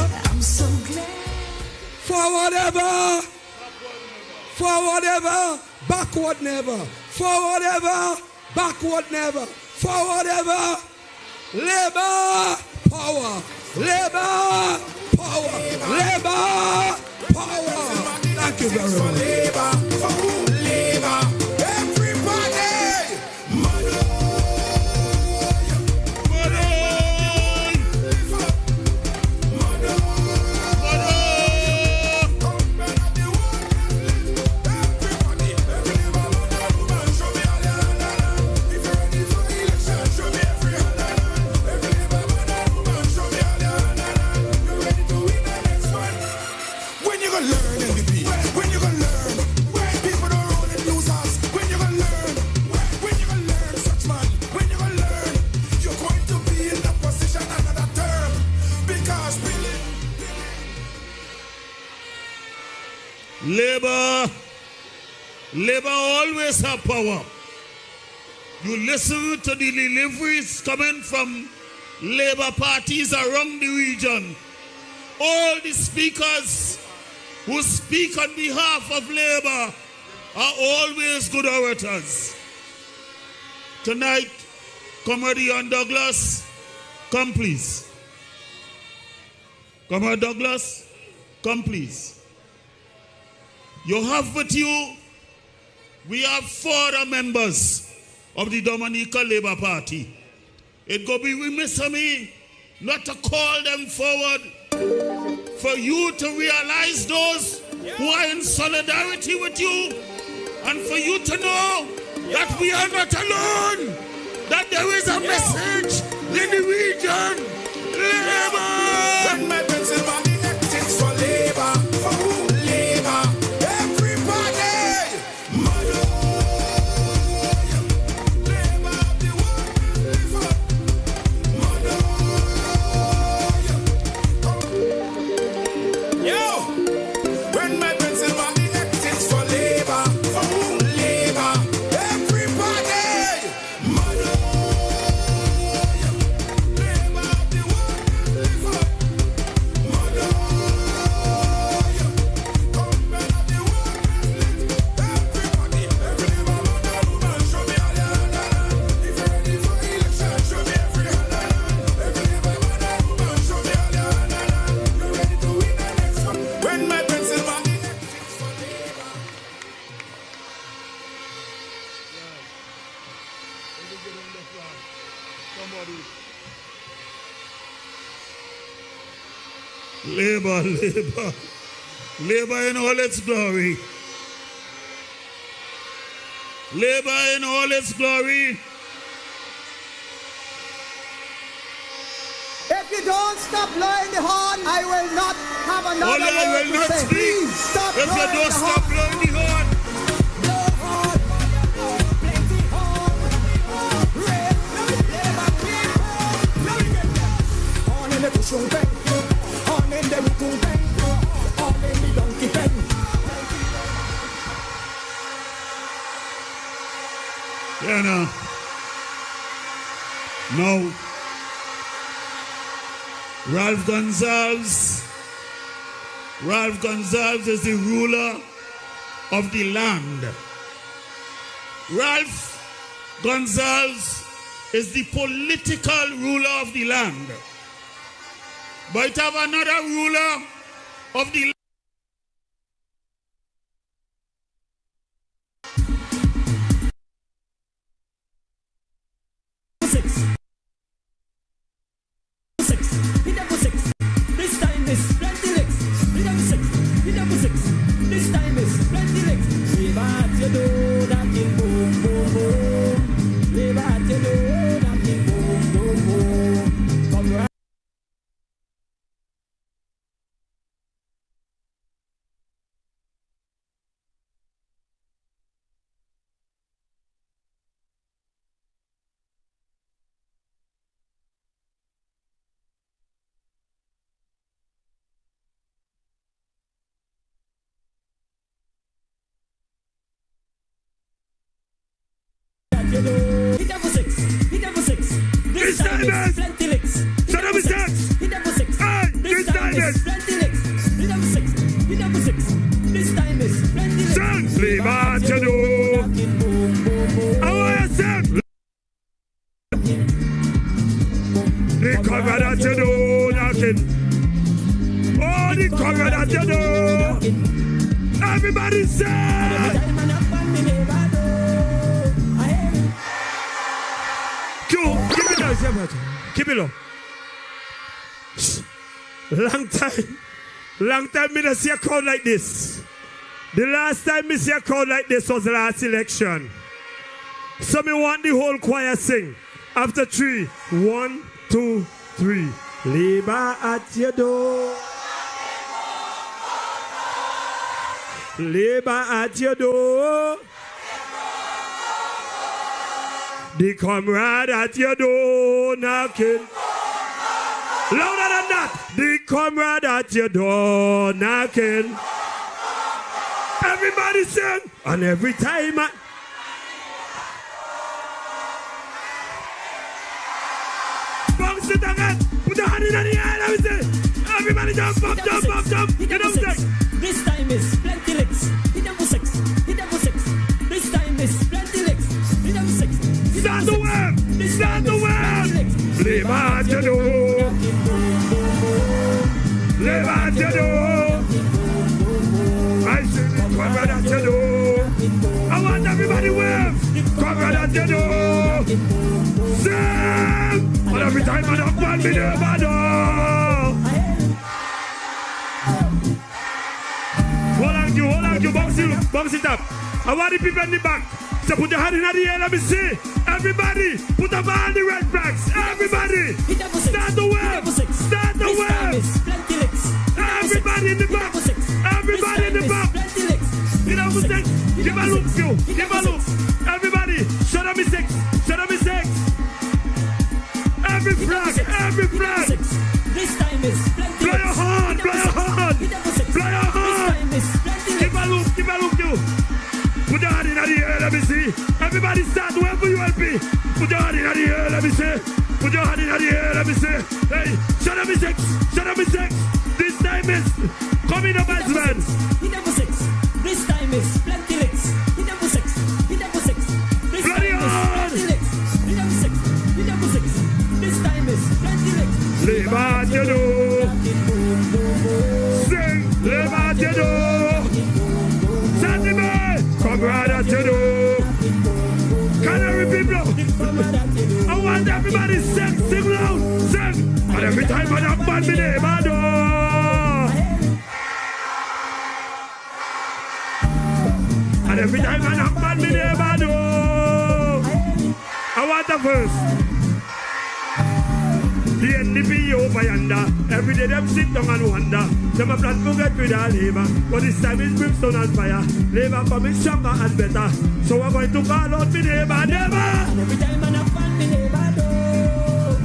For whatever. For whatever. Backward never. For whatever. Backward never. For whatever. Labor. Power. Labor. Power. Labor. Power. Thank you very much. Labor. For who? Labor. Everybody. Mother. Labor always have power. You listen to the deliveries coming from labor parties around the region. All the speakers who speak on behalf of labor are always good orators. Tonight, Comrade Ian Douglas, come please. Comrade Douglas, come please. You have with you, we have 4 members of the Dominica Labour Party. It go be remiss of me not to call them forward for you to realize those who are in solidarity with you, and for you to know that we are not alone, that there is a message in the region. Labour! When my Pennsylvania acts for labor, for who? Labor. Labor, labor, labor in all its glory. Labor in all its glory. If you don't stop blowing the horn, I will not have another word I will not to say. speak. Please stop if you don't stop blowing the horn. Yeah, no. Ralph Gonsalves. Ralph Gonsalves is the ruler of the land. Ralph Gonsalves is the political ruler of the land. But have another ruler of the land. Everybody say! Keep it low. Long time me not see a crowd like this. The last time me see a crowd like this was the last election. So me want the whole choir sing. After 3, 1, 2, 3. Labor at your door. Labor at your door. The comrade at your door knocking. Louder than that. The comrade at your door knocking. Everybody sing. And every time bounce it again. Put your hand in the air. Let me see. Everybody jump up, jump up, jump. You know what I'm saying? This time is plenty licks. Hit them for 6. Hit them for 6. This time is plenty licks. Hit them for 6. Start the web! Start the web! Live at your door! Live at your door! I see the comrade at your door! I want everybody wave! Comrade at your door! Sing! And every time I knock on me never door! Hold on, you bounce it up. I want the people in the back. So put your hand in the air, let me see. Everybody, put up all the red flags. Everybody, start the web. Start the web. Everybody in the back. Everybody in the back. You know what I'm saying? Give a look, you. Give a look. Everybody, shut up me 6. Shut up me 6. Every flag, every flag. This time is plenty. Blow your horn, blow your horn. Blow your horn. Give a look, you. Put your hand in the air, let me see. Everybody start wherever you will be. Put your hand in the air, let me see. Put your hand in the air, let me see. Hey, shut up me 6. Shut up me 6. This time is coming up as well. Hit them for 6. This time is plenty licks. Hit them for 6. Hit them for 6. This Bloody time is plenty licks. Hit them for 6. Hit them for 6. This time is plenty licks. Live at your door. Sing, live at your door. Sandy, comrade at your door. Canary people. I want everybody sing loud, sing. And every time I knock on me neighbor door. And every time I knock on me neighbor door. I want the first. The NDP over yonder. Every day them sit down and wonder. Them a plan to get rid of labor. But this time it's brimstone and fire. Labor for me stronger and better. So I'm going to call out me neighbor, neighbor. And every time I knock on me neighbor door.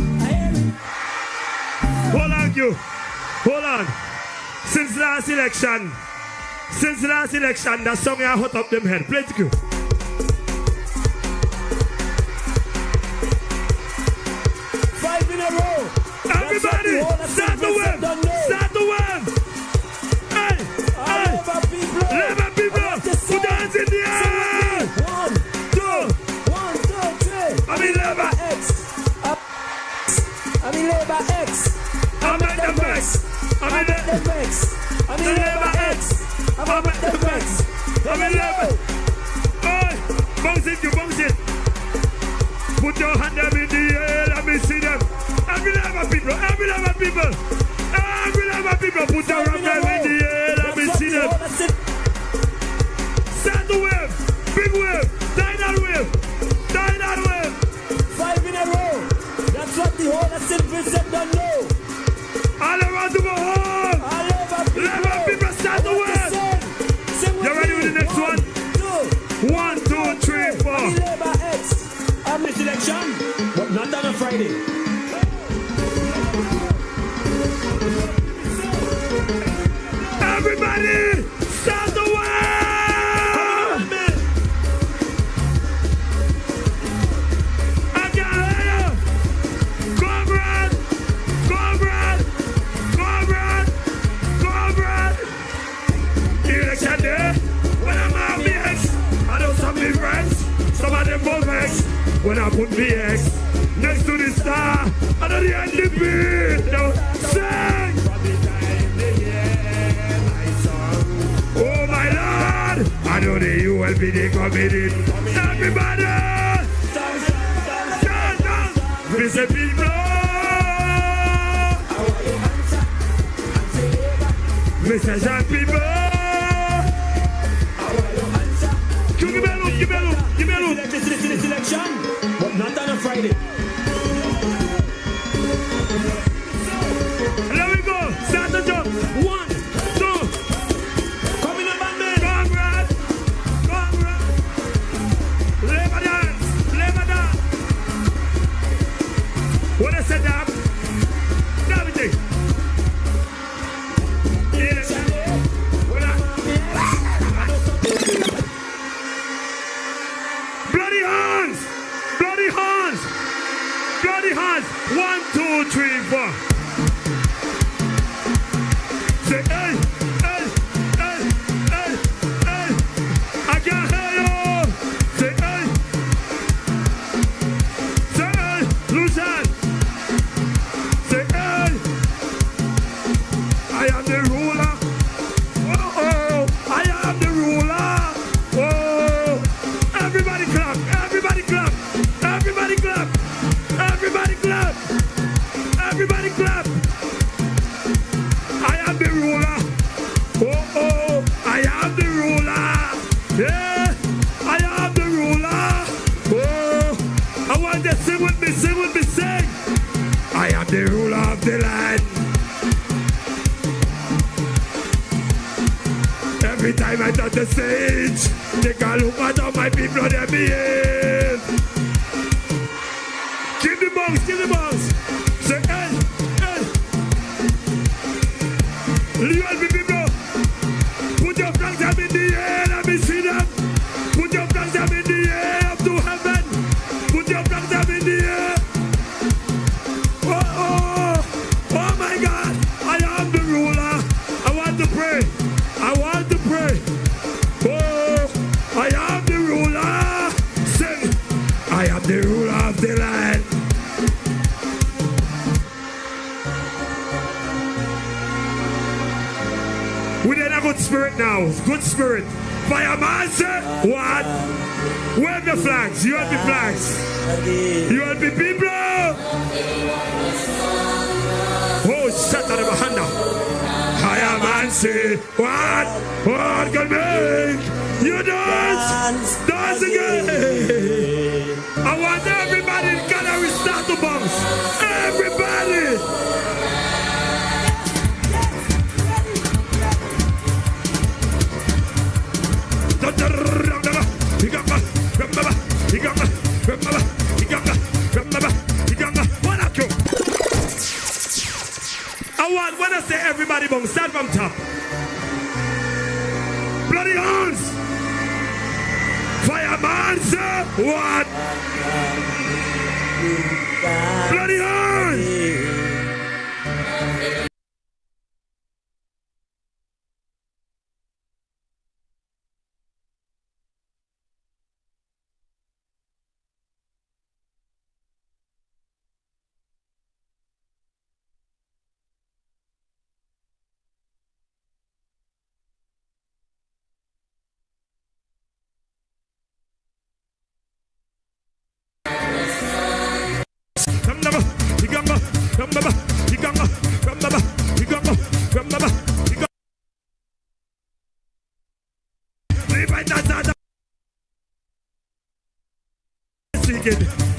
Hold on, you. Hold on. Since last election, that song I hot up them head. Play it, you. Everybody, start Start the wave. Hey, hey. Labor people. Put your hands in the air. 1, 2, 3. I mean labor X. I mean labor X. I make them vex. I mean them X. I mean labor X. I make them vex. I mean labor. Hey, bounce it, you bounce it. Put your hand up in the air, let me see them. Every level people, every level people. Every level people, put your hand up in the air, let me see them. Start the wave, big wave, tidal wave, tidal wave. 5 in a row. That's what the whole of St. Vincent don't know. All around the world. Level people, start the wave. You ready with the next one? 1, 2, 3, 4. Labor X. I'm the selection, but not on a Friday. Everybody, start the wave! I can hear you! Go, Brad! Go, Brad! Go, Brad! Go, Brad! Election day, when I'm on the X, I know some of my friends, some of them both X. When I put the X next to the star, I know the NDP. Now sing! Oh my Lord! I know the ULPD coming in. Everybody! Stand up! Mr. People! Mr. Jean People! Give me a look, give me a look, give me a look. Selection, but not on a Friday. There we go. Start the jump. 1, 2. Come in, man. Comrade. Comrade. Labor dance. Labor dance. What I said that? Everything. Bloody hands. Bloody hands. Bloody hands. 1, 2, 3, 4. Say, hey, hey, hey, hey, hey. I can't hear you. Say, hey. Say, hey, Lucian. Say, hey. I am the ruler. Oh, oh, I am the ruler. Oh, everybody clap, everybody clap, everybody clap, everybody clap, everybody clap. I am the ruler. Oh, oh, I am the ruler. Yeah, I am the ruler. Oh, I want to sing with me, sing with me, sing. I am the ruler of the land. Every time I touch the stage, take a look at all my people, they behave. Give the bounce, give the bounce. Say, hey, hey. Leon people, put your flags up in the air, let me see them. Put your flags up in the air, up to heaven. Put your flags up in the air. Oh, oh, oh my God, I am the ruler. I want to pray, I want to pray. Oh, I am the ruler. Sing, I am the ruler of the land. We're in a good spirit now. Good spirit. Fireman, sir. What? Wave the flags. You want the flags. You want the people. Oh, shut up, Hannah. Fireman, say, what? What can make you dance? Dance again. I want everybody in gallery start to bounce. Everybody. I want when I say everybody bounce, start from top. Bloody hands. Fireman, sir. What? Bloody hands.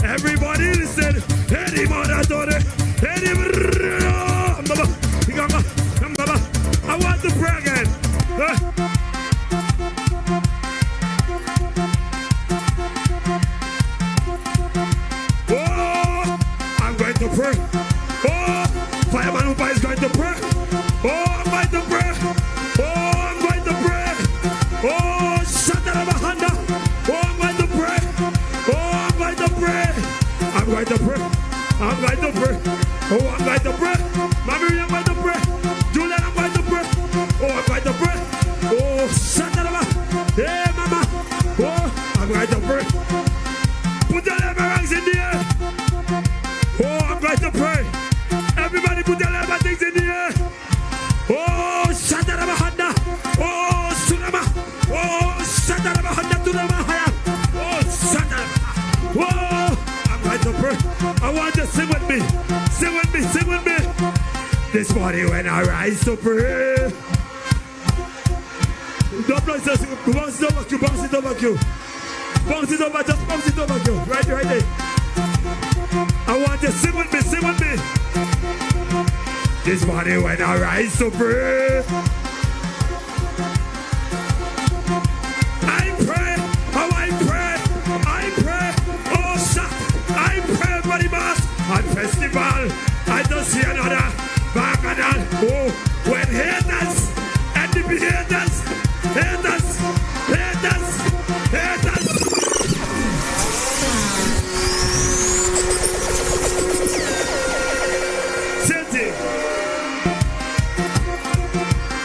Everybody listen. Any mother daughter. Any I want to pray again. Oh, I'm going to pray. Oh, Fireman Upa is going to pray. Oh, I'm going to pray. Oh, I'm going to pray. Oh, Shatarabahanda. Oh, I'm going to pray. Oh, I'm going to pray. I'm going to pray. I'm going to pray. Oh, I'm going to pray. Mommy, I'm going to pray. Julian, I'm going to pray. Oh, I'm going to pray. Oh, Shataraba. Hey, Mama. Oh, I'm going to pray. Put your hands in the air. Oh, I'm going to pray. Everybody put your things in the air. Oh, Shatarabahanda. Oh, Sunama. Oh, Shatarabahanda Tunamahaya. Oh, Shatarabah. Oh, I'm going to pray. I want you to sing with me. Sing with me. Sing with me. This morning when I rise to pray. Don't bounce it over you. Bounce it over you. Bounce it over. Just bounce it over you. Right there. I want you to sing with me. Sing with me. This morning when I rise to pray, I pray, oh I pray, oh shut, I pray for the mass and festival. I don't see another bacchanal. Oh, when haters and the haters.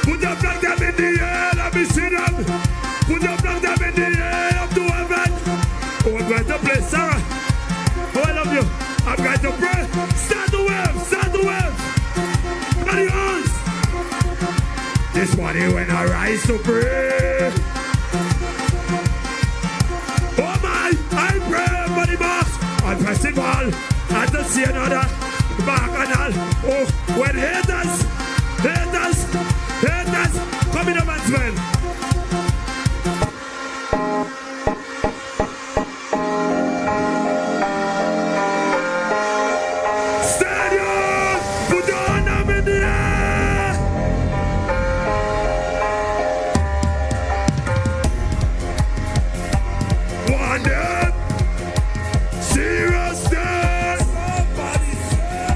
Put your flag them in the air, let me see them. Put your flag them in the air, up to heaven. Oh, I'm going to play, Sarah. Oh, I love you. I'm going to pray. Start the wave. Got the hands. This morning when I rise to pray. Oh my, I pray for the boss. On festival, I don't see another bacchanal. Oh, when haters, come in the man's man. Stadium, put your hand up in the air. One day, seriousness. Somebody say,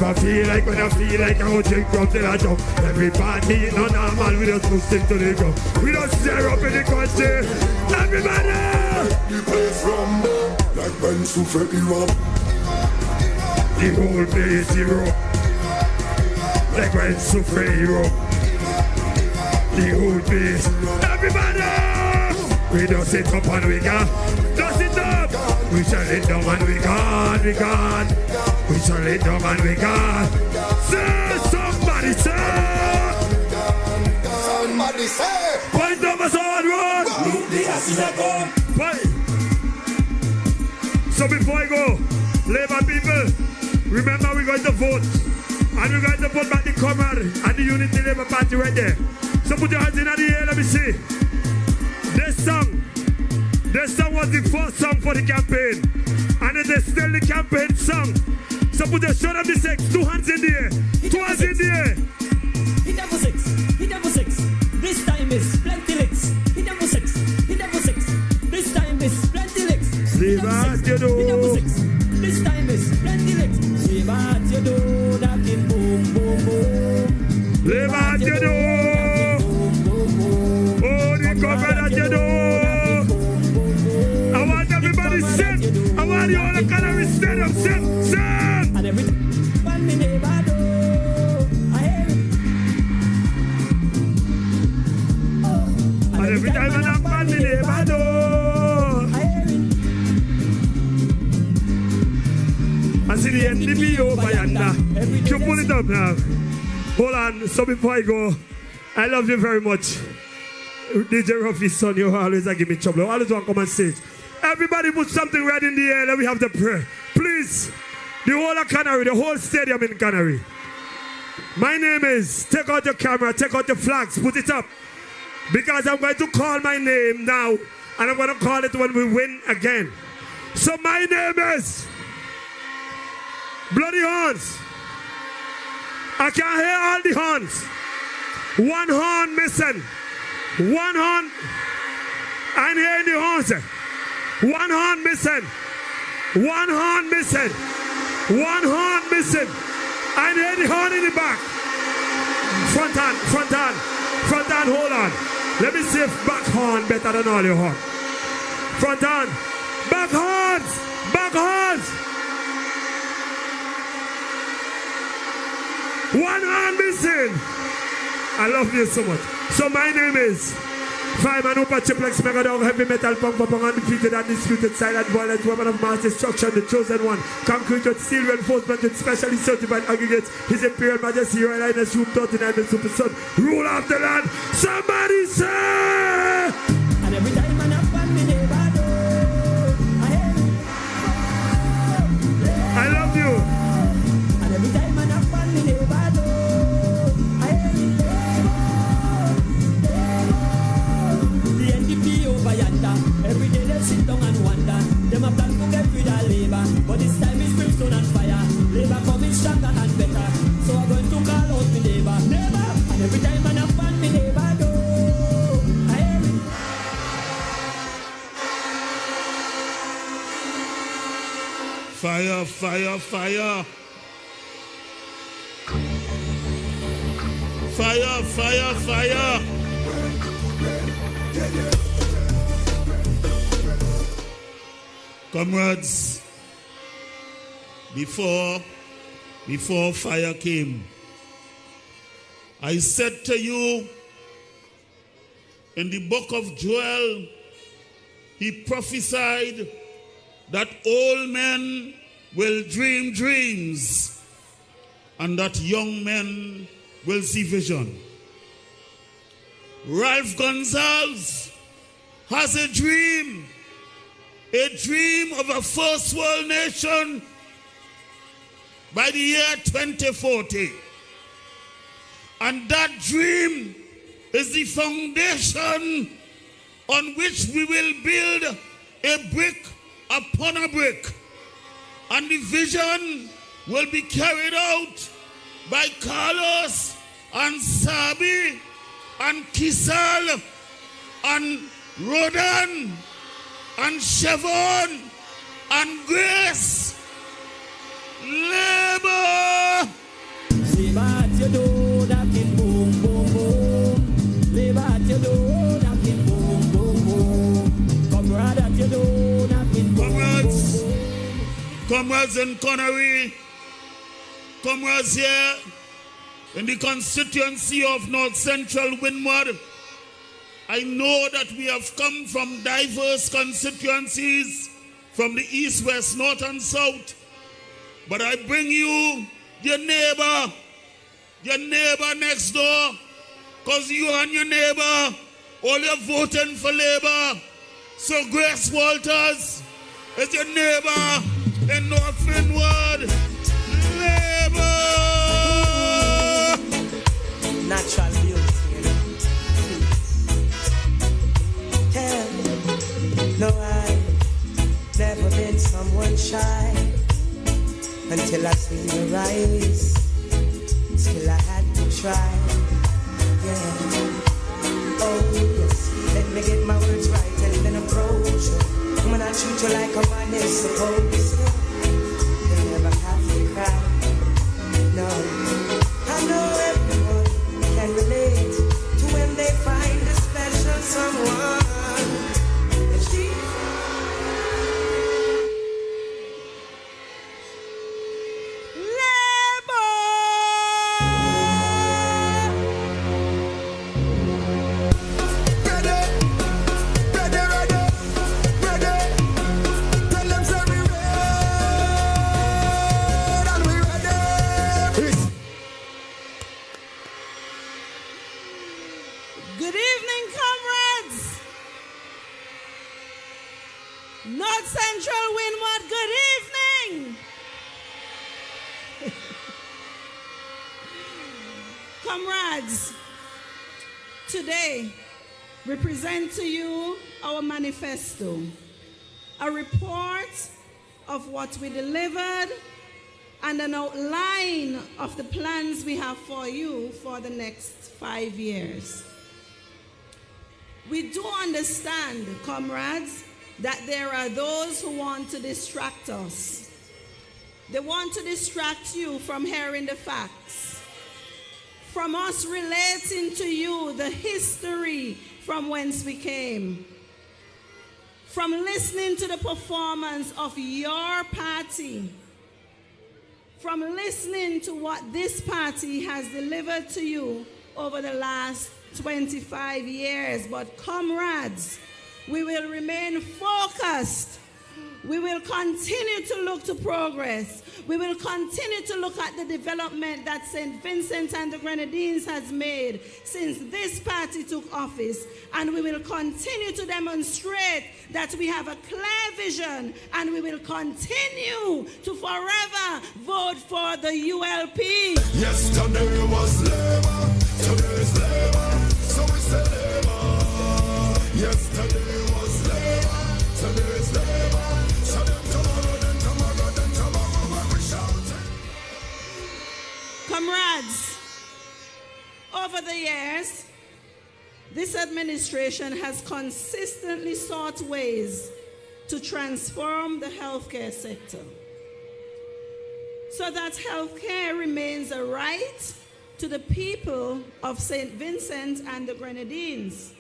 I feel like when I feel like I go drink from till I jump. Every party is not normal, we just move stick to the ground. We don't stare up in the country. Everybody! The place rumble like when Souffle Europe. The whole place Europe. Like when Souffle Europe. The whole place. Everybody! We don't sit up and we gone. Don't sit up! We shall it down and we gone. We shall lay down and we gone. Say, somebody say. Somebody say. Point of us on road. The asses are gone. So before I go, Labour people, remember we're going to vote. And we're going to vote back the Comrade and the Unity Labour Party right there. So put your hands in the air, let me see. This song was the first song for the campaign. And it is still the campaign song. So put your shout up the 6, 2 hands in the air. 2 hands in the air. Hit them for 6. Hit them for 6. This time is plenty licks. Hit them for 6. Hit them for 6. This time is plenty licks. See what you do. Hit them for 6. This time is plenty licks. See what you do. Knocking boom, boom, boom. See what you do. Oh, the cover that you do. I want everybody sing. I want you all to kind of stand up, sing. And every one me neighbor do, I hear it. Oh. And every time I knock on me neighbor do, I hear it. I see the NDP over yonder. You pull it up now. Hold on. So before I go, I love you very much. DJ Ruffy's son, you always give me trouble. I always want to come on stage. Everybody put something red in the air. Let me have the prayer. Please, the whole of Canary, the whole stadium in Canary. My name is, take out your camera, take out your flags, put it up. Because I'm going to call my name now, and I'm going to call it when we win again. So my name is Bloody Horns. I can hear all the horns. One horn missing. One horn. I'm hearing the horns. One horn missing. One horn missing. One horn missing. I hear the horn in the back. Front hand, front hand, front hand, hold on. Let me see if back horn better than all your horn. Front hand, back horns, back horns. One hand missing. I love you so much. So my name is Fireman Upa Triplex Megadog, heavy metal punk punk undefeated and disputed silent violent weapon of mass destruction, the chosen one, concrete with steel reinforcement with specially certified aggregates, His Imperial Majesty Royal Highness Room 39 and Super Son, rule of the land. Somebody say! And every time I love you. And every time I every day they sit down and wonder. Them a plan to get rid of labor, but this time it's brimstone and fire. Labor coming stronger and better, so I'm going to call out my neighbor, neighbor. And every time I find my neighbor, do I hear it. Fire, fire, fire. Fire, fire, fire. Comrades, before fire came, I said to you, in the book of Joel, he prophesied that old men will dream dreams and that young men will see vision. Ralph Gonsalves has a dream of a first world nation by the year 2040. And that dream is the foundation on which we will build a brick upon a brick. And the vision will be carried out by Carlos and Sabi and Kisal and Rodan and Chevron and Grace. Labor! Labor at your door, knocking boom, boom, boom. Labor at your door, knocking boom, boom, boom. Comrade at your door, knocking boom, comrades, boom, boom. Comrades in Connery, comrades here in the constituency of North Central Windward. I know that we have come from diverse constituencies from the east, west, north, and south. But I bring you your neighbor next door, because you and your neighbor, all you're voting for Labour. So Grace Walters is your neighbor in North Windward. Labour! Natural beauty. No, I've never been someone shy until I seen your eyes. Still I had to try. Yeah. Oh yes, let me get my words right and then approach you. When I treat you like a man is supposed to, you never have to cry. No, I know everyone can relate to when they find a special someone. Ready. Tell them say we ready. North Central Windward, good evening. Comrades, today we present to you our manifesto, a report of what we delivered and an outline of the plans we have for you for the next 5 years. We do understand, comrades, that there are those who want to distract us. They want to distract you from hearing the facts, from us relating to you the history from whence we came, from listening to the performance of your party, from listening to what this party has delivered to you over the last 25 years. But comrades, we will remain focused. We will continue to look to progress. We will continue to look at the development that St. Vincent and the Grenadines has made since this party took office. And we will continue to demonstrate that we have a clear vision, and we will continue to forever vote for the ULP. Yesterday was labor, today's labor, so we say labor. Yesterday was labor, today's labor. Comrades, over the years, this administration has consistently sought ways to transform the healthcare sector so that healthcare remains a right to the people of St. Vincent and the Grenadines.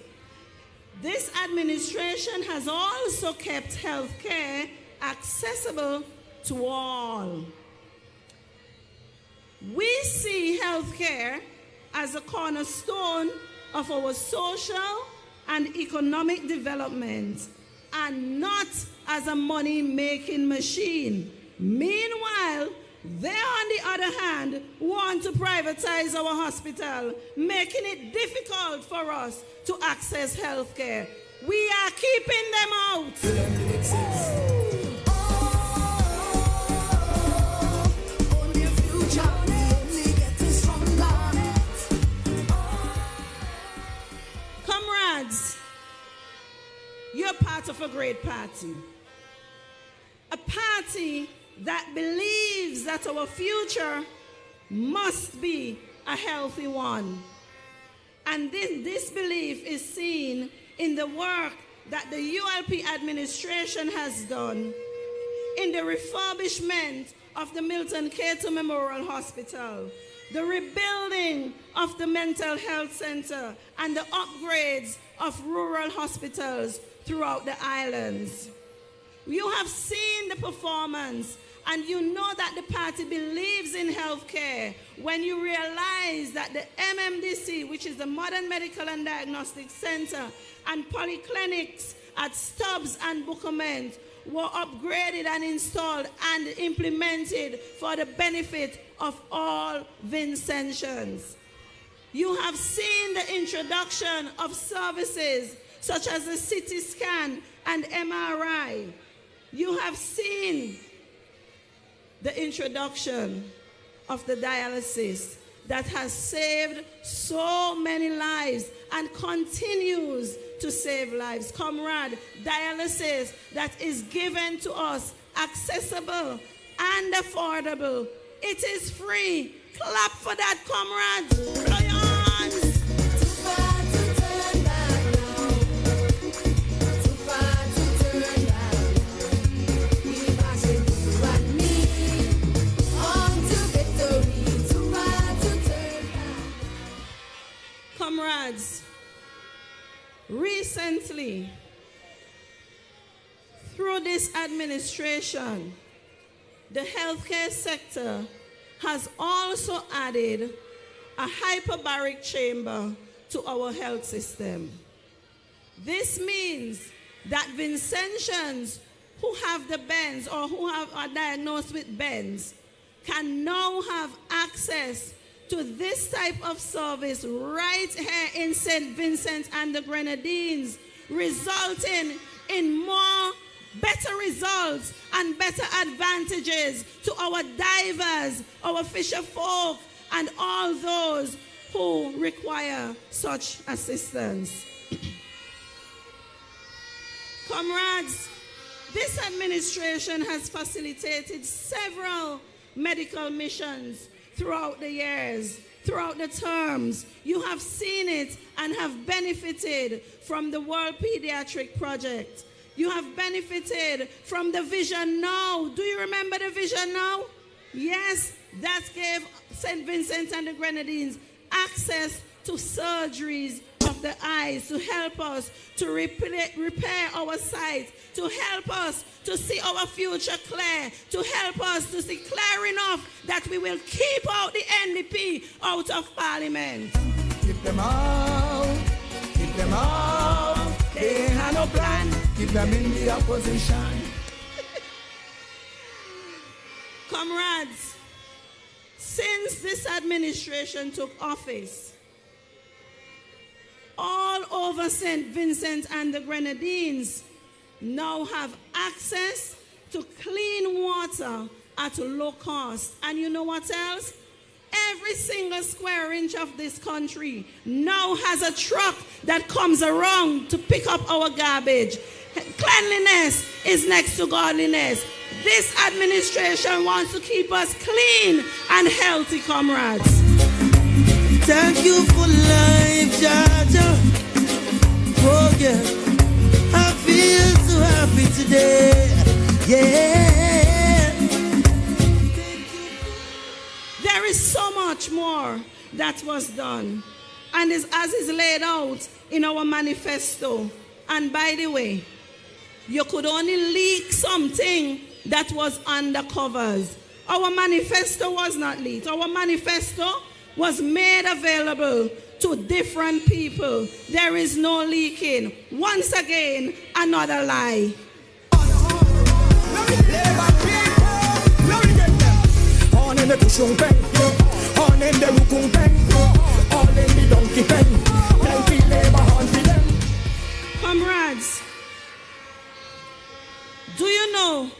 This administration has also kept healthcare accessible to all. We see healthcare as a cornerstone of our social and economic development, and not as a money-making machine. Meanwhile, they, on the other hand, want to privatize our hospital, making it difficult for us to access healthcare. We are keeping them out. Comrades, you're part of a great party. A party that believes that our future must be a healthy one. And this belief is seen in the work that the ULP administration has done in the refurbishment of the Milton Cato Memorial Hospital, the rebuilding of the mental health center, and the upgrades of rural hospitals throughout the islands. You have seen the performance, and you know that the party believes in healthcare when you realize that the MMDC, which is the Modern Medical and Diagnostic Center, and polyclinics at Stubbs and Buckerment were upgraded and installed and implemented for the benefit of all Vincentians. You have seen the introduction of services such as the CT scan and MRI. You have seen the introduction of the dialysis that has saved so many lives and continues to save lives. Comrade, dialysis that is given to us, accessible and affordable. It is free. Clap for that, comrades. Blow your hands. Too far to turn back now. Too far to turn back now. We passing you and me on to victory. Too far to turn back. Comrades, recently, through this administration, the healthcare sector has also added a hyperbaric chamber to our health system. This means that Vincentians who have the BENS or who are diagnosed with BENS can now have access to this type of service right here in St. Vincent and the Grenadines, resulting in more better results and better advantages to our divers, our fisher folk, and all those who require such assistance. Comrades, this administration has facilitated several medical missions throughout the years, throughout the terms. You have seen it and have benefited from the World Pediatric Project. You have benefited from the Vision Now. Do you remember the Vision Now? Yes, that gave St. Vincent and the Grenadines access to surgeries of the eyes to help us to repair our sight, to help us to see our future clear, to help us to see clear enough that we will keep out the NDP out of Parliament. Keep them out, keep them out. They have no plan, keep them in the opposition. Comrades, since this administration took office, all over St. Vincent and the Grenadines now have access to clean water at low cost. And you know what else? Every single square inch of this country now has a truck that comes around to pick up our garbage. Cleanliness is next to godliness. This administration wants to keep us clean and healthy, comrades. Thank you for life, Jaja. Oh yeah, I feel so happy today. Yeah. There is so much more that was done, and as is laid out in our manifesto. And by the way, you could only leak something that was under covers. Our manifesto was not leaked. Our manifesto was made available to different people. There is no leaking. Once again, another lie. Comrades, do you know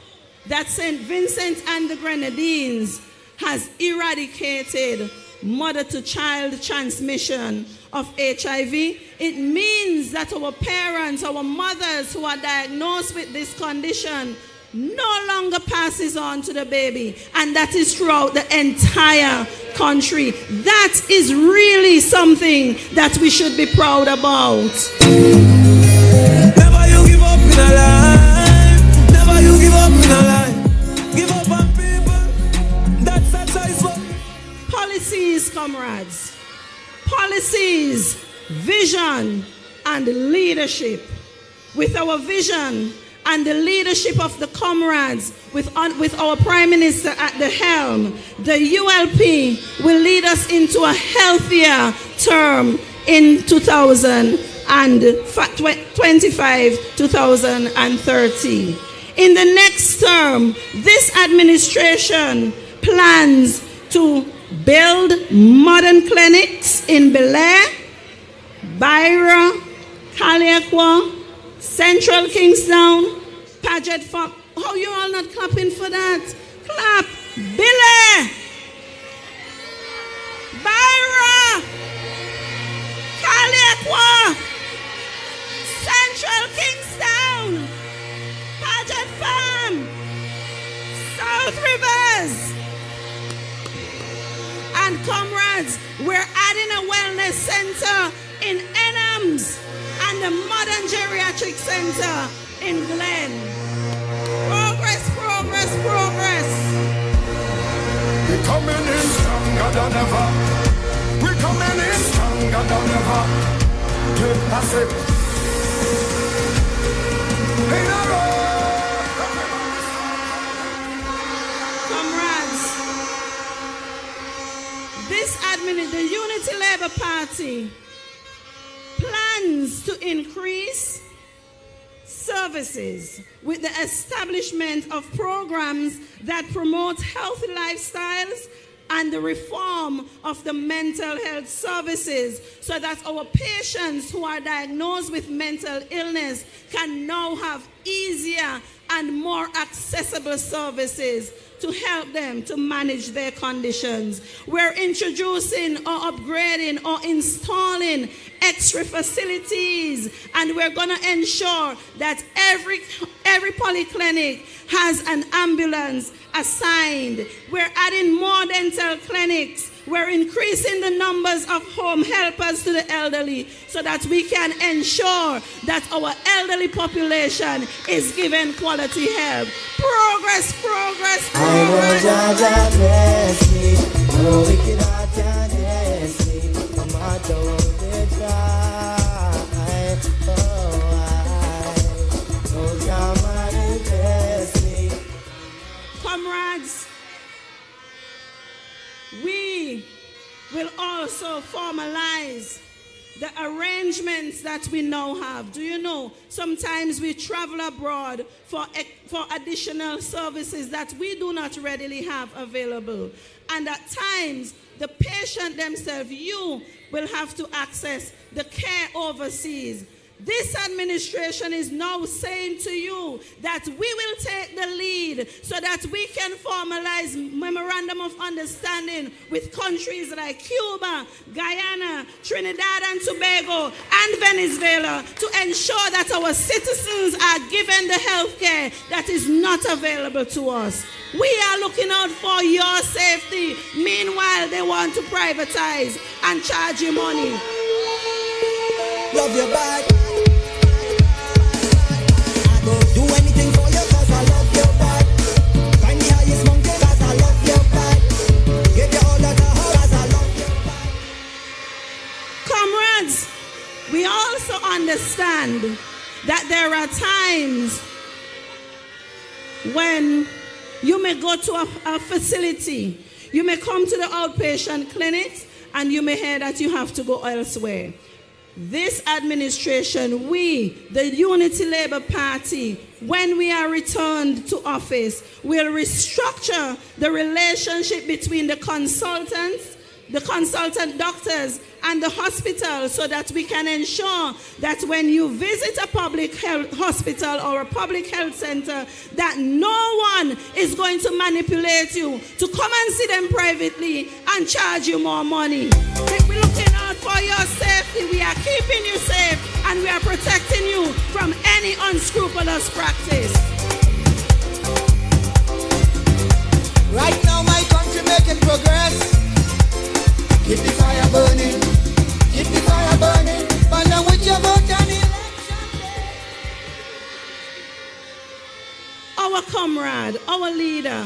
that St. Vincent and the Grenadines has eradicated mother-to-child transmission of HIV? It means that our parents, our mothers who are diagnosed with this condition no longer passes on to the baby, and that is throughout the entire country. That is really something that we should be proud about. Never you give up in a life. Never you give up in a life. Give up on people. That's satisfied. Policies, comrades. Policies, vision, and leadership. With our vision and the leadership of the comrades, with our Prime Minister at the helm, the ULP will lead us into a healthier term in 2025, 2030. In the next term, this administration plans to build modern clinics in Belair, Byra, Caliacua, Central Kingstown, Paget Farm. How you all not clapping for that? Clap. Belair, Byra, Caliacua, Central Kingstown, Paget Farm, South Rivers. And comrades, we're adding a wellness center in Enhams and the modern geriatric center in Glen. Progress, progress, progress. We're coming in stronger than ever. We're coming in stronger than ever. Yeah, that's it. Ain't no road. Comrades, the Unity Labour Party plans to increase services with the establishment of programs that promote healthy lifestyles and the reform of the mental health services so that our patients who are diagnosed with mental illness can now have easier and more accessible services to help them to manage their conditions. We're introducing or upgrading or installing extra facilities, and we're going to ensure that every polyclinic has an ambulance assigned. We're adding more dental clinics. We're increasing the numbers of home helpers to the elderly so that we can ensure that our elderly population is given quality help. Progress, progress, progress. I know Jaja bless me. No wicked heart can bless me. No matter what they try. Oh, I know Jah manifest me. Comrades, we will also formalize the arrangements that we now have. Do you know, sometimes we travel abroad for additional services that we do not readily have available. And at times, the patient themselves, you will have to access the care overseas. This administration is now saying to you that we will take the lead so that we can formalize memorandum of understanding with countries like Cuba, Guyana, Trinidad and Tobago, and Venezuela to ensure that our citizens are given the health care that is not available to us. We are looking out for your safety. Meanwhile, they want to privatize and charge you money. Love your back. I go do anything for you cause I love your back. Find the highest mountain cause I love your back. Give you all that I have cause I love your back. Comrades, we also understand that there are times when you may go to a facility, you may come to the outpatient clinics, and you may hear that you have to go elsewhere. This administration, we, the Unity Labour Party, when we are returned to office, will restructure the relationship between the consultants, the consultant doctors, and the hospital so that we can ensure that when you visit a public health hospital or a public health center, that no one is going to manipulate you to come and see them privately and charge you more money. We're looking out for your safety. We are keeping you safe and we are protecting you from any unscrupulous practice. Right now my country making progress. Keep the fire burning. Keep the fire burning. But now with your vote and election day. Our comrade, our leader,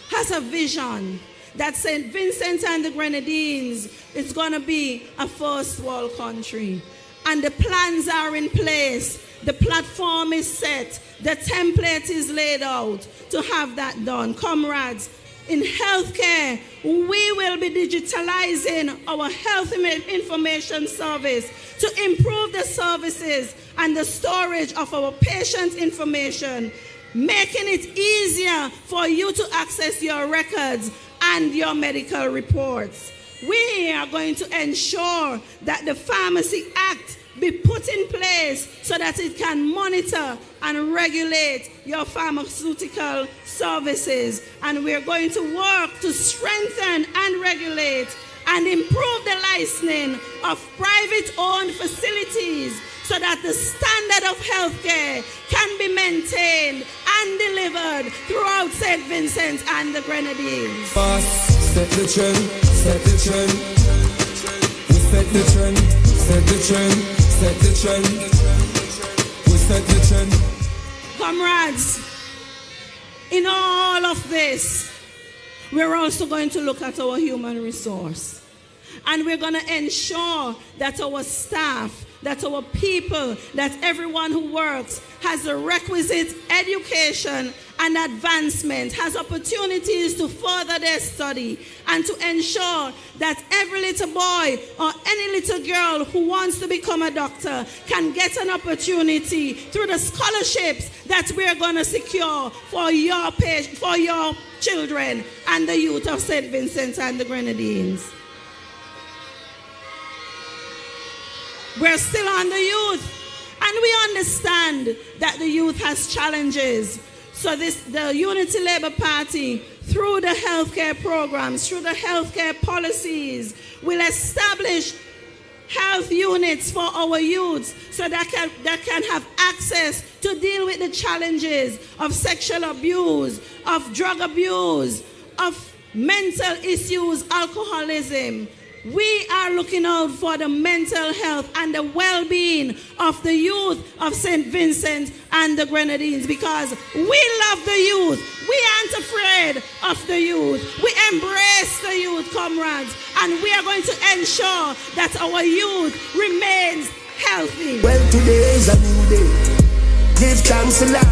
has a vision that St. Vincent and the Grenadines is going to be a first world country. And the plans are in place. The platform is set. The template is laid out to have that done. Comrades, in healthcare, we will be digitalizing our health information service to improve the services and the storage of our patient information, making it easier for you to access your records and your medical reports. We are going to ensure that the Pharmacy Act be put in place so that it can monitor and regulate your pharmaceutical services. And we're going to work to strengthen and regulate and improve the licensing of private-owned facilities so that the standard of healthcare can be maintained and delivered throughout St. Vincent and the Grenadines. Set the trend, set the trend. We set the trend, set the trend. Set the trend. We set the trend. Comrades, in all of this, we're also going to look at our human resource. And we're going to ensure that our staff, that our people, that everyone who works has the requisite education and advancement, has opportunities to further their study and to ensure that every little boy or any little girl who wants to become a doctor can get an opportunity through the scholarships that we're going to secure for your children and the youth of St. Vincent and the Grenadines. We're still on the youth, and we understand that the youth has challenges. So the Unity Labour Party, through the healthcare programs, through the healthcare policies, will establish health units for our youths so that can have access to deal with the challenges of sexual abuse, of drug abuse, of mental issues, alcoholism. We are looking out for the mental health and the well-being of the youth of St. Vincent and the Grenadines, because we love the youth. We aren't afraid of the youth. We embrace the youth, comrades, and we are going to ensure that our youth remains healthy. Well, today is a new day. Give thanks to life.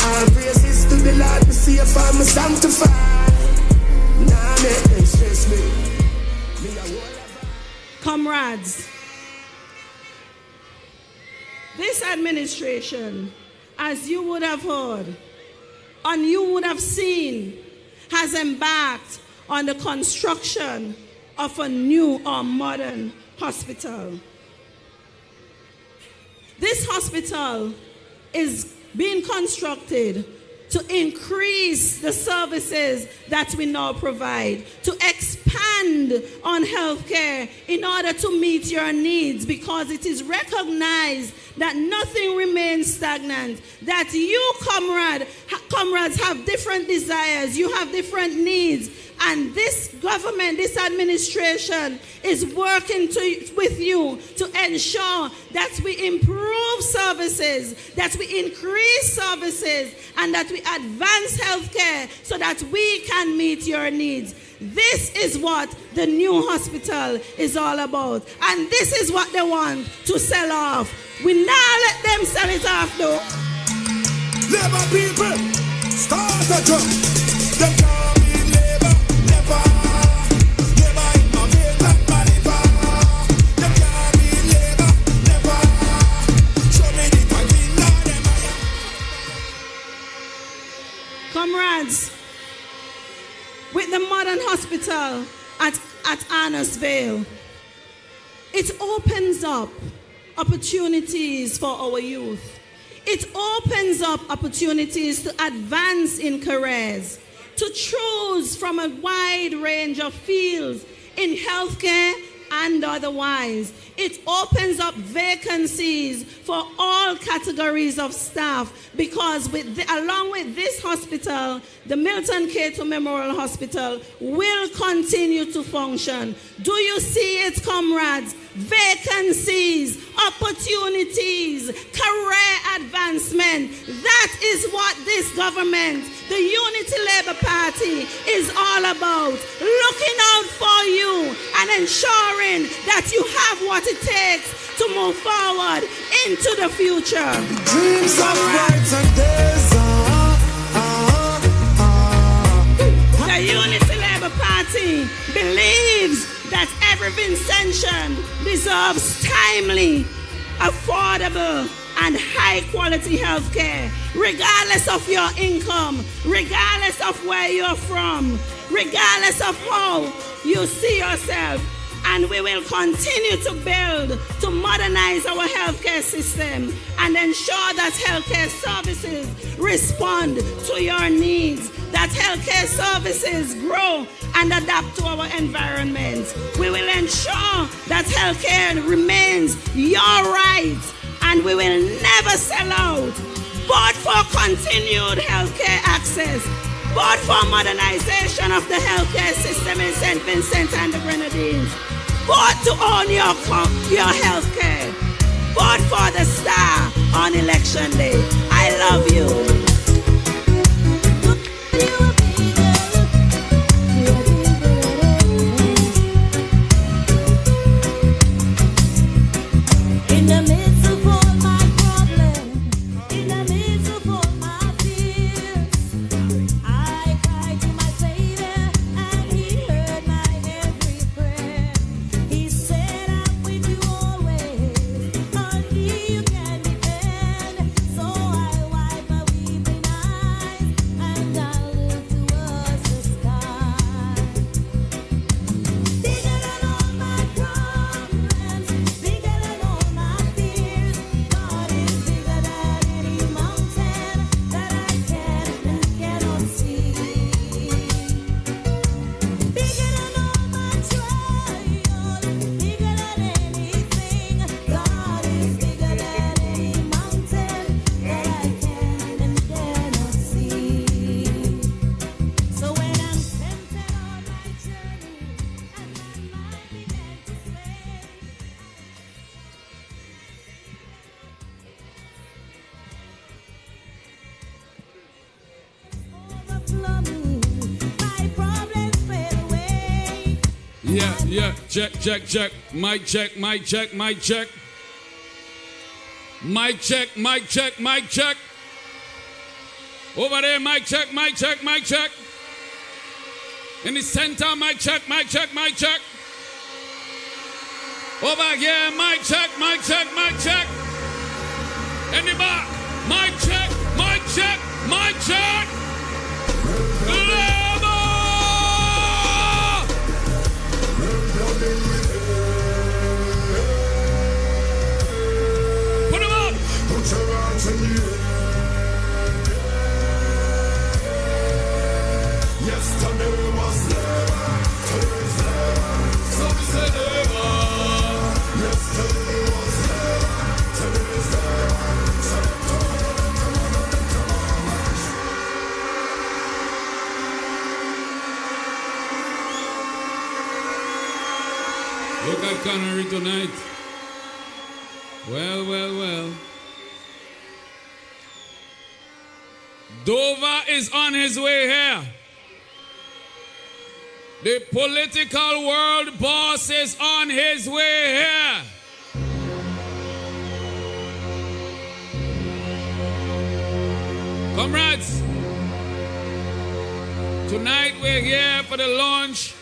All praises to the Lord, me see if I'm sanctified. Nah, make them stress me. Comrades, this administration, as you would have heard and you would have seen, has embarked on the construction of a new or modern hospital. This hospital is being constructed to increase the services that we now provide, to expand on healthcare in order to meet your needs, because it is recognized that nothing remains stagnant, that you, comrades, have different desires, you have different needs, and this government, this administration is working with you to ensure that we improve services, that we increase services, and that we advance healthcare so that we can meet your needs. This is what the new hospital is all about. And this is what they want to sell off. We now let them sell it off though. Labour people, start the drum. Them call me Labour, never. Labour in my veins like my liver. Them call me Labour, never. Show me the fucking Lord, them Comrades, with the modern hospital at Arnasville, it opens up opportunities for our youth. It opens up opportunities to advance in careers, to choose from a wide range of fields in healthcare and otherwise. It opens up vacancies for all categories of staff, because along with this hospital, the Milton Cato Memorial Hospital will continue to function. Do you see it, comrades? Vacancies, opportunities, career advancement. That is what this government, the Unity Labour Party, is all about. Looking out for you and ensuring that you have what it takes to move forward into the future. Dreams of brighter days. The Unity Labour Party believes that every Vincentian deserves timely, affordable, and high-quality health care, regardless of your income, regardless of where you're from, regardless of how you see yourself. And we will continue to build, to modernize our healthcare system and ensure that healthcare services respond to your needs, that healthcare services grow and adapt to our environment. We will ensure that healthcare remains your right, and we will never sell out, but for continued healthcare access, but for modernization of the healthcare system in St. Vincent and the Grenadines, but to own your healthcare, but for the star on election day. I love you. In the midst of all my problems, in the midst of all my fears, Yeah. Check. Mic check. Mic check. Over there, mic check. In the center, mic check. Over here, mic check. In the back, mic check. Put them up. Put your hands in the air. Yesterday was never, today's never, so we say never. Yesterday was never, today's never, so come on. Look at Connery tonight. Well. Dover is on his way here. The political world boss is on his way here. Comrades, tonight we're here for the launch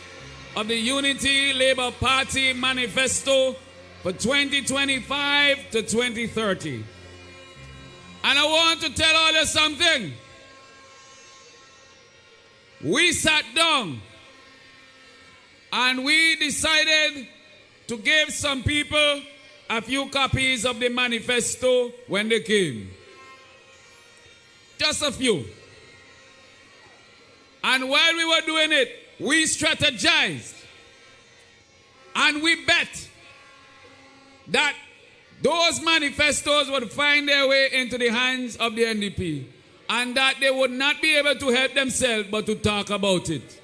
of the Unity Labour Party Manifesto for 2025 to 2030. And I want to tell all you something. We sat down and we decided to give some people a few copies of the manifesto when they came. Just a few. And while we were doing it, we strategized and we bet that those manifestos would find their way into the hands of the NDP and that they would not be able to help themselves but to talk about it.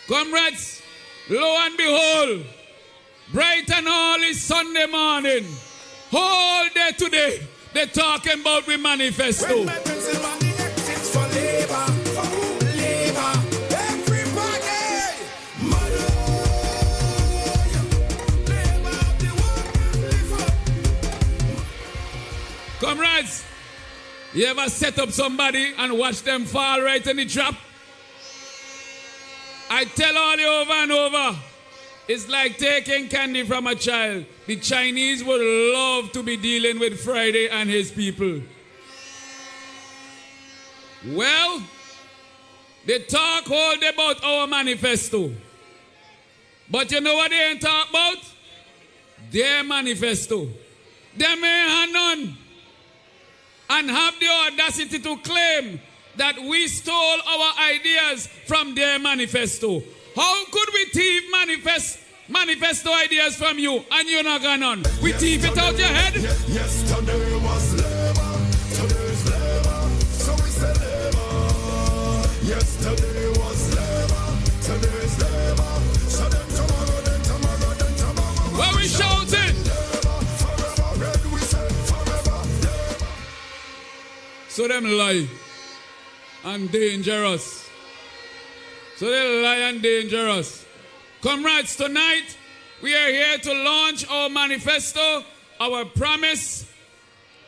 Comrades, lo and behold, bright and early Sunday morning, all day today, they're talking about the manifesto. Comrades, you ever set up somebody and watch them fall right in the trap? I tell all you over and over, it's like taking candy from a child. The Chinese would love to be dealing with Friday and his people. Well, they talk all day about our manifesto. But you know what they ain't talk about? Their manifesto. Them ain't have none. And have the audacity to claim that we stole our ideas from their manifesto. How could we thief manifesto ideas from you and you not got none? We thief it out your head? Yesterday was labor, today's labor, so we say labor. Yesterday was labor, today's labor, so then tomorrow. Where we shouting? So them lie and dangerous. So they lie and dangerous. Comrades, tonight we are here to launch our manifesto, our promise,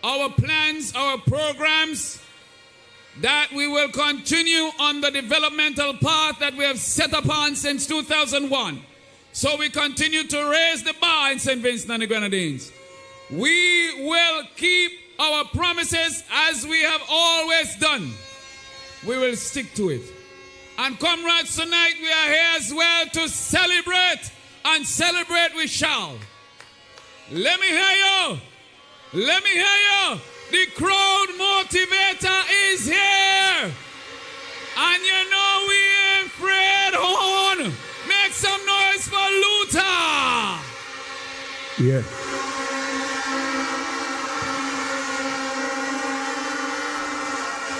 our plans, our programs, that we will continue on the developmental path that we have set upon since 2001. So we continue to raise the bar in St. Vincent and the Grenadines. We will keep our promises as we have always done. We will stick to it. And comrades, tonight we are here as well to celebrate, and celebrate we shall. Let me hear you. Let me hear you. The crowd motivator is here. And you know we ain't afraid. Horn. Make some noise for Luther. Yeah.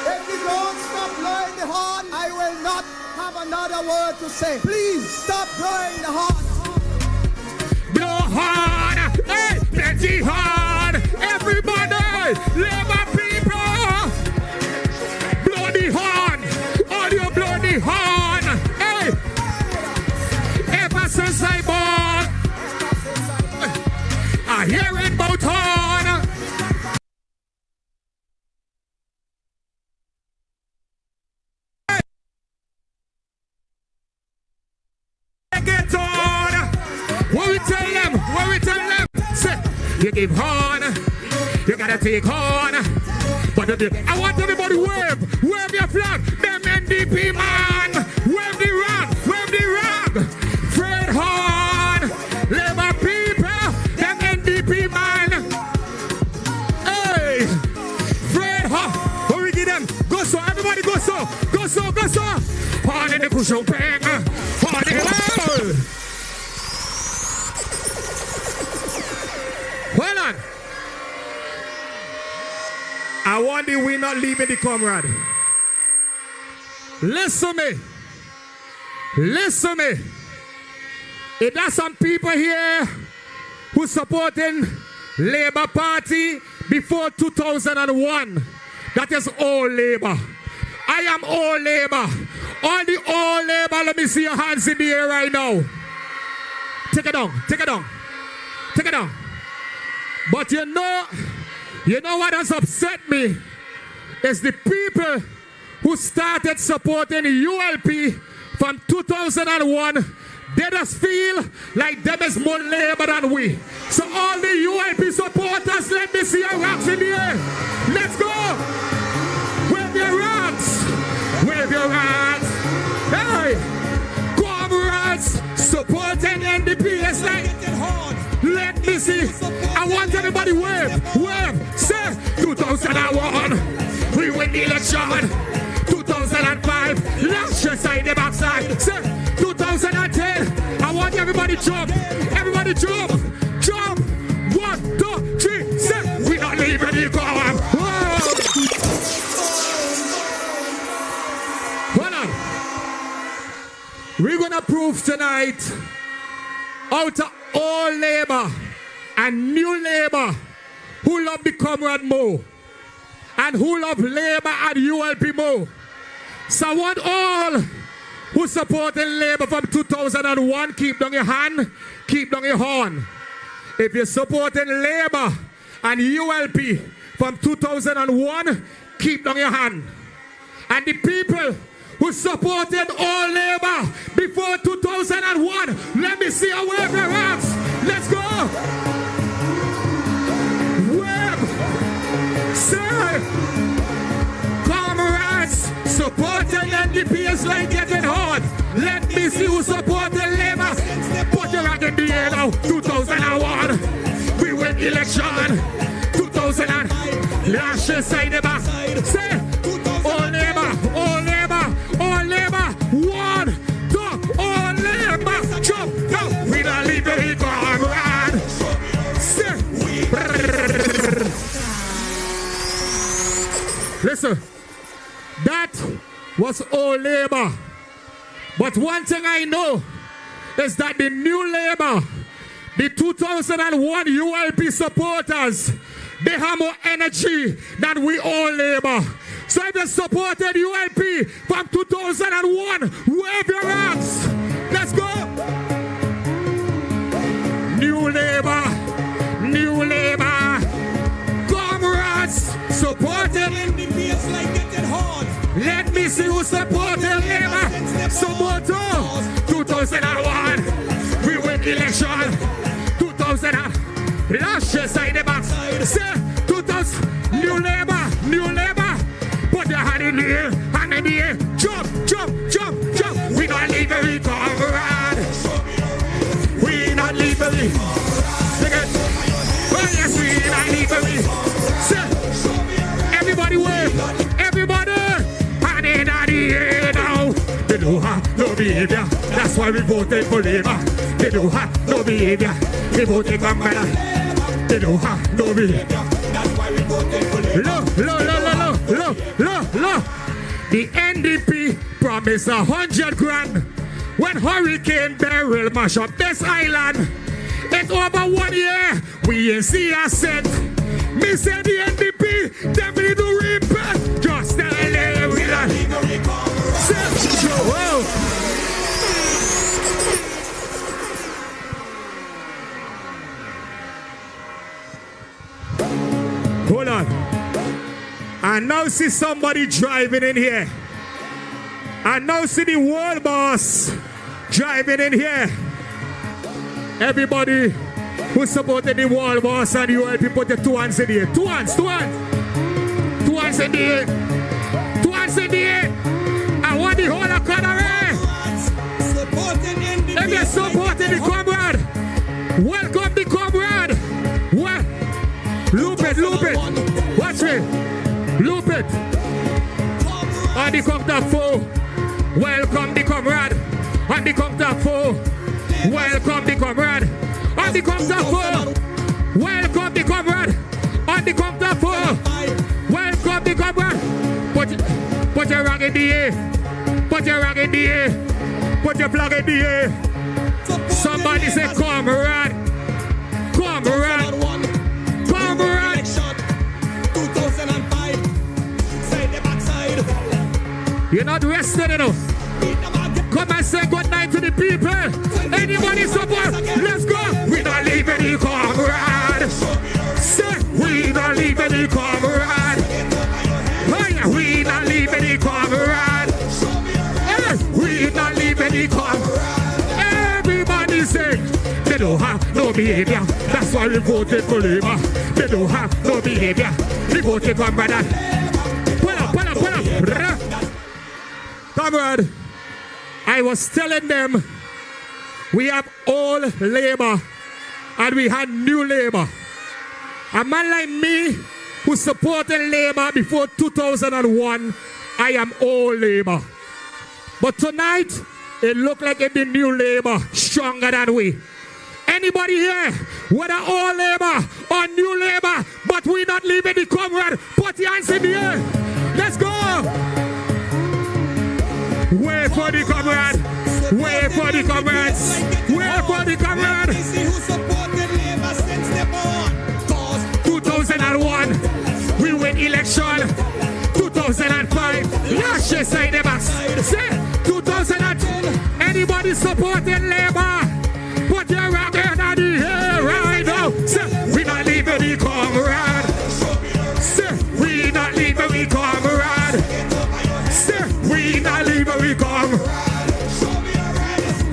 If you don't stop blowing the horn, I will not have another word to say. Please stop blowing the horn. Blow horn, hey, plenty horn. Everybody, Labour people, blow the horn. All you blow the horn. Hey, ever since You give horn, you gotta take horn. But I want everybody wave your flag. Them NDP man, wave the rag. Fred Horn, Labour people, them NDP man. Hey, Fred Horn, what we give them? Go so, everybody go so. Horn in the cushion pen, horn in the world. Hold on. I want the we not leaving the comrade. Listen me. If there's some people here who supporting Labour Party before 2001, that is all Labour. I am all Labour. All the all Labour, let me see your hands in the air right now. Take it down. But you know what has upset me is the people who started supporting ULP from 2001. They just feel like them is more Labour than we. So all the ULP supporters, let me see your rocks in the air. Let's go. Wave your rocks. Hey, comrades supporting NDP. It's like, let me see. I want everybody wave. Say 2001, we win the election. 2005, last year side the backside. Say 2010, I want everybody jump. Jump. 1, 2, 3. Say we not leaving the car. Hold on. We're gonna prove tonight out of all Labour and new Labour who love the comrade more and who love Labour and ULP more. So I want all who supported Labour from 2001, keep down your hand, keep down your horn. If you're supporting Labour and ULP from 2001, keep down your hand. And the people who supported all Labour before 2001, let me see a wave your hands. Let's go. Wave. Say, comrades, supporting NDP is like getting hard. Let me see who supported Labour. Put your hand in the air now. 2001, we win election. 2000, last year side the back. Say, all Labour. 1, 2, all Labour. Jump, go. We don't leave the comrade. Say, listen, that was all Labour. But one thing I know is that the new Labour, the 2001 ULP supporters, they have more energy than we all Labour. So if you supported ULP from 2001, wave your hands. Let's go. New Labour. Comrades, supported NDP is like getting hard. Let me see who supported Labour. Support 2001, we win election. 2000, last year side the back. Say 2000, new Labour. Put your hand in the air, jump. We not leaving comrade. We not leaving. Oh yes, we not leaving. Say, everybody wave, everybody. Hand in the air now. They don't have no behavior. That's why we voted for Labour. They don't have no behavior. They voted for Guyana. They don't have no behavior. That's why we voted for Labour. Look. The NDP promised 100 grand when Hurricane Beryl mash up this island. It's over 1 year. We ain't see a cent. Me say the NDP definitely do repent. Just tell them we don't hold on. I now see somebody driving in here. I now see the world boss driving in here. Everybody, who supported the wall boss and you help you put the 2 hands in the air. 2 hands, 2 hands. 2 hands in the air. 2 hands in the air. I want the whole of COLONARIE. If you're supporting the comrade, welcome the comrade. What? Loop it, loop it. Watch me. Loop it. On the count of 4. Welcome the comrade. On the count of 4. Welcome the comrade. On the count of 4. Welcome the comrade. On the count of 4. Welcome the comrade. Put your rag in the air. Put your rag in the air. Put your flag in the air. Somebody say comrade. Comrade. Comrade. 2005. Side the backside. You're not rested enough. Come and say good night to the people. Anybody support? Let's go. We not leaving the comrade. Say we not leaving the comrade. Hey, we not leaving the comrade. Hey, we not leaving the comrade. Everybody say they don't have no behavior. That's why we voted for Labour. They don't have no behavior. We voted for brother. Pull up, pull up, pull up. Comrade, I was telling them we have old Labour and we had new Labour. A man like me who supported Labour before 2001, I am old Labour. But tonight, it looked like it the new Labour stronger than we. Anybody here, whether old Labour or new Labour, but we not leaving the comrade, put your hands in the air. Let's go. Wait for the comrade. Wait for the comrades. Wait for the comrade. 2001, we win election. 2005, last year say the box. Say 2010. Anybody supporting Labour? Put your rock in the air right now. Say we not leaving the comrade. Say we not leaving the comrade. Say we not leaving the comrade.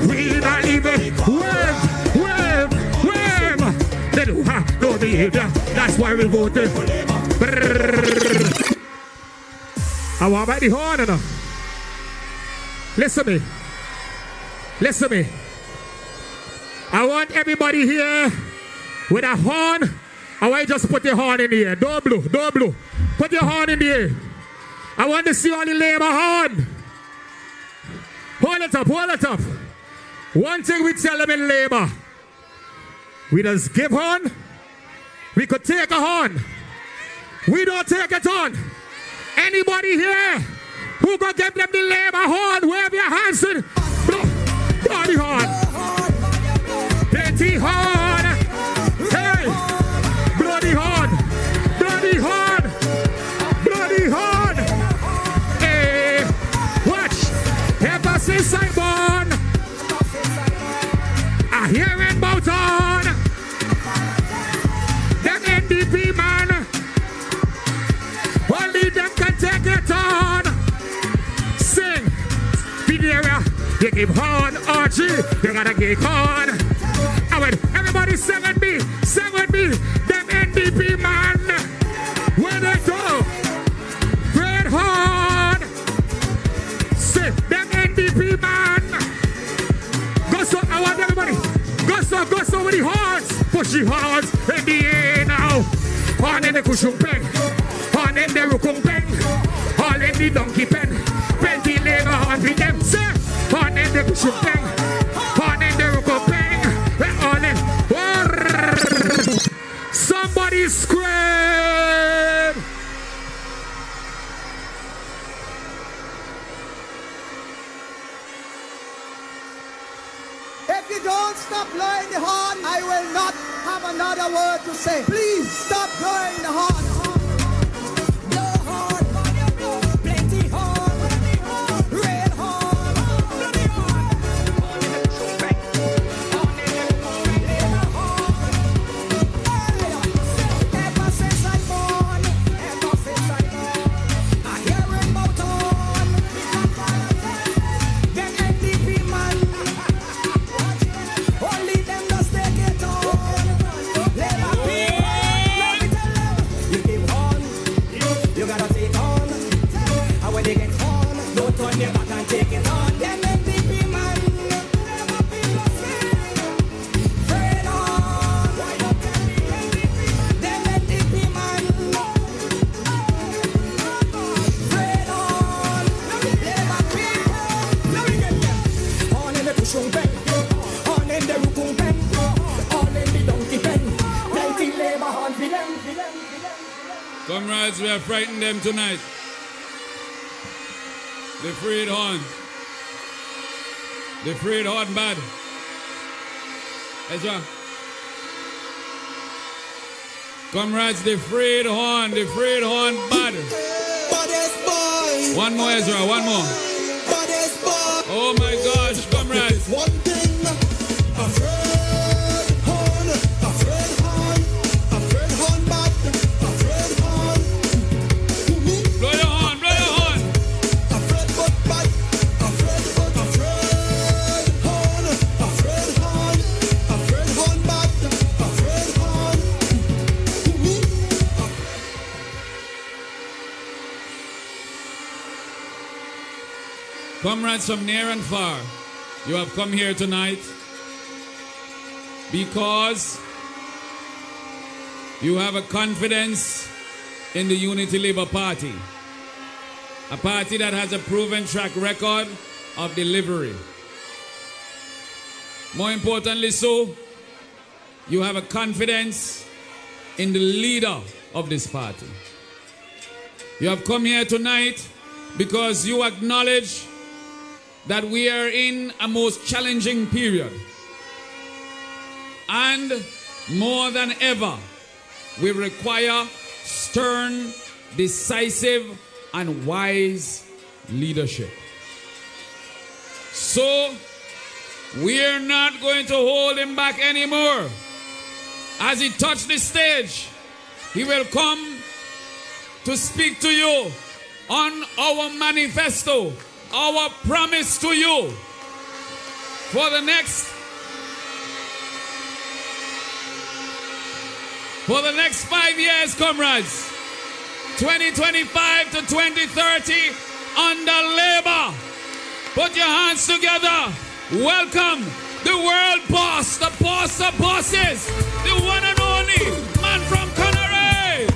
We not leaving. Wave, wave, wave. They don't have no behavior. That's why we voted. I want by the horn enough. Listen to me. Listen to me. I want everybody here with a horn. I want you just put your horn in the air. Don't blow, don't blow. Put your horn in the air. I want to see all the Labour horn. Hold it up, hold it up. One thing we tell them in Labour. We just give horn. We could take a horn. We don't take it on. Anybody here who gonna give them the Labour horn? Wave your hands in. Blow the horn. Plenty horn. Hey, blow the horn. Blow the horn. Blow the horn. Hey, watch. Ever since I born, I hear it about on. Them NDP man. Only them can take it on. Sing. Videra. You give horn, Archie. You gotta give horn. Everybody sing with me. Sing with me. Them NDP man. Where they go? Great horn. Sing. Them NDP man. Go so. I want everybody. Go so with the horns. Push the horns in the air now. Horn in the cushion pen. Horn in the rookum pen. All in the donkey pen. Plenty Labour horn with them. Say, horn in the cushion pen. Horn in the rookum pen. All in. Somebody scream. If you don't stop blowing the horn, I will not have another word to say. Please stop blowing the horn. Blow horn, plenty horn, red horn, bloody horn. Ever since I born, I hear about horn. Them NDP man. Only them just take it on. Comrades, we have frightened them tonight. The freed horn. The freed horn bad. Ezra. Comrades, the freed horn bad. One more, Ezra, one more. Oh my gosh, comrades. One thing, a afraid horn bad, afraid horn. Blow your horn, blow your horn. Afraid but bad, afraid horn bad, afraid horn. Comrades from near and far, you have come here tonight because you have a confidence in the Unity Labour Party, a party that has a proven track record of delivery. More importantly so, you have a confidence in the leader of this party. You have come here tonight because you acknowledge that we are in a most challenging period. And more than ever, we require stern, decisive, and wise leadership. So, we're not going to hold him back anymore. As he touched the stage, he will come to speak to you on our manifesto, our promise to you for the next 5 years, comrades, 2025 to 2030, under Labour. Put your hands together. Welcome the world boss, the boss of bosses, the one and only man from COLONARIE.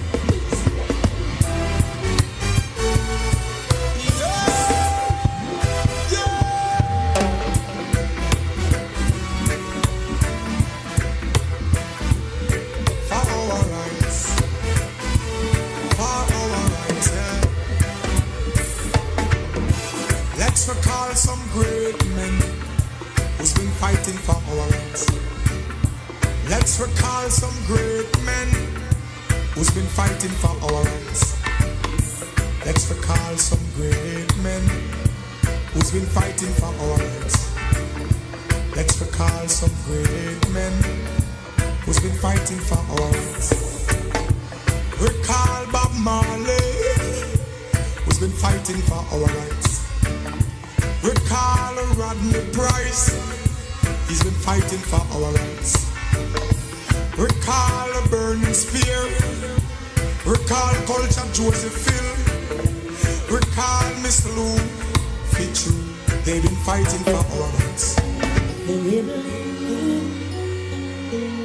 Let's recall some great men who's been fighting for our rights. Let's recall some great men who's been fighting for our rights. Let's recall some great men who's been fighting for our rights. Let's recall some great men who's been fighting for our rights. Recall Bob Marley, who's been fighting for our rights. Recall Rodney Price, he's been fighting for our rights. Recall a burning spear. Recall Culture Joseph Phil. Recall Miss Lou Fitchew, they've been fighting for our rights. The rebel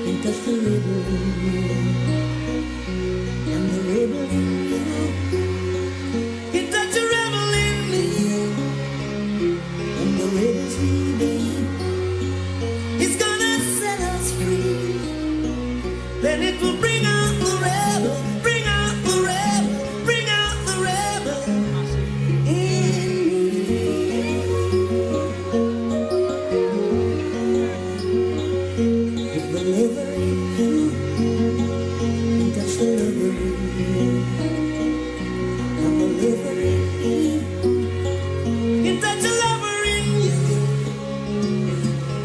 ain't just the rebel, and the rebel ain't just the rebel in me, and the rebel's leaving. He's gonna set us free. Then it will bring out the rebel, bring out the rebel, bring out the rebel in me. If the liver in you, that's the liver in you. And the liver in you, if that's the liver in you,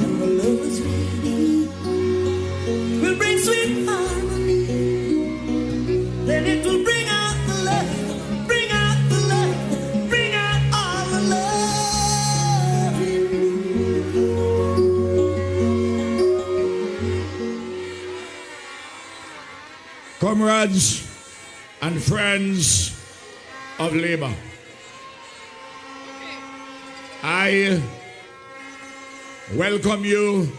and the liver's reading, will bring sweet harmony. Then it will bring out the love, bring out the love, bring out all the love in you. Comrades and friends of Labour, I welcome you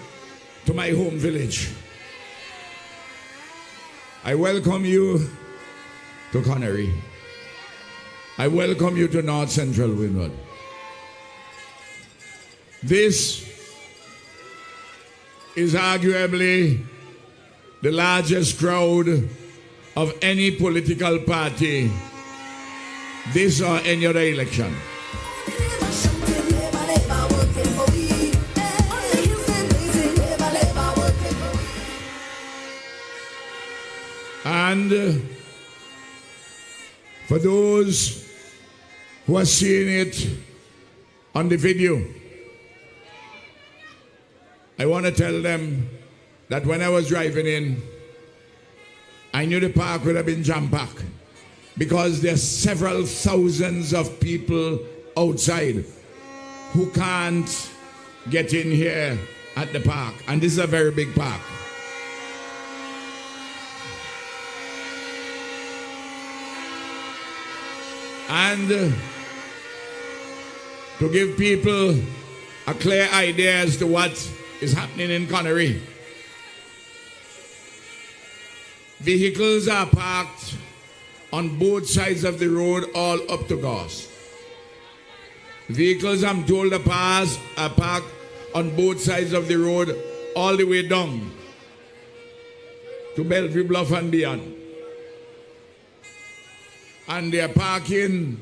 to my home village. I welcome you to COLONARIE. I welcome you to North Central Windward. This is arguably the largest crowd of any political party this or any other election. And for those who are seeing it on the video, I want to tell them that when I was driving in, I knew the park would have been jam-packed because there's several thousands of people outside who can't get in here at the park. And this is a very big park. And to give people a clear idea as to what is happening in COLONARIE, vehicles are parked on both sides of the road all up to Goss. Vehicles, I'm told, are parked on both sides of the road all the way down to Bellevue Bluff and beyond. And they are parking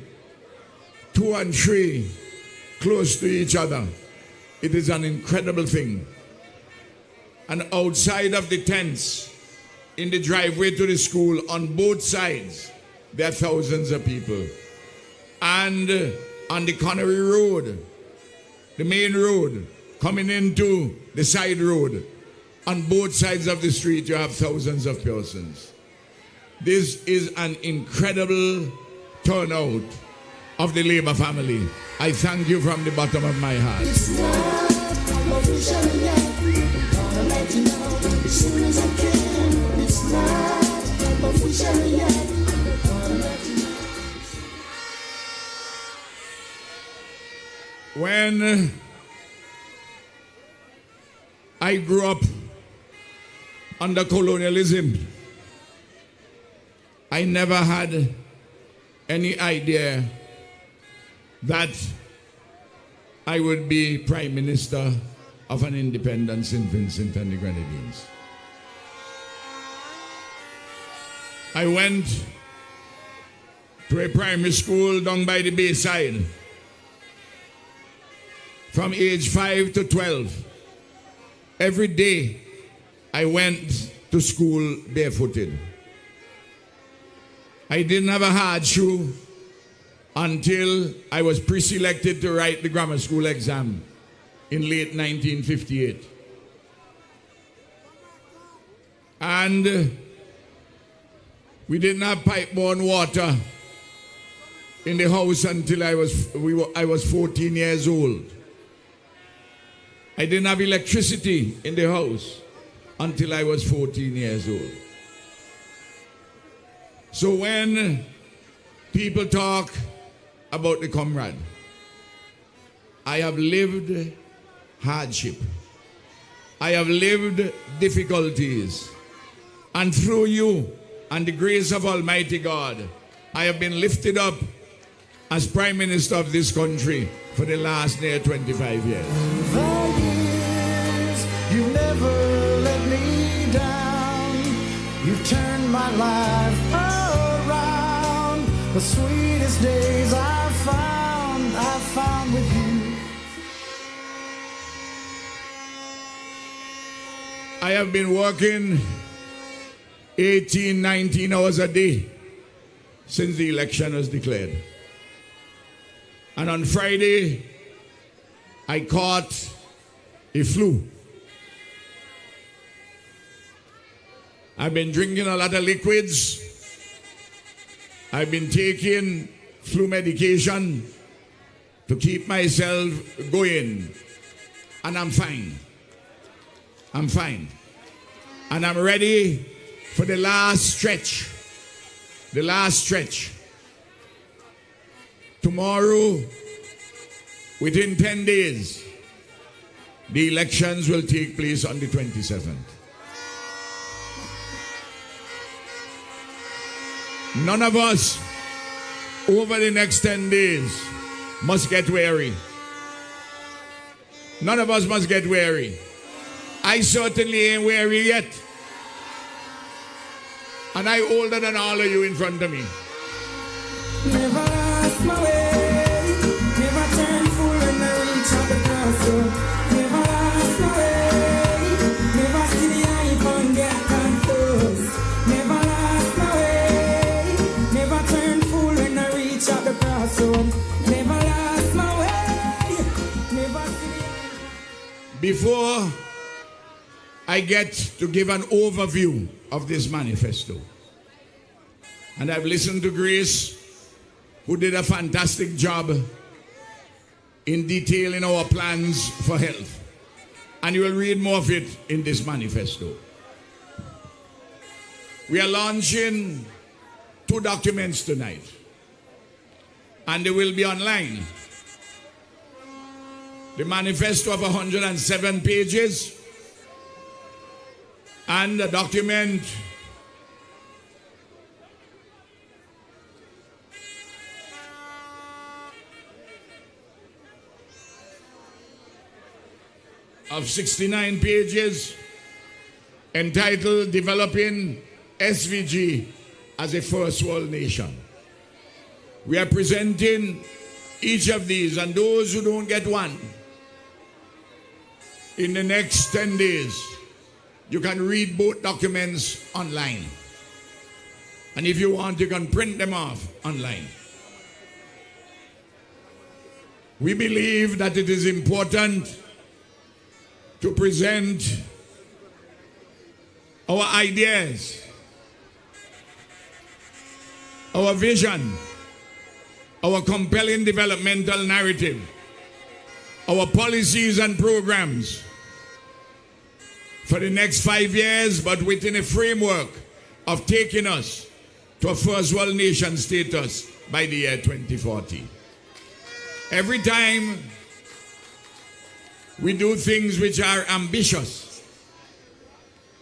2 and 3 close to each other. It is an incredible thing. And outside of the tents, in the driveway to the school, on both sides, there are thousands of people. And on the COLONARIE Road, the main road, coming into the side road, on both sides of the street, you have thousands of persons. This is an incredible turnout of the Labour family. I thank you from the bottom of my heart. It's not official yet. I'm gonna let you know as soon as I can. It's not official yet. I'm gonna let you know. When I grew up under colonialism, I never had any idea that I would be Prime Minister of an independent St. Vincent and the Grenadines. I went to a primary school down by the Bayside from age 5 to 12. Every day I went to school barefooted. I didn't have a hard shoe until I was pre-selected to write the grammar school exam in late 1958. And we didn't have pipe-borne water in the house until I was 14 years old. I didn't have electricity in the house until I was 14 years old. So when people talk about the comrade, I have lived hardship. I have lived difficulties. And through you and the grace of Almighty God, I have been lifted up as Prime Minister of this country for the last near 25 years. For years, you never let me down. You've turned my life around. The sweetest days I found with you. I have been working 18, 19 hours a day since the election was declared. And on Friday, I caught a flu. I've been drinking a lot of liquids. I've been taking flu medication to keep myself going. And I'm fine. I'm fine. And I'm ready for the last stretch. The last stretch. Tomorrow, within 10 days, the elections will take place on the 27th. None of us over the next 10 days must get weary. None of us must get weary. I certainly ain't weary yet. And I older than all of you in front of me. Never lost my way. Never turn fool when I reach out the crossroad. Never lost my way. Never see the hype and get confused. Never lost my way. Never turn fool when I reach out the crossroad. Never lost my way. Never see the hype. Before I get to give an overview of this manifesto, and I've listened to Grace, who did a fantastic job in detailing our plans for health. And you will read more of it in this manifesto. We are launching 2 documents tonight, and they will be online. The manifesto of 107 pages, and the document of 69 pages entitled Developing SVG as a First World Nation. We are presenting each of these, and those who don't get one, in the next 10 days, you can read both documents online. And if you want, you can print them off online. We believe that it is important to present our ideas, our vision, our compelling developmental narrative, our policies and programs for the next 5 years, but within a framework of taking us to a first world nation status by the year 2040. Every time we do things which are ambitious,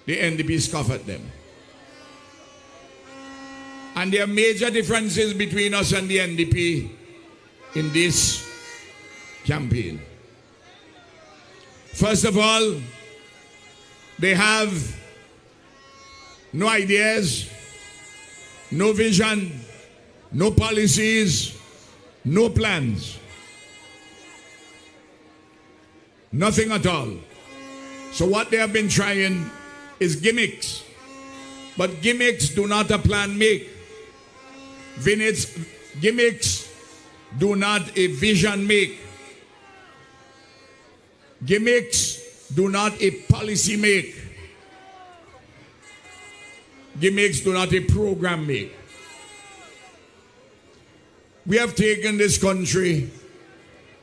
the NDP scoff at them. And there are major differences between us and the NDP in this campaign. First of all, they have no ideas, no vision, no policies, no plans. Nothing at all. So what they have been trying is gimmicks. But gimmicks do not a plan make. Gimmicks do not a vision make. Gimmicks do not a policy make. Gimmicks do not a program make. We have taken this country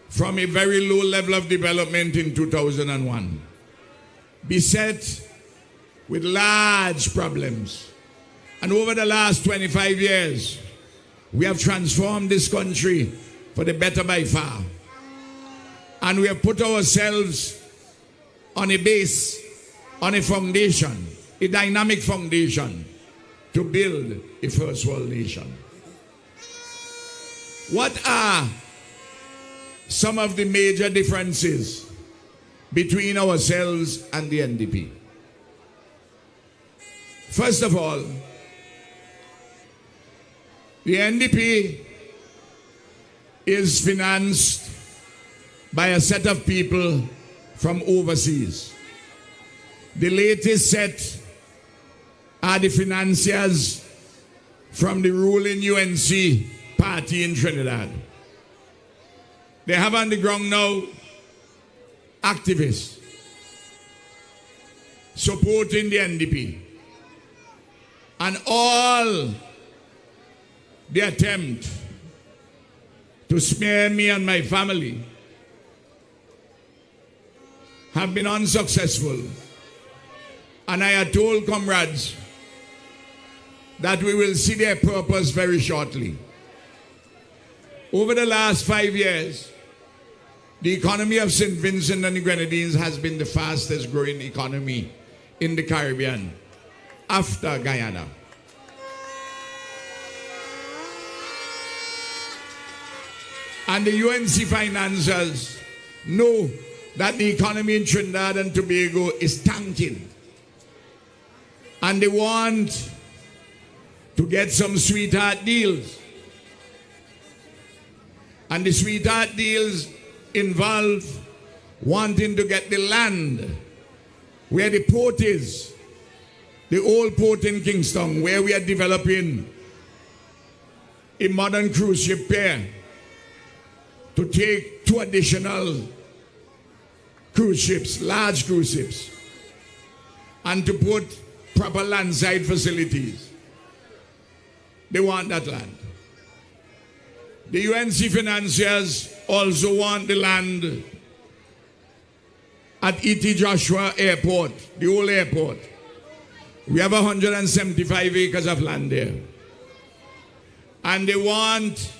from a very low level of development in 2001, beset with large problems. And over the last 25 years, we have transformed this country for the better by far. And we have put ourselves on a base, on a foundation, a dynamic foundation to build a first world nation. What are some of the major differences between ourselves and the NDP? First of all, the NDP is financed by a set of people from overseas. The latest set are the financiers from the ruling UNC party in Trinidad. They have on the ground now activists supporting the NDP. And all the attempt to smear me and my family have been unsuccessful. And I have told comrades that we will see their purpose very shortly. Over the last 5 years, the economy of St. Vincent and the Grenadines has been the fastest growing economy in the Caribbean after Guyana. And the UNC financiers know that the economy in Trinidad and Tobago is tanking. And they want to get some sweetheart deals. And the sweetheart deals involve wanting to get the land where the port is, the old port in Kingston, where we are developing a modern cruise ship pier to take 2 additional cruise ships, large cruise ships, and to put proper landside facilities. They want that land. The UNC financiers also want the land at E.T. Joshua Airport, the old airport. We have 175 acres of land there. And they want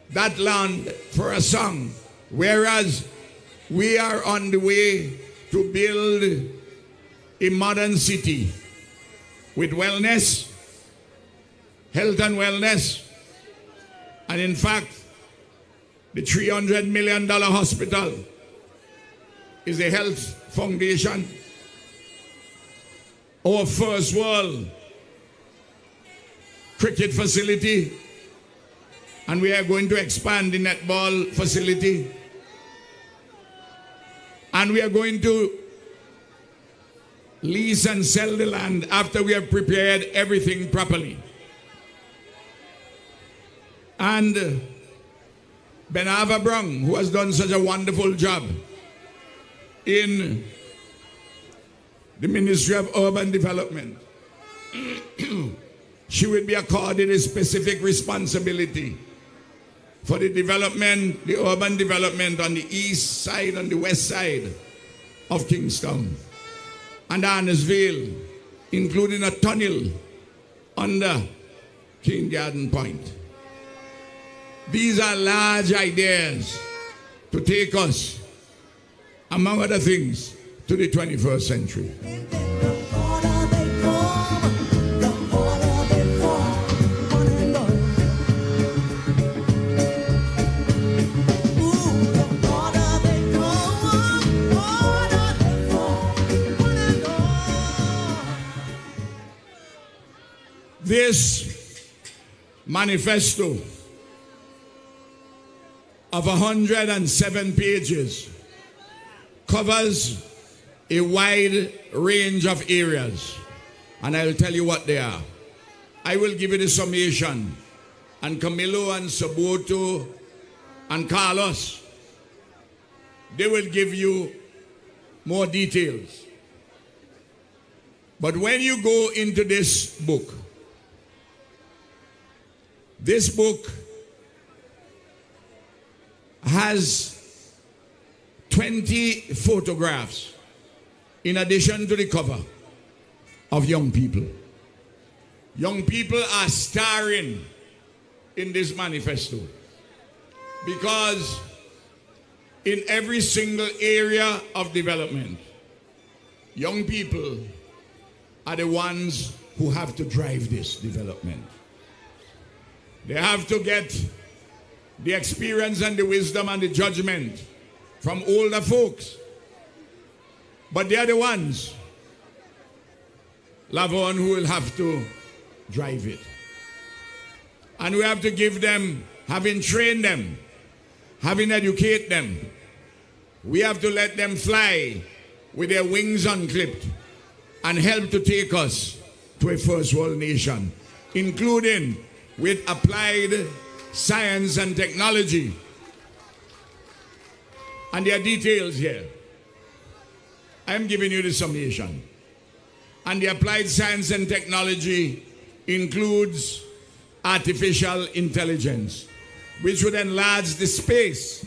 that land for a song, whereas we are on the way to build a modern city with wellness, health and wellness, and in fact, the $300 million hospital is a health foundation. Our first world cricket facility, and we are going to expand the netball facility, and we are going to lease and sell the land after we have prepared everything properly. And Benava Brown, who has done such a wonderful job in the Ministry of Urban Development, she will be accorded a specific responsibility for the development, the urban development on the east side and the west side of Kingston and Arnesville, including a tunnel under King Garden Point. These are large ideas to take us, among other things, to the 21st century. This manifesto of 107 pages covers a wide range of areas, and I will tell you what they are. I will give you the summation, and Camilo and Saboto and Carlos, they will give you more details. But when you go into this book has 20 photographs in addition to the cover of young people. Young people are starring in this manifesto because in every single area of development, young people are the ones who have to drive this development. They have to get the experience and the wisdom and the judgment from older folks. But they are the ones, Lavon, who will have to drive it. And we have to give them, having trained them, having educated them, we have to let them fly with their wings unclipped and help to take us to a first world nation, including with applied science and technology. And there are details here. I am giving you the summation. And the applied science and technology includes artificial intelligence, which would enlarge the space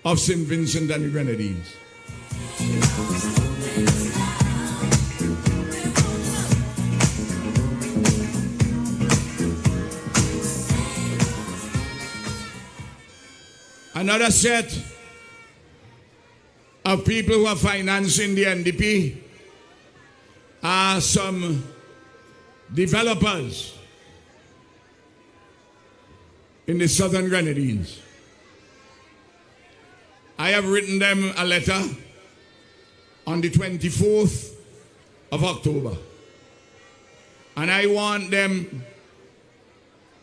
of St. Vincent and the Grenadines. Another set of people who are financing the NDP are some developers in the Southern Grenadines. I have written them a letter on the 24th of October. And I want them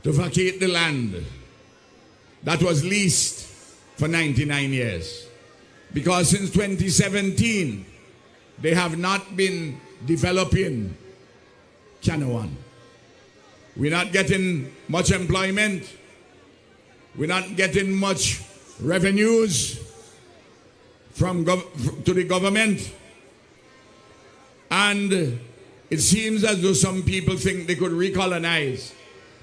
to vacate the land that was leased for 99 years. Because since 2017, they have not been developing Canawan. We're not getting much employment. We're not getting much revenues to the government. And it seems as though some people think they could recolonize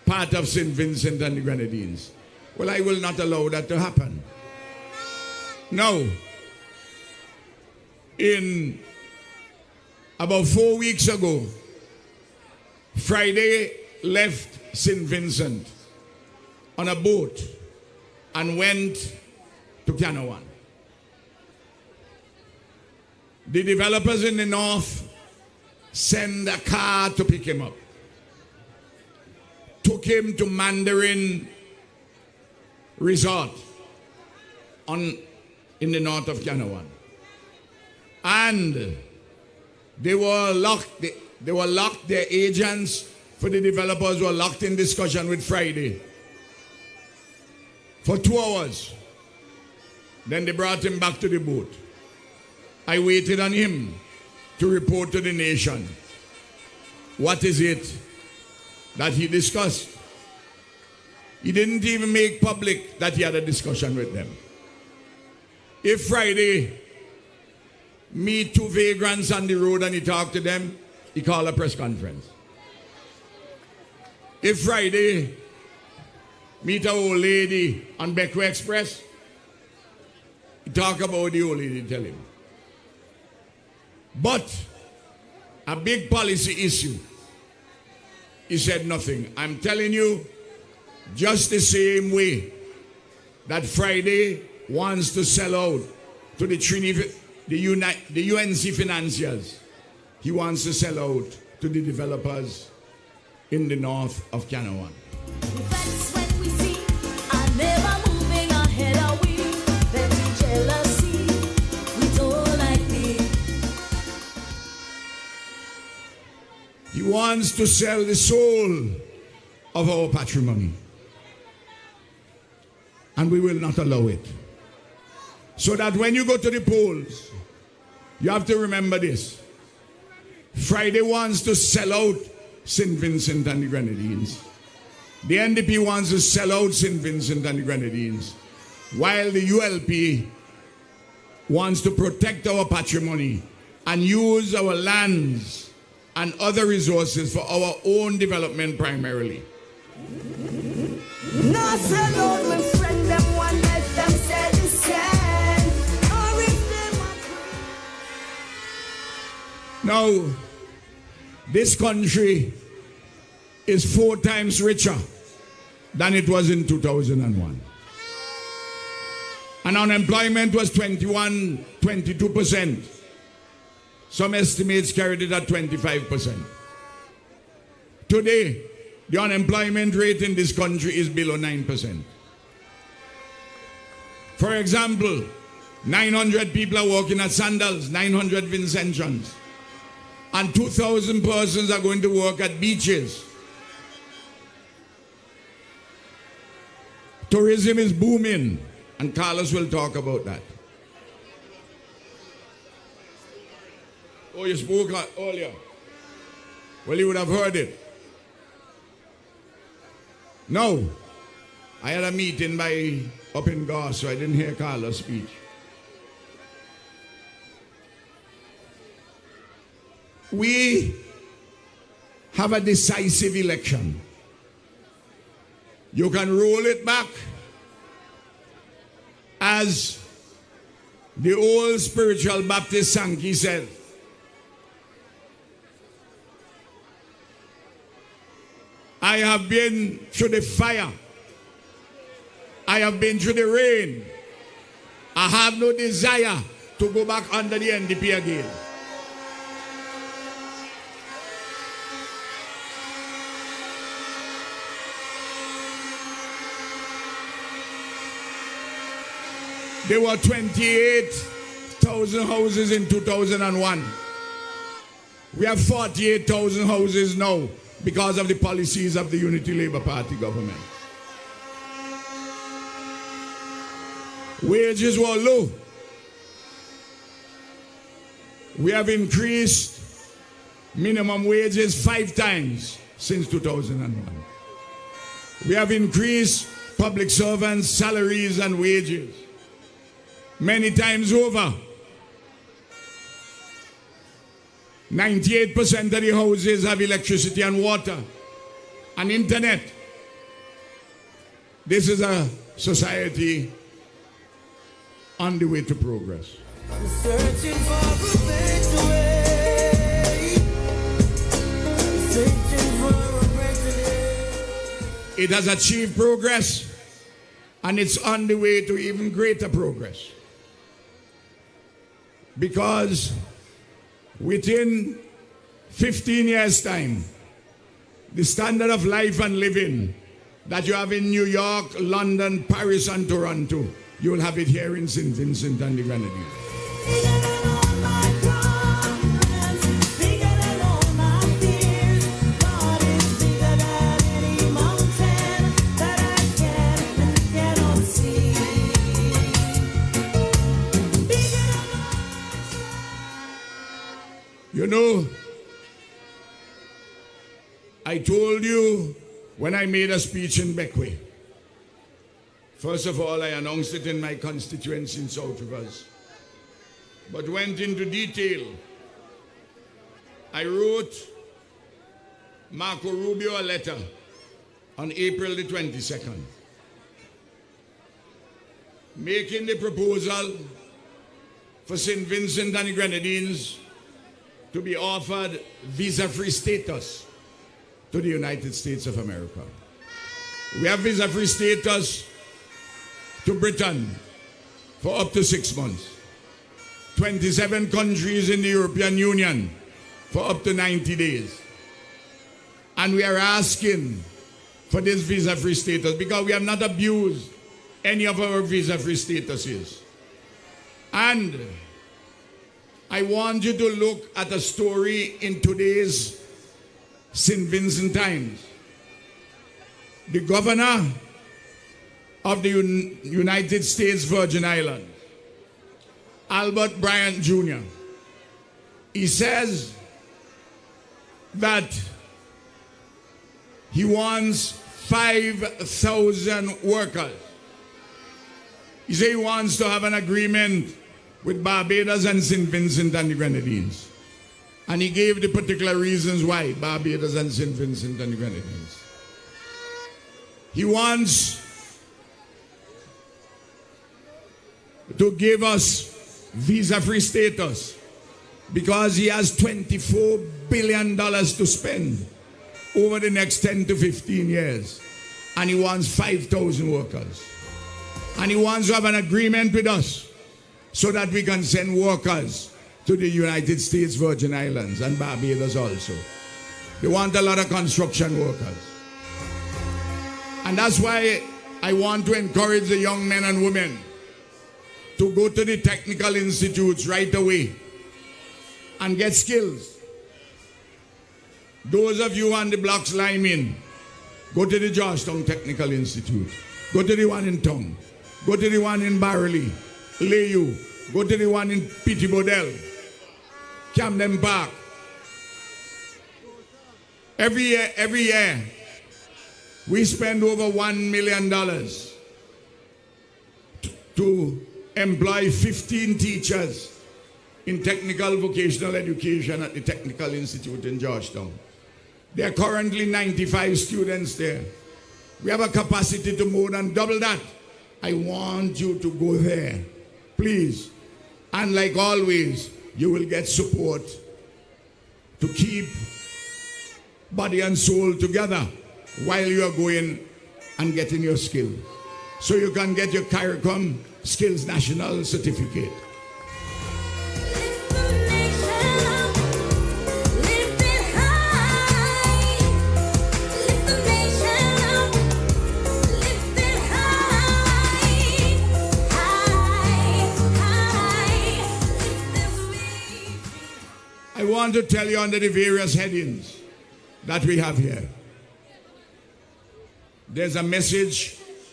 part of St. Vincent and the Grenadines. Well, I will not allow that to happen. No. In about 4 weeks ago, Friday left St. Vincent on a boat and went to Canawan. The developers in the north sent a car to pick him up. Took him to Mandarin Resort in the north of Canawan. And they were locked. They were locked. Their agents for the developers were locked in discussion with Friday for 2 hours. Then they brought him back to the boat. I waited on him to report to the nation. What is it that he discussed? He didn't even make public that he had a discussion with them. If Friday meet 2 vagrants on the road and he talked to them, he called a press conference. If Friday meet an old lady on Beckway Express, he talk about the old lady, tell him. But a big policy issue, he said nothing. I'm telling you, just the same way that Friday wants to sell out to the Trinidad, the UNC financiers, he wants to sell out to the developers in the north of Canawan. That's when we see I'm never moving ahead of we. That's jealousy. We don't like it. He wants to sell the soul of our patrimony. And we will not allow it. So that when you go to the polls, you have to remember this. Friday wants to sell out St. Vincent and the Grenadines. The NDP wants to sell out St. Vincent and the Grenadines, while the ULP wants to protect our patrimony and use our lands and other resources for our own development primarily. No sell out my friend, them one let them say the same. Or if them Now, this country is 4 times richer than it was in 2001. And unemployment was 22%. Some estimates carried it at 25%. Today, the unemployment rate in this country is below 9%. For example, 900 people are working at Sandals, 900 Vincentians. And 2,000 persons are going to work at beaches. Tourism is booming, and Carlos will talk about that. Oh, you spoke earlier. Well, you would have heard it. No, I had a meeting up in Goss, so I didn't hear Carlos' speech. We have a decisive election. You can roll it back as the old spiritual Baptist Sankey said. I have been through the fire. I have been through the rain. I have no desire to go back under the NDP again. There were 28,000 houses in 2001. We have 48,000 houses now. because of the policies of the Unity Labour Party government. Wages were low. We have increased minimum wages 5 times since 2001. We have increased public servants' salaries and wages many times over. 98% of the houses have electricity and water and internet. This is a society on the way to progress. I'm searching for a better way. Searching for a better way. It has achieved progress, and it's on the way to even greater progress. Because within 15 years' time, the standard of life and living that you have in New York, London, Paris, and Toronto, you will have it here in St. Vincent and the Grenadines. You know, I told you when I made a speech in Beckway. First of all, I announced it in my constituency in South Rivers, but went into detail. I wrote Marco Rubio a letter on April the 22nd, making the proposal for St. Vincent and the Grenadines to be offered visa-free status to the United States of America. We have visa-free status to Britain for up to 6 months. 27 countries in the European Union for up to 90 days. And we are asking for this visa-free status because we have not abused any of our visa-free statuses. And I want you to look at a story in today's St. Vincent Times. The governor of the United States Virgin Islands, Albert Bryant Jr., he says that he wants 5,000 workers. He says he wants to have an agreement with Barbados and St. Vincent and the Grenadines. And he gave the particular reasons why Barbados and St. Vincent and the Grenadines. He wants to give us visa-free status because he has $24 billion to spend over the next 10 to 15 years. And he wants 5,000 workers. And he wants to have an agreement with us so that we can send workers to the United States Virgin Islands and Barbados also. They want a lot of construction workers. And that's why I want to encourage the young men and women to go to the technical institutes right away and get skills. Those of you on the blocks linemen, go to the Georgetown Technical Institute. Go to the one in Tongue. Go to the one in Barley, Layu. Go to the one in Petty Bodell, Camden Park. Every year, we spend over $1 million to employ 15 teachers in technical vocational education at the Technical Institute in Georgetown. There are currently 95 students there. We have a capacity to more than double that. I want you to go there, please. And like always, you will get support to keep body and soul together while you are going and getting your skill. So you can get your CARICOM Skills National Certificate. I want to tell you under the various headings that we have here. There's a message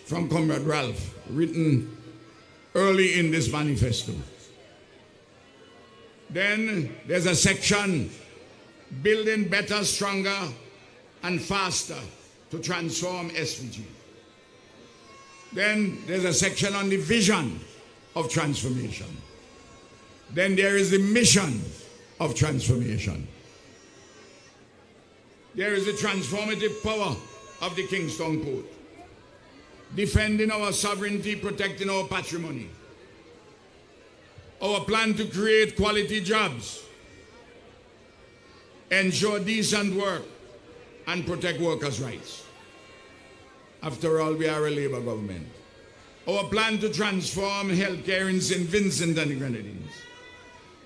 from Comrade Ralph written early in this manifesto. Then there's a section, building better, stronger, and faster to transform SVG. Then there's a section on the vision of transformation. Then there is the mission of transformation. There is the transformative power of the Kingston Code, defending our sovereignty, protecting our patrimony, our plan to create quality jobs, ensure decent work, and protect workers' rights. After all, we are a Labour government. Our plan to transform healthcare in St. Vincent and the Grenadines.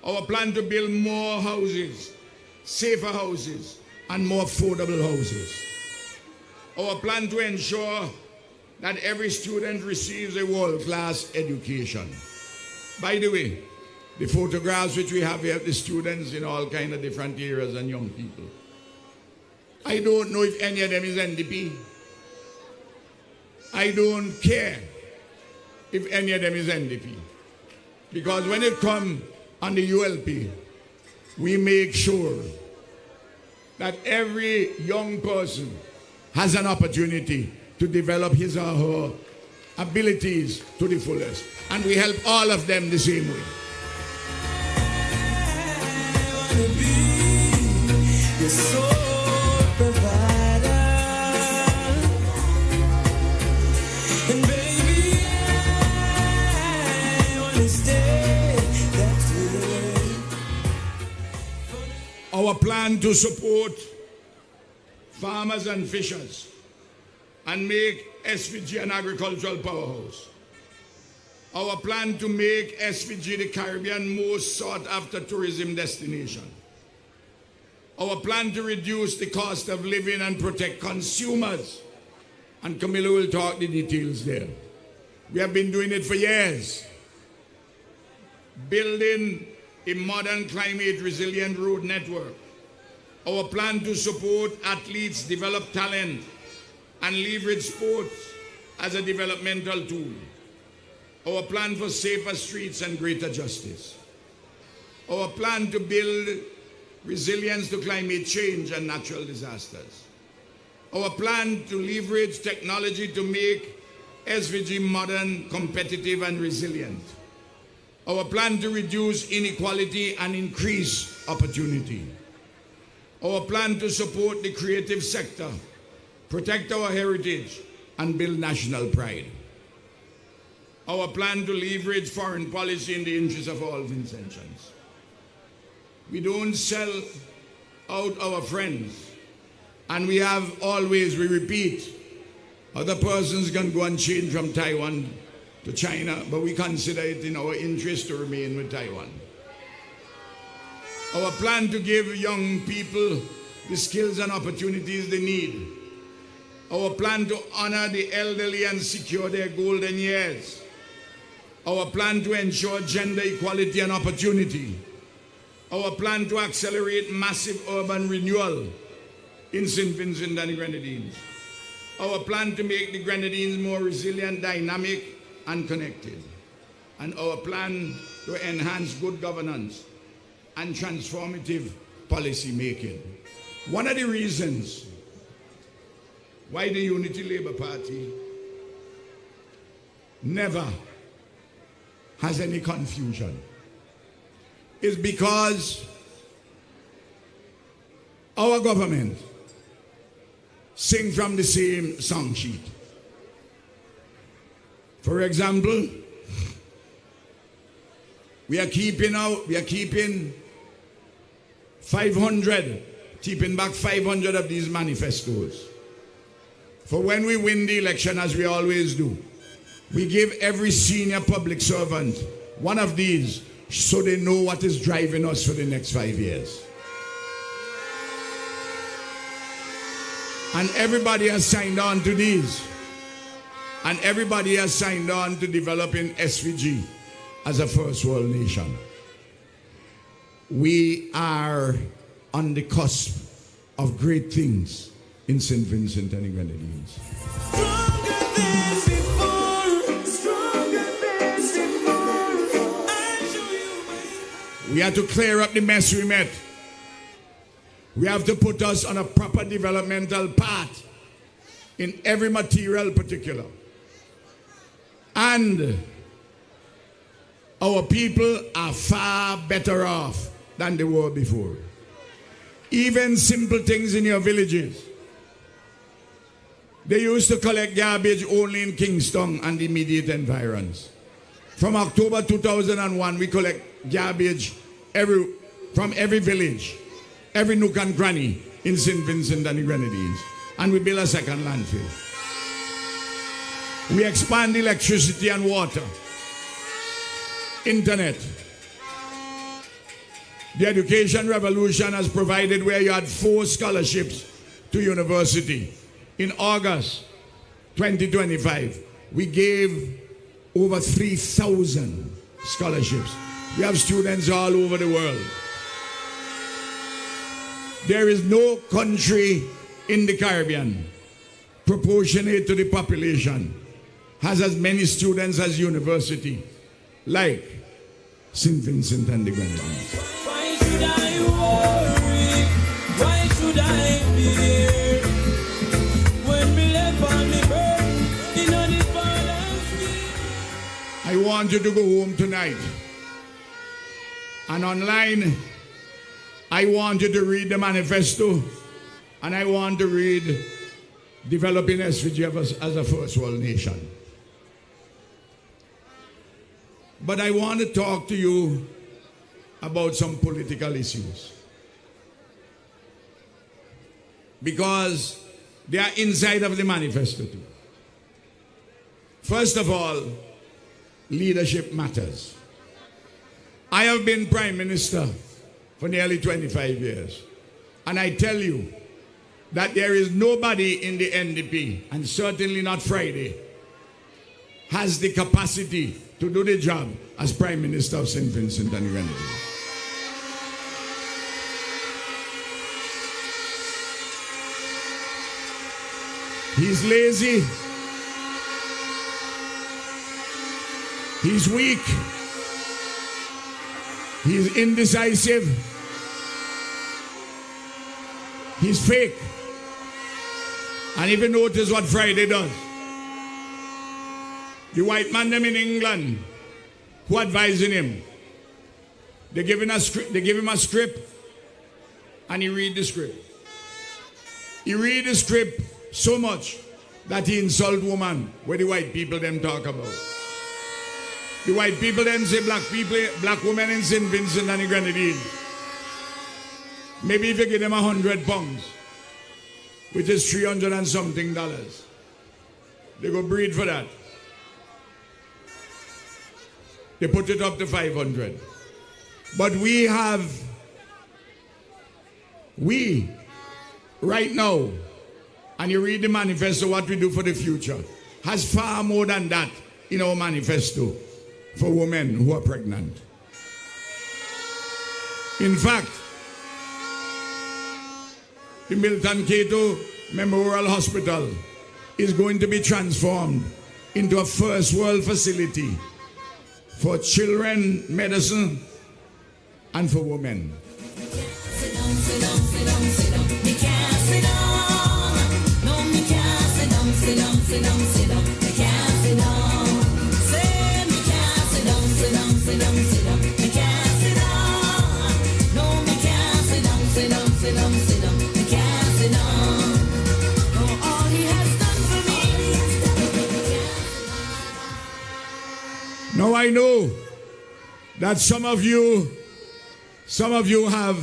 Our plan to build more houses, safer houses, and more affordable houses. Our plan to ensure that every student receives a world-class education. By the way, the photographs which we have here of the students in all kind of different areas and young people, I don't know if any of them is NDP. I don't care if any of them is NDP. Because when it comes on the ULP, we make sure that every young person has an opportunity to develop his or her abilities to the fullest. And we help all of them the same way. Our plan to support farmers and fishers and make SVG an agricultural powerhouse. Our plan to make SVG the Caribbean most sought after tourism destination. Our plan to reduce the cost of living and protect consumers. And Camilla will talk the details there. We have been doing it for years. Building a modern climate resilient road network. Our plan to support athletes, develop talent, and leverage sports as a developmental tool. Our plan for safer streets and greater justice. Our plan to build resilience to climate change and natural disasters. Our plan to leverage technology to make SVG modern, competitive, and resilient. Our plan to reduce inequality and increase opportunity. Our plan to support the creative sector, protect our heritage, and build national pride. Our plan to leverage foreign policy in the interest of all Vincentians. We don't sell out our friends, and we repeat, other persons can go and change from Taiwan to China, but we consider it in our interest to remain with Taiwan. Our plan to give young people the skills and opportunities they need. Our plan to honor the elderly and secure their golden years. Our plan to ensure gender equality and opportunity. Our plan to accelerate massive urban renewal in St. Vincent and the Grenadines. Our plan to make the Grenadines more resilient, dynamic, and connected. And our plan to enhance good governance and transformative policy making. One of the reasons why the Unity Labour Party never has any confusion is because our government sing from the same song sheet. For example, we are keeping 500, keeping back 500 of these manifestos. For when we win the election, as we always do, we give every senior public servant one of these so they know what is driving us for the next 5 years. And everybody has signed on to these. And everybody has signed on to developing SVG as a first world nation. We are on the cusp of great things in St. Vincent and the Grenadines. We have to clear up the mess we met. We have to put us on a proper developmental path in every material particular. And our people are far better off than they were before. Even simple things in your villages. They used to collect garbage only in Kingston and the immediate environs. From October 2001, we collect garbage from every village, every nook and cranny in St. Vincent and the Grenadines. And we build a second landfill. We expand electricity and water, internet. The education revolution has provided where you had 4 scholarships to university. In August 2025, we gave over 3,000 scholarships. We have students all over the world. There is no country in the Caribbean proportionate to the population has as many students as university like St. Vincent and the Grenadines. Why should I worry? Why should I fear? When we left on the bird, in on the balance. I want you to go home tonight. And online, I want you to read the manifesto, and I want to read Developing SVG as a First World Nation. But I want to talk to you about some political issues. Because they are inside of the manifesto too. First of all, leadership matters. I have been Prime Minister for nearly 25 years. And I tell you that there is nobody in the NDP, and certainly not Friday, has the capacity to do the job as Prime Minister of St. Vincent and the Grenadines. He's lazy. He's weak. He's indecisive. He's fake. And if you notice what Friday does, the white man them in England who advising him, they give him a script, and he read the script. He read the script so much that he insult woman where the white people them talk about. The white people then say black women in St. Vincent and the Grenadines. Maybe if you give them £100, which is $300 and something, they go breed for that. They put it up to 500. But we right now, and you read the manifesto, what we do for the future, has far more than that in our manifesto for women who are pregnant. In fact, the Milton Cato Memorial Hospital is going to be transformed into a first world facility for children medicine and for women. Now I know that some of you have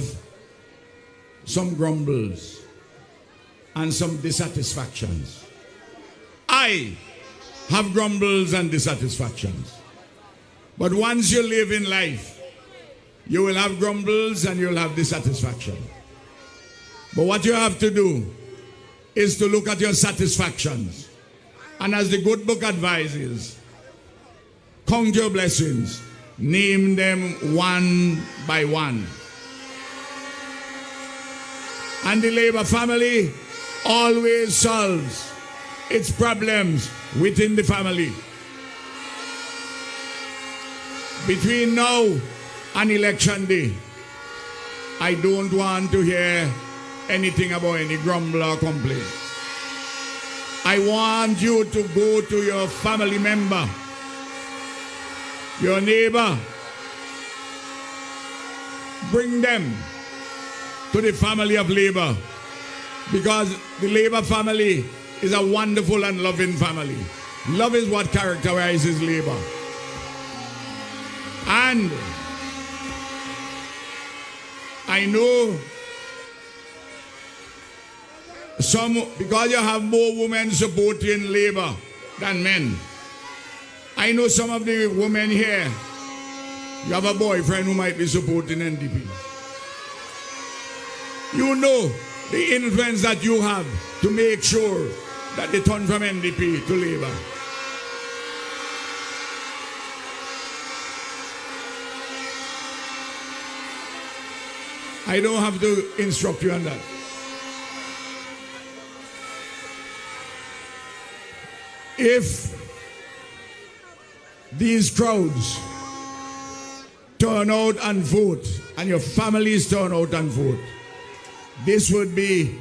some grumbles and some dissatisfactions. I have grumbles and dissatisfactions. But once you live in life, you will have grumbles and you'll have dissatisfaction. But what you have to do is to look at your satisfactions. And as the good book advises, count your blessings. Name them one by one. And the Labour family always solves its problems within the family. Between now and election day, I don't want to hear anything about any grumble or complaint. I want you to go to your family member, your neighbor, bring them to the family of Labour, because the Labour family is a wonderful and loving family. Love is what characterizes Labour. And I know because you have more women supporting Labour than men. I know some of the women here, you have a boyfriend who might be supporting NDP. You know the influence that you have to make sure that they turn from NDP to Labour. I don't have to instruct you on that. If these crowds turn out and vote, and your families turn out and vote, this would be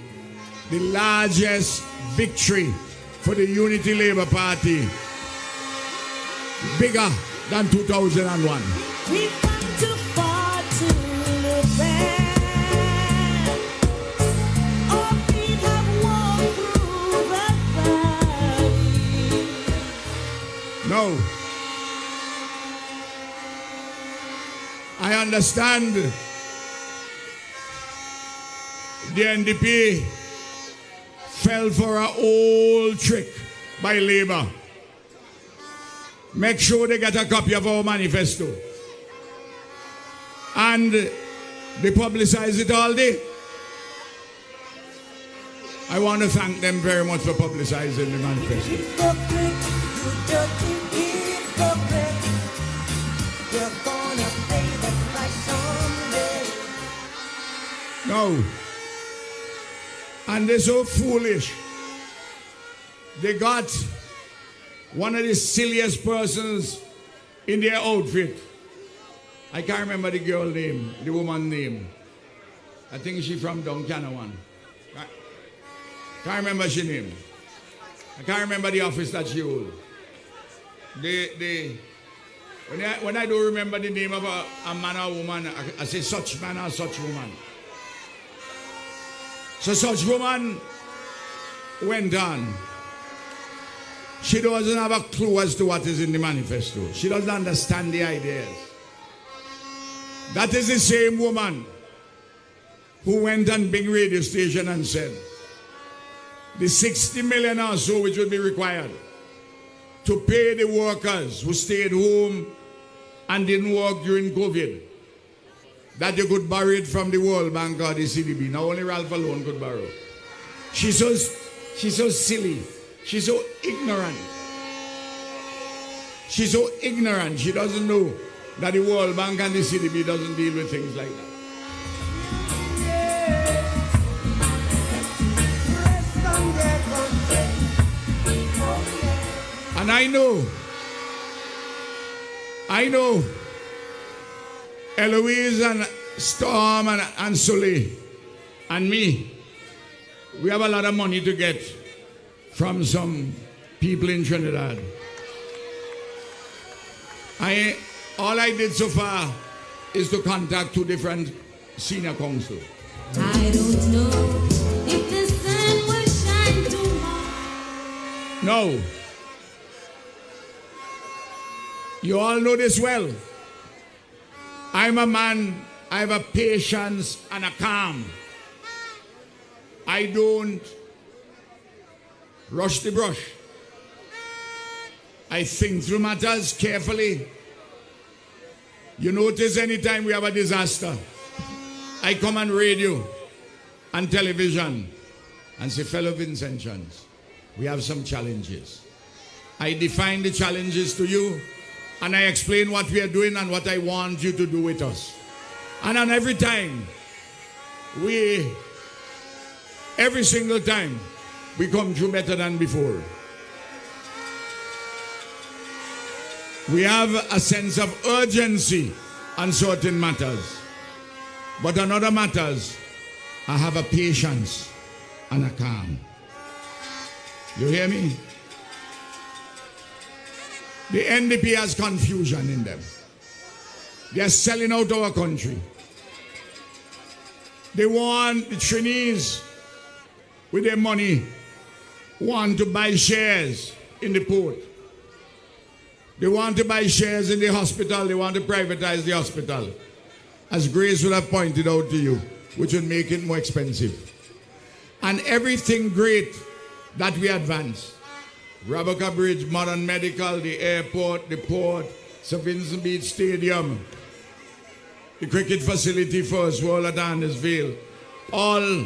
the largest victory for the Unity Labour Party, bigger than 2001. We've come too far to look back. Our feet have walked through the valley. No. I understand the NDP fell for an old trick by Labour. Make sure they get a copy of our manifesto. And they publicize it all day. I want to thank them very much for publicizing the manifesto. No. And they're so foolish. They got one of the silliest persons in their outfit. I can't remember the girl name, the woman name. I think she's from Guyana. Can't remember her name. I can't remember the office that she holds. When I don't remember the name of a man or woman, I say such man or such woman. So such woman went on. She doesn't have a clue as to what is in the manifesto. She doesn't understand the ideas. That is the same woman who went on big radio station and said the 60 million or so which would be required to pay the workers who stayed home and didn't work during COVID, that you could borrow it from the World Bank or the CDB. Now only Ralph alone could borrow. She's so silly. She's so ignorant. She's so ignorant. She doesn't know that the World Bank and the CDB doesn't deal with things like that. And I know Eloise and Storm and Sully and me, we have a lot of money to get from some people in Trinidad. All I did so far is to contact 2 different senior councils. I don't know if the sun will shine tomorrow. No. You all know this well. I'm a man, I have a patience and a calm. I don't rush the brush. I think through matters carefully. You notice anytime we have a disaster, I come on radio and television and say, fellow Vincentians, we have some challenges. I define the challenges to you and I explain what we are doing and what I want you to do with us. And on every time we Every single time, we come through better than before. We have a sense of urgency on certain matters. But on other matters, I have a patience and a calm. You hear me? The NDP has confusion in them. They are selling out our country. They want the Chinese, with their money, want to buy shares in the port. They want to buy shares in the hospital. They want to privatize the hospital. As Grace would have pointed out to you, which would make it more expensive. And everything great that we advance. Rabaka Bridge, modern medical, the airport, the port, St. Vincent Beach Stadium, the cricket facility first, World at Andersville. All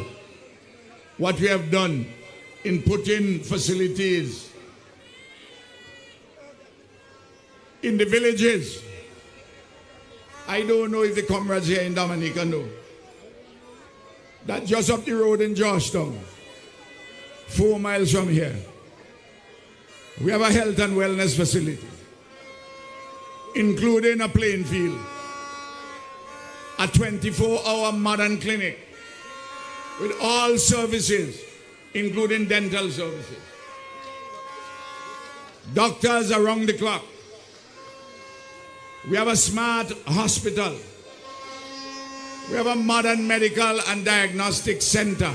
what we have done in putting facilities in the villages. I don't know if the comrades here in Dominica know that just up the road in Georgetown, 4 miles from here, we have a health and wellness facility, including a playing field, a 24-hour modern clinic with all services, including dental services, doctors around the clock. We have a smart hospital. We have a modern medical and diagnostic center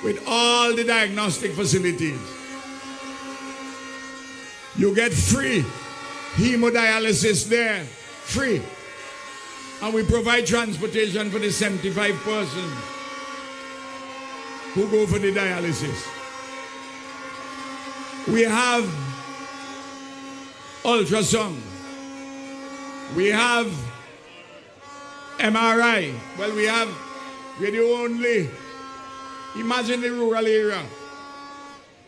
with all the diagnostic facilities. You get free hemodialysis there, free. And we provide transportation for the 75 persons who go for the dialysis. We have ultrasound. We have MRI. Well, we're the only. Imagine the rural area.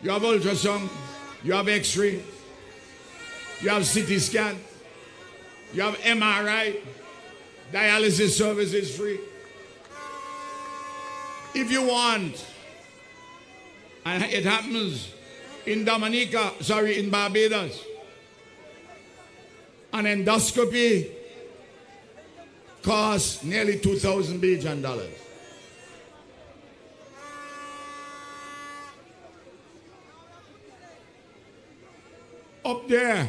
You have ultrasound, you have X-ray, you have CT scan, you have MRI, dialysis service is free. If you want, and it happens in in Barbados, an endoscopy costs nearly $2,000 Bajan dollars. Up there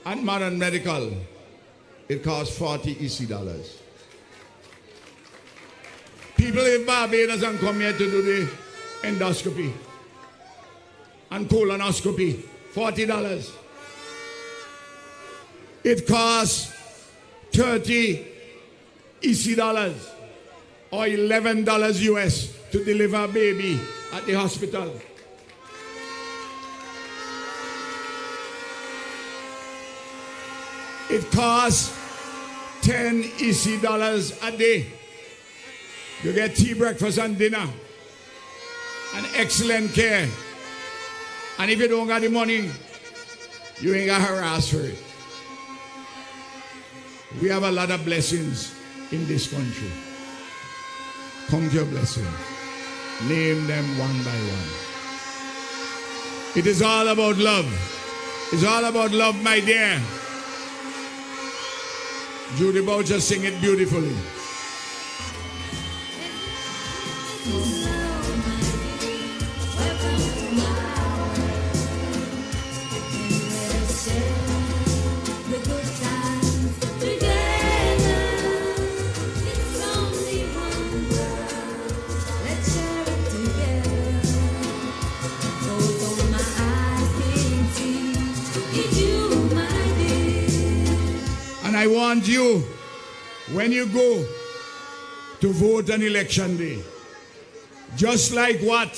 at Modern Medical, it costs 40 EC dollars. People in Barbados and come here to do the endoscopy and colonoscopy, $40. It costs 30 EC dollars or $11 US to deliver a baby at the hospital. It costs 10 EC dollars a day. You get tea, breakfast, and dinner, and excellent care. And if you don't got the money, you ain't got harassed for it. We have a lot of blessings in this country. Count your blessings. Name them one by one. It is all about love. It's all about love, my dear. Judy Boucher sing it beautifully. I want you, when you go to vote on election day, just like what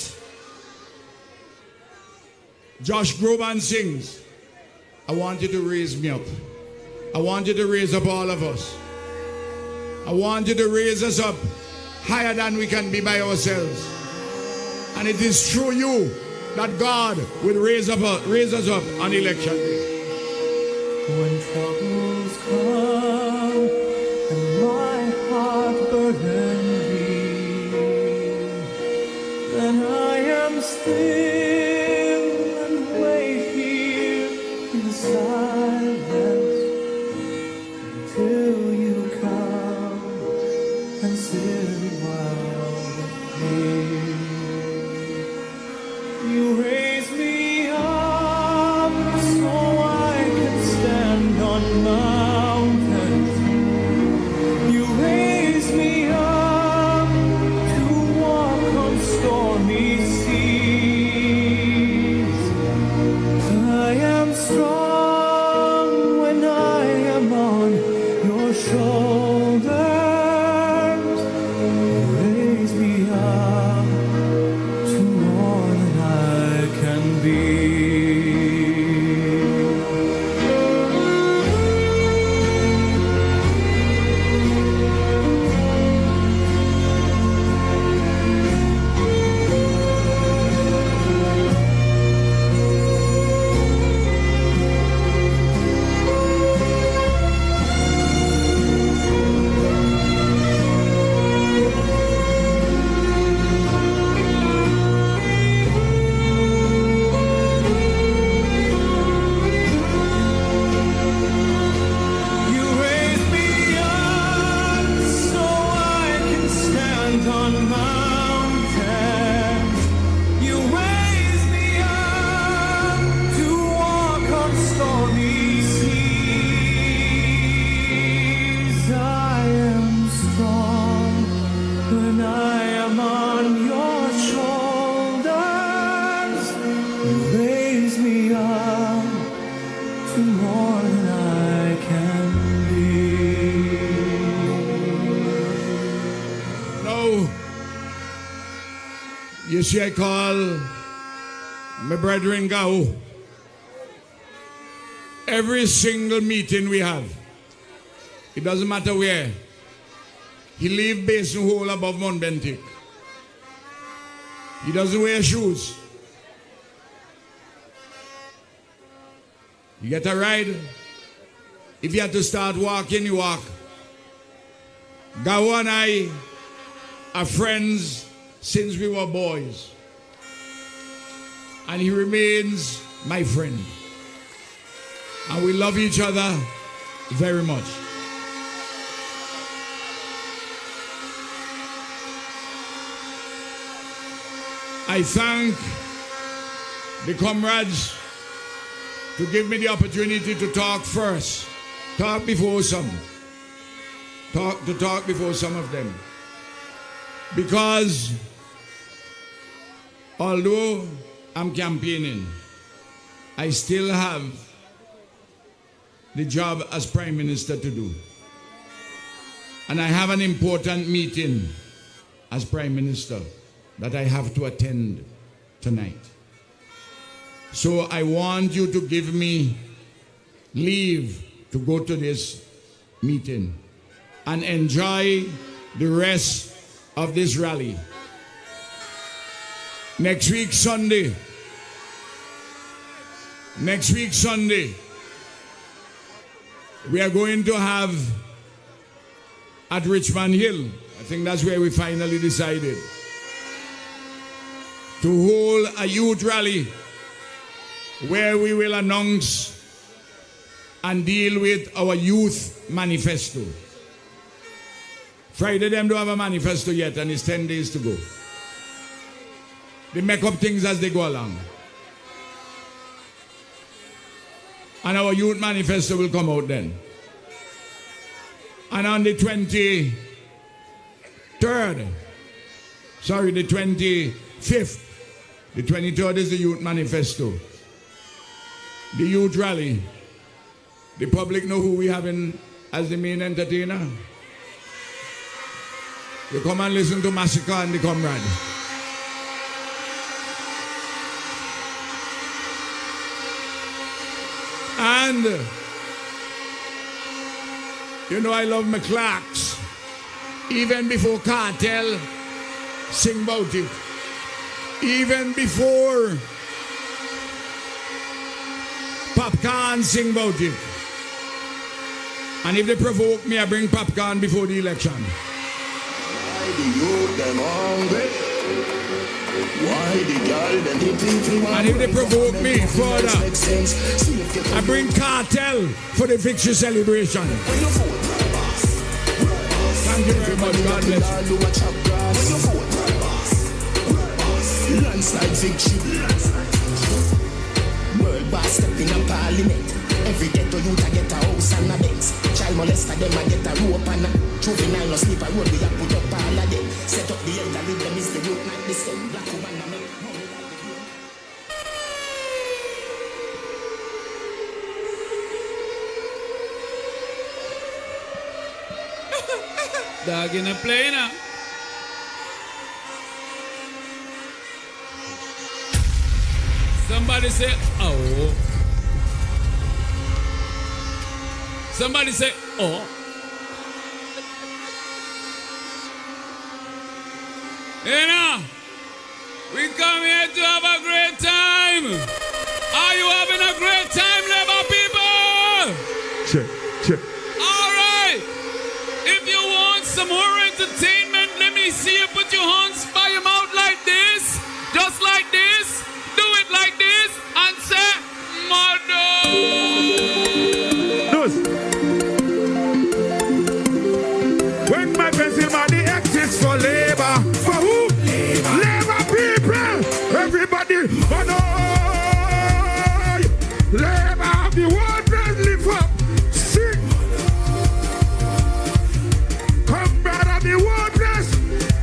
Josh Groban sings, I want you to raise me up. I want you to raise up all of us. I want you to raise us up higher than we can be by ourselves. And it is through you that God will raise us up on election day. When troubles come and my heart burdens me, when I am still and wait here in silence until you come and sit a while with me. You raise me up so I can stand on mountains. You raise me up to walk on stormy seas. I am strong when I am on your shoulders. You raise me up to more than I can be. You raise me up so I can stand on mountains. You raise me up to walk on stormy seas. I am strong when I am on your shoulders. You raise me up to more than I can be. Now, you see, I call my brethren Gao. Every single meeting we have, it doesn't matter where, he leave basin hole above Mount Bentic. He doesn't wear shoes. You get a ride. If you have to start walking, you walk. Gao and I are friends since we were boys. And he remains my friend. And we love each other very much. I thank the comrades to give me the opportunity to talk first. Talk before some. Talk before some of them. Because although I'm campaigning, I still have the job as Prime Minister to do. And I have an important meeting as Prime Minister that I have to attend tonight. So I want you to give me leave to go to this meeting and enjoy the rest of this rally. Next week Sunday, we are going to have at Richmond Hill, I think that's where we finally decided, to hold a youth rally where we will announce and deal with our youth manifesto. Friday, them don't have a manifesto yet, and it's 10 days to go. They make up things as they go along. And our youth manifesto will come out then. And on the 25th, the 23rd is the youth manifesto. The youth rally. The public know who we have in as the main entertainer. You come and listen to Massacre and the Comrade. And you know I love my clocks. Even before Cartel sing about it. Even before Popcorn sing about it. And if they provoke me, I bring popcorn before the election. Why the youth them hungry? And if they provoke me further, I bring cartel for the victory celebration. Thank you very much. God bless you. Landslide victory. World boss step in a parliament. Every ghetto youth I get a house and a Benz. Child molester them I get a rope and a juvenile no sleep a road we a put up all of them. Set up the elder with them is the root not the same. Black woman a make money like the Dog in a plane now. Somebody say, oh. Somebody say, oh. You know, we come here to have a great time. Are you having a great time, Labour people? Check, check. All right. If you want some more entertainment, let me see you put your hands by your mouth like this. Just like this. Do it like this and say, Mother. When my pencil money exists for labor. For who? Labor people. Everybody. Mother. Labor. The world does live up. Sing. Come brother, the world bless.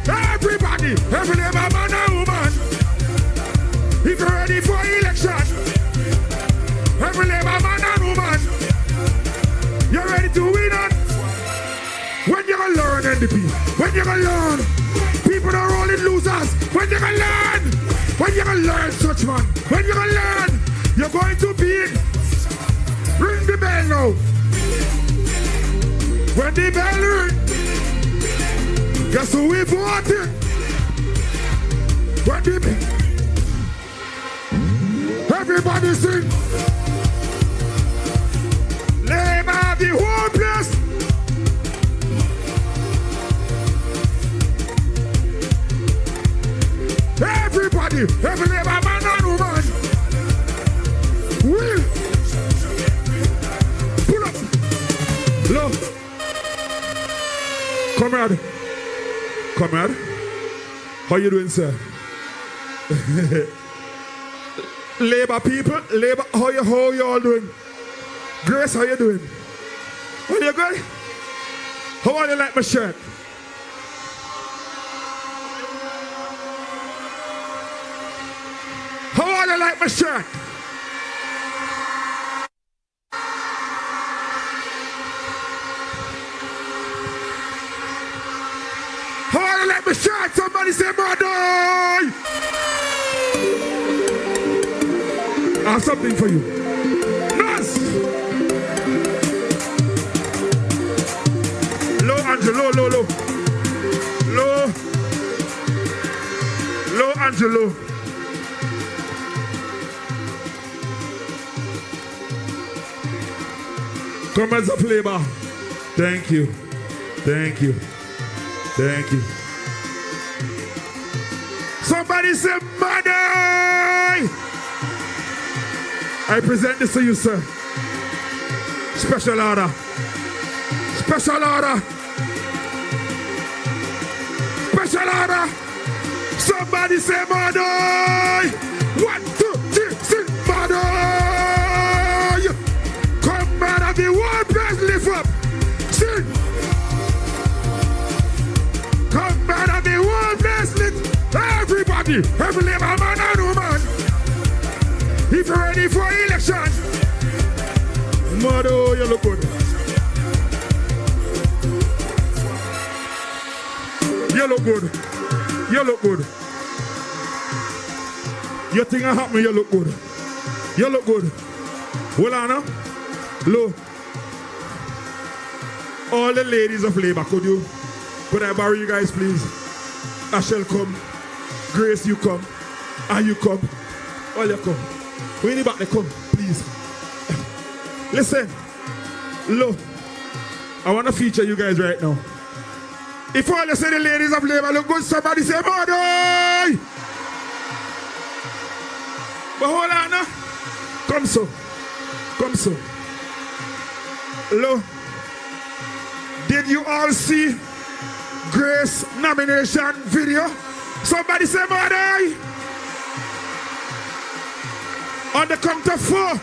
Everybody. Every labor man and woman. If you're ready for election, every labor man and woman, you're ready to win it. When you gonna learn, NDP? When you gonna learn? People are rolling losers. When you gonna learn? When you gonna learn, such man? When you gonna learn? You're going to be in. Ring the bell now. When the bell rings, guess who we voting? When the bell. Everybody sing. Labor the whole place. Everybody, every labor man and woman. Will pull up. Look. Comrade. Comrade. How you doing, sir? Labor people, labor, how you all doing? Grace, how you doing? Are you good? How are you like my shirt? How are you like my shirt? How are you like my shirt? Somebody say, Mother! I have something for you. Nurse! Low, Angelo, low, low. Low. Low, Angelo. Comrades of labor. Thank you. Thank you. Thank you. Somebody say, Mother! I present this to you, sir. Special order. Special order. Special order. Somebody say, Mother! 1, 2, 3, sing, Mother! Come out of the world, please lift up. Sing. Come out of the world, please lift. Everybody, every labor man and woman. If you're ready for election, Mother, you look good. You look good. You look good. You think I help me, you look good. You look good. Well, Anna, look. All the ladies of labor, could I borrow you guys, please? I shall come. Grace, you come. And you come. All you come. We need back to come, please. Listen, look, I want to feature you guys right now. If all you say the ladies of Labour look good, somebody say, Mother! But hold on now. Come so. Come so. Hello. Did you all see Grace nomination video? Somebody say, Mother! On the count of 4,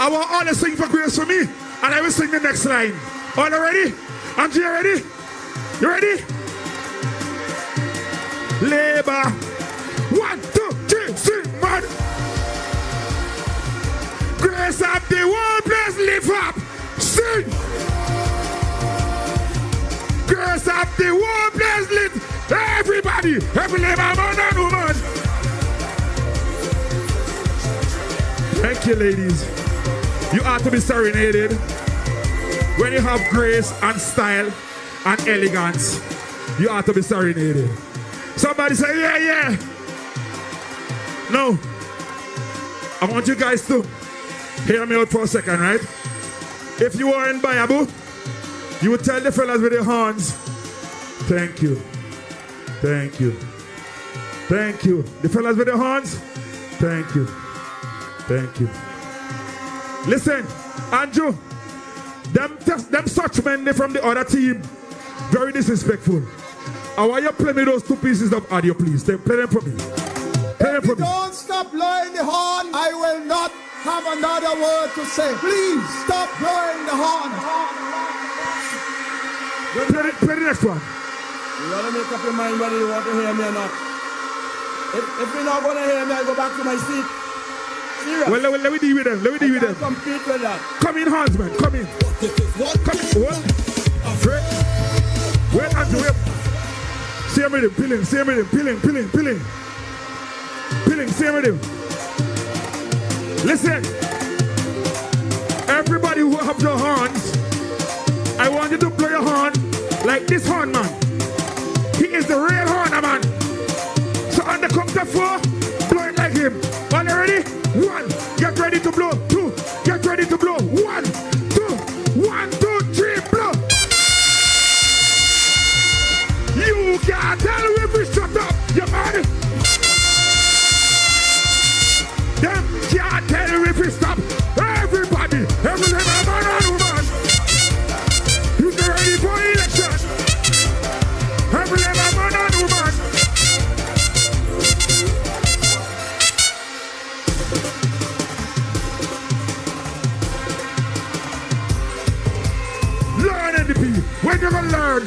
I want all to sing for Grace for me, and I will sing the next line. All ready? Angie, you ready? You ready? Labour. 1, 2, 3, sing, man. Grace up the whole place, lift up. Sing. Grace up the whole place, lift. Everybody, every Labour man and woman. Thank you, ladies. You ought to be serenaded when you have grace and style and elegance. You ought to be serenaded. Somebody say, yeah, yeah. No. I want you guys to hear me out for a second, right? If you are in Bayaboo, you would tell the fellas with their horns, thank you. Thank you. Thank you. The fellas with their horns, thank you. Thank you. Listen, Andrew, them such men from the other team, very disrespectful. I want you to play me those 2 pieces of audio, please. Play them for me. Play them for me. Don't stop blowing the horn. I will not have another word to say. Please stop blowing the horn. Play the next one. You gotta make up your mind whether you want to hear me or not. If you're not gonna hear me, I'll go back to my seat. Serious. Well, let me deal with them. Let me deal with them. Compete with that. Come in, Hansman. Come in. Come in. What? Wait, Andrew, wait. Same with him. Pilling. Same with him. Pilling. Same with him. Listen. Everybody who have your horns, I want you to blow your horn like this horn man. He is the real horn man. So on the count of 4, blow it like him. Are you ready? 1, get ready to blow. 2, get ready to blow. 1, 2, 1, 2, 3, blow. You can't tell if we shut up, you man. Them can't tell if we stop. Everybody, every man and woman, you get ready for election. Every man and woman. Learn NDP. When you gonna learn?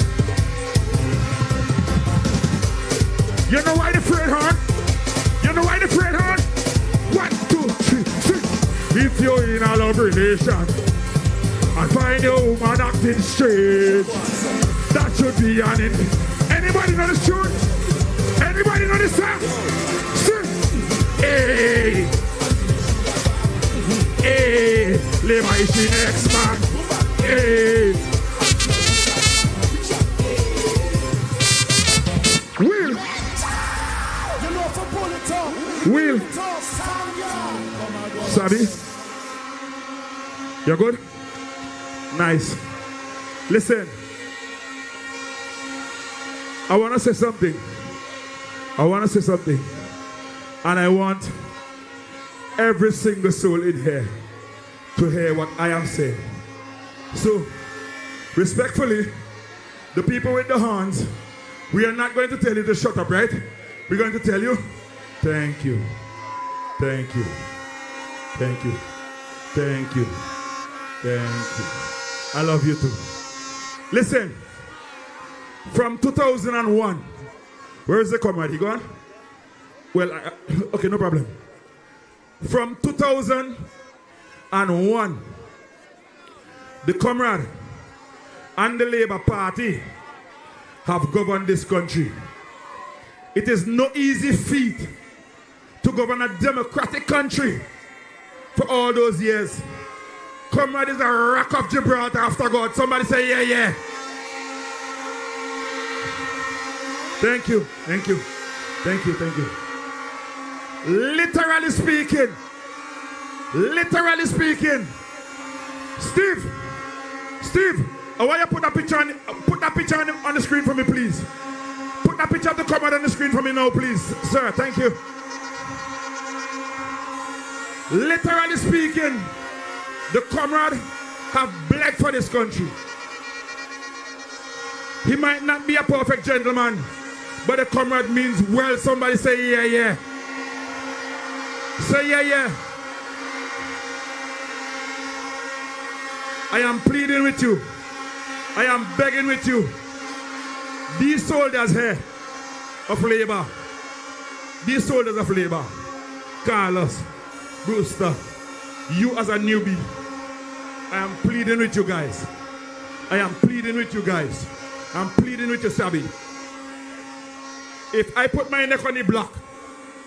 You know why the afraid, huh? You know why the afraid, huh? 1, 2, 3, 6. If you're in a love relation and find your woman acting straight, that should be an end. Anybody know this tune? Anybody know this song? Sing. Hey. Hey. Lema is the next man. Hey. Will. Will. Sabi? You're good? Nice. Listen. I want to say something. And I want every single soul in here to hear what I am saying. So, respectfully, the people with the horns, we are not going to tell you to shut up, right? We're going to tell you, thank you. Thank you. Thank you. Thank you. Thank you. I love you too. Listen, from 2001, where is the comrade? He gone? Well, okay, no problem. From 2001, the comrade and the Labour Party have governed this country. It is no easy feat to govern a democratic country for all those years. Comrade is a rock of Gibraltar after God. Somebody say, yeah, yeah. Thank you, thank you, thank you, thank you. Literally speaking, Steve, I want you to put that picture on the screen for me, please. Put that picture of the comrade on the screen for me now, please. Sir, thank you. Literally speaking, the comrade have bled for this country. He might not be a perfect gentleman, but the comrade means well. Somebody say yeah, yeah. Say yeah, yeah. I am pleading with you. I am begging with you. These soldiers here of labor, these soldiers of labor, Carlos, Brewster, you as a newbie, I am pleading with you guys. I am pleading with you guys. I'm pleading with you, Sabi. If I put my neck on the block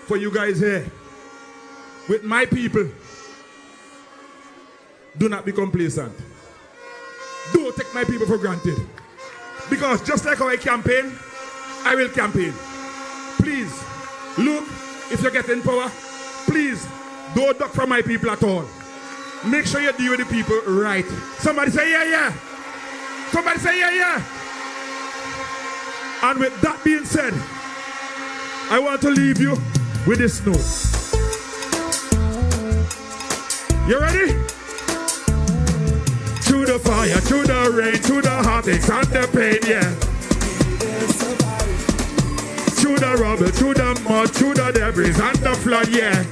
for you guys here, with my people, do not be complacent. Don't take my people for granted. Because just like how I campaign, I will campaign. Please, look, if you're getting power, please, don't duck from my people at all. Make sure you deal with the people right. Somebody say yeah, yeah. Somebody say yeah, yeah. And with that being said, I want to leave you with this note. You ready? Through the fire, through the rain, through the heartaches and the pain, yeah. Through the rubble, through the mud, through the debris and the flood, yeah.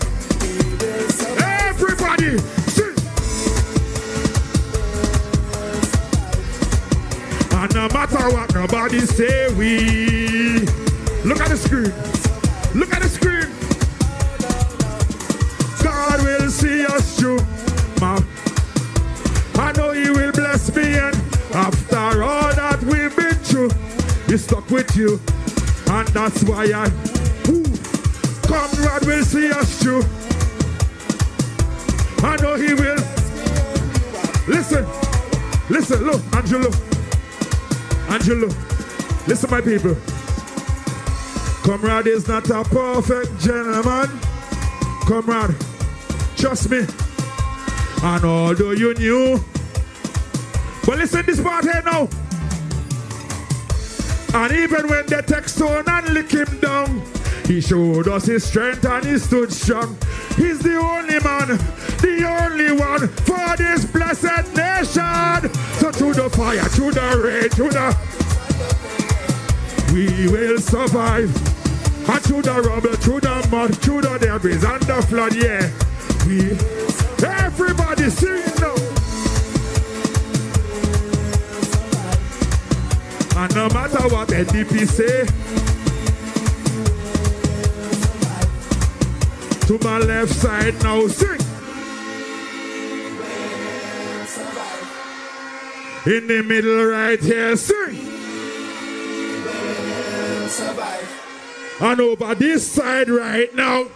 Everybody, sing. And no matter what nobody say, we look at the screen. Look at the screen. God will see us through. I know He will bless me, and after all that we've been through, He stuck with you, and that's why comrade will see us through. I know He will. Listen, listen, look, Angelo, listen, my people. Comrade is not a perfect gentleman. Comrade, trust me. And although you knew, but listen this part here now. And even when they take stone and lick him down, He showed us His strength and He stood strong. He's the only man, the only one for this blessed nation. So through the fire, through the rain, through the, we will survive. And through the rubble, through the mud, through the debris and the flood, yeah. Everybody sing now. And no matter what NDP say, to my left side now, sing. In the middle right here, sing. And over this side right now,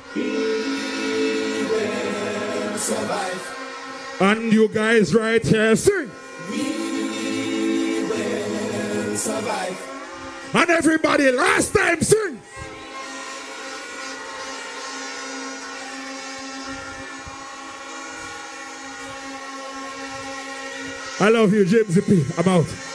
and you guys right here, sing. We will survive. And everybody last time, sing. I love you, James P. I'm out.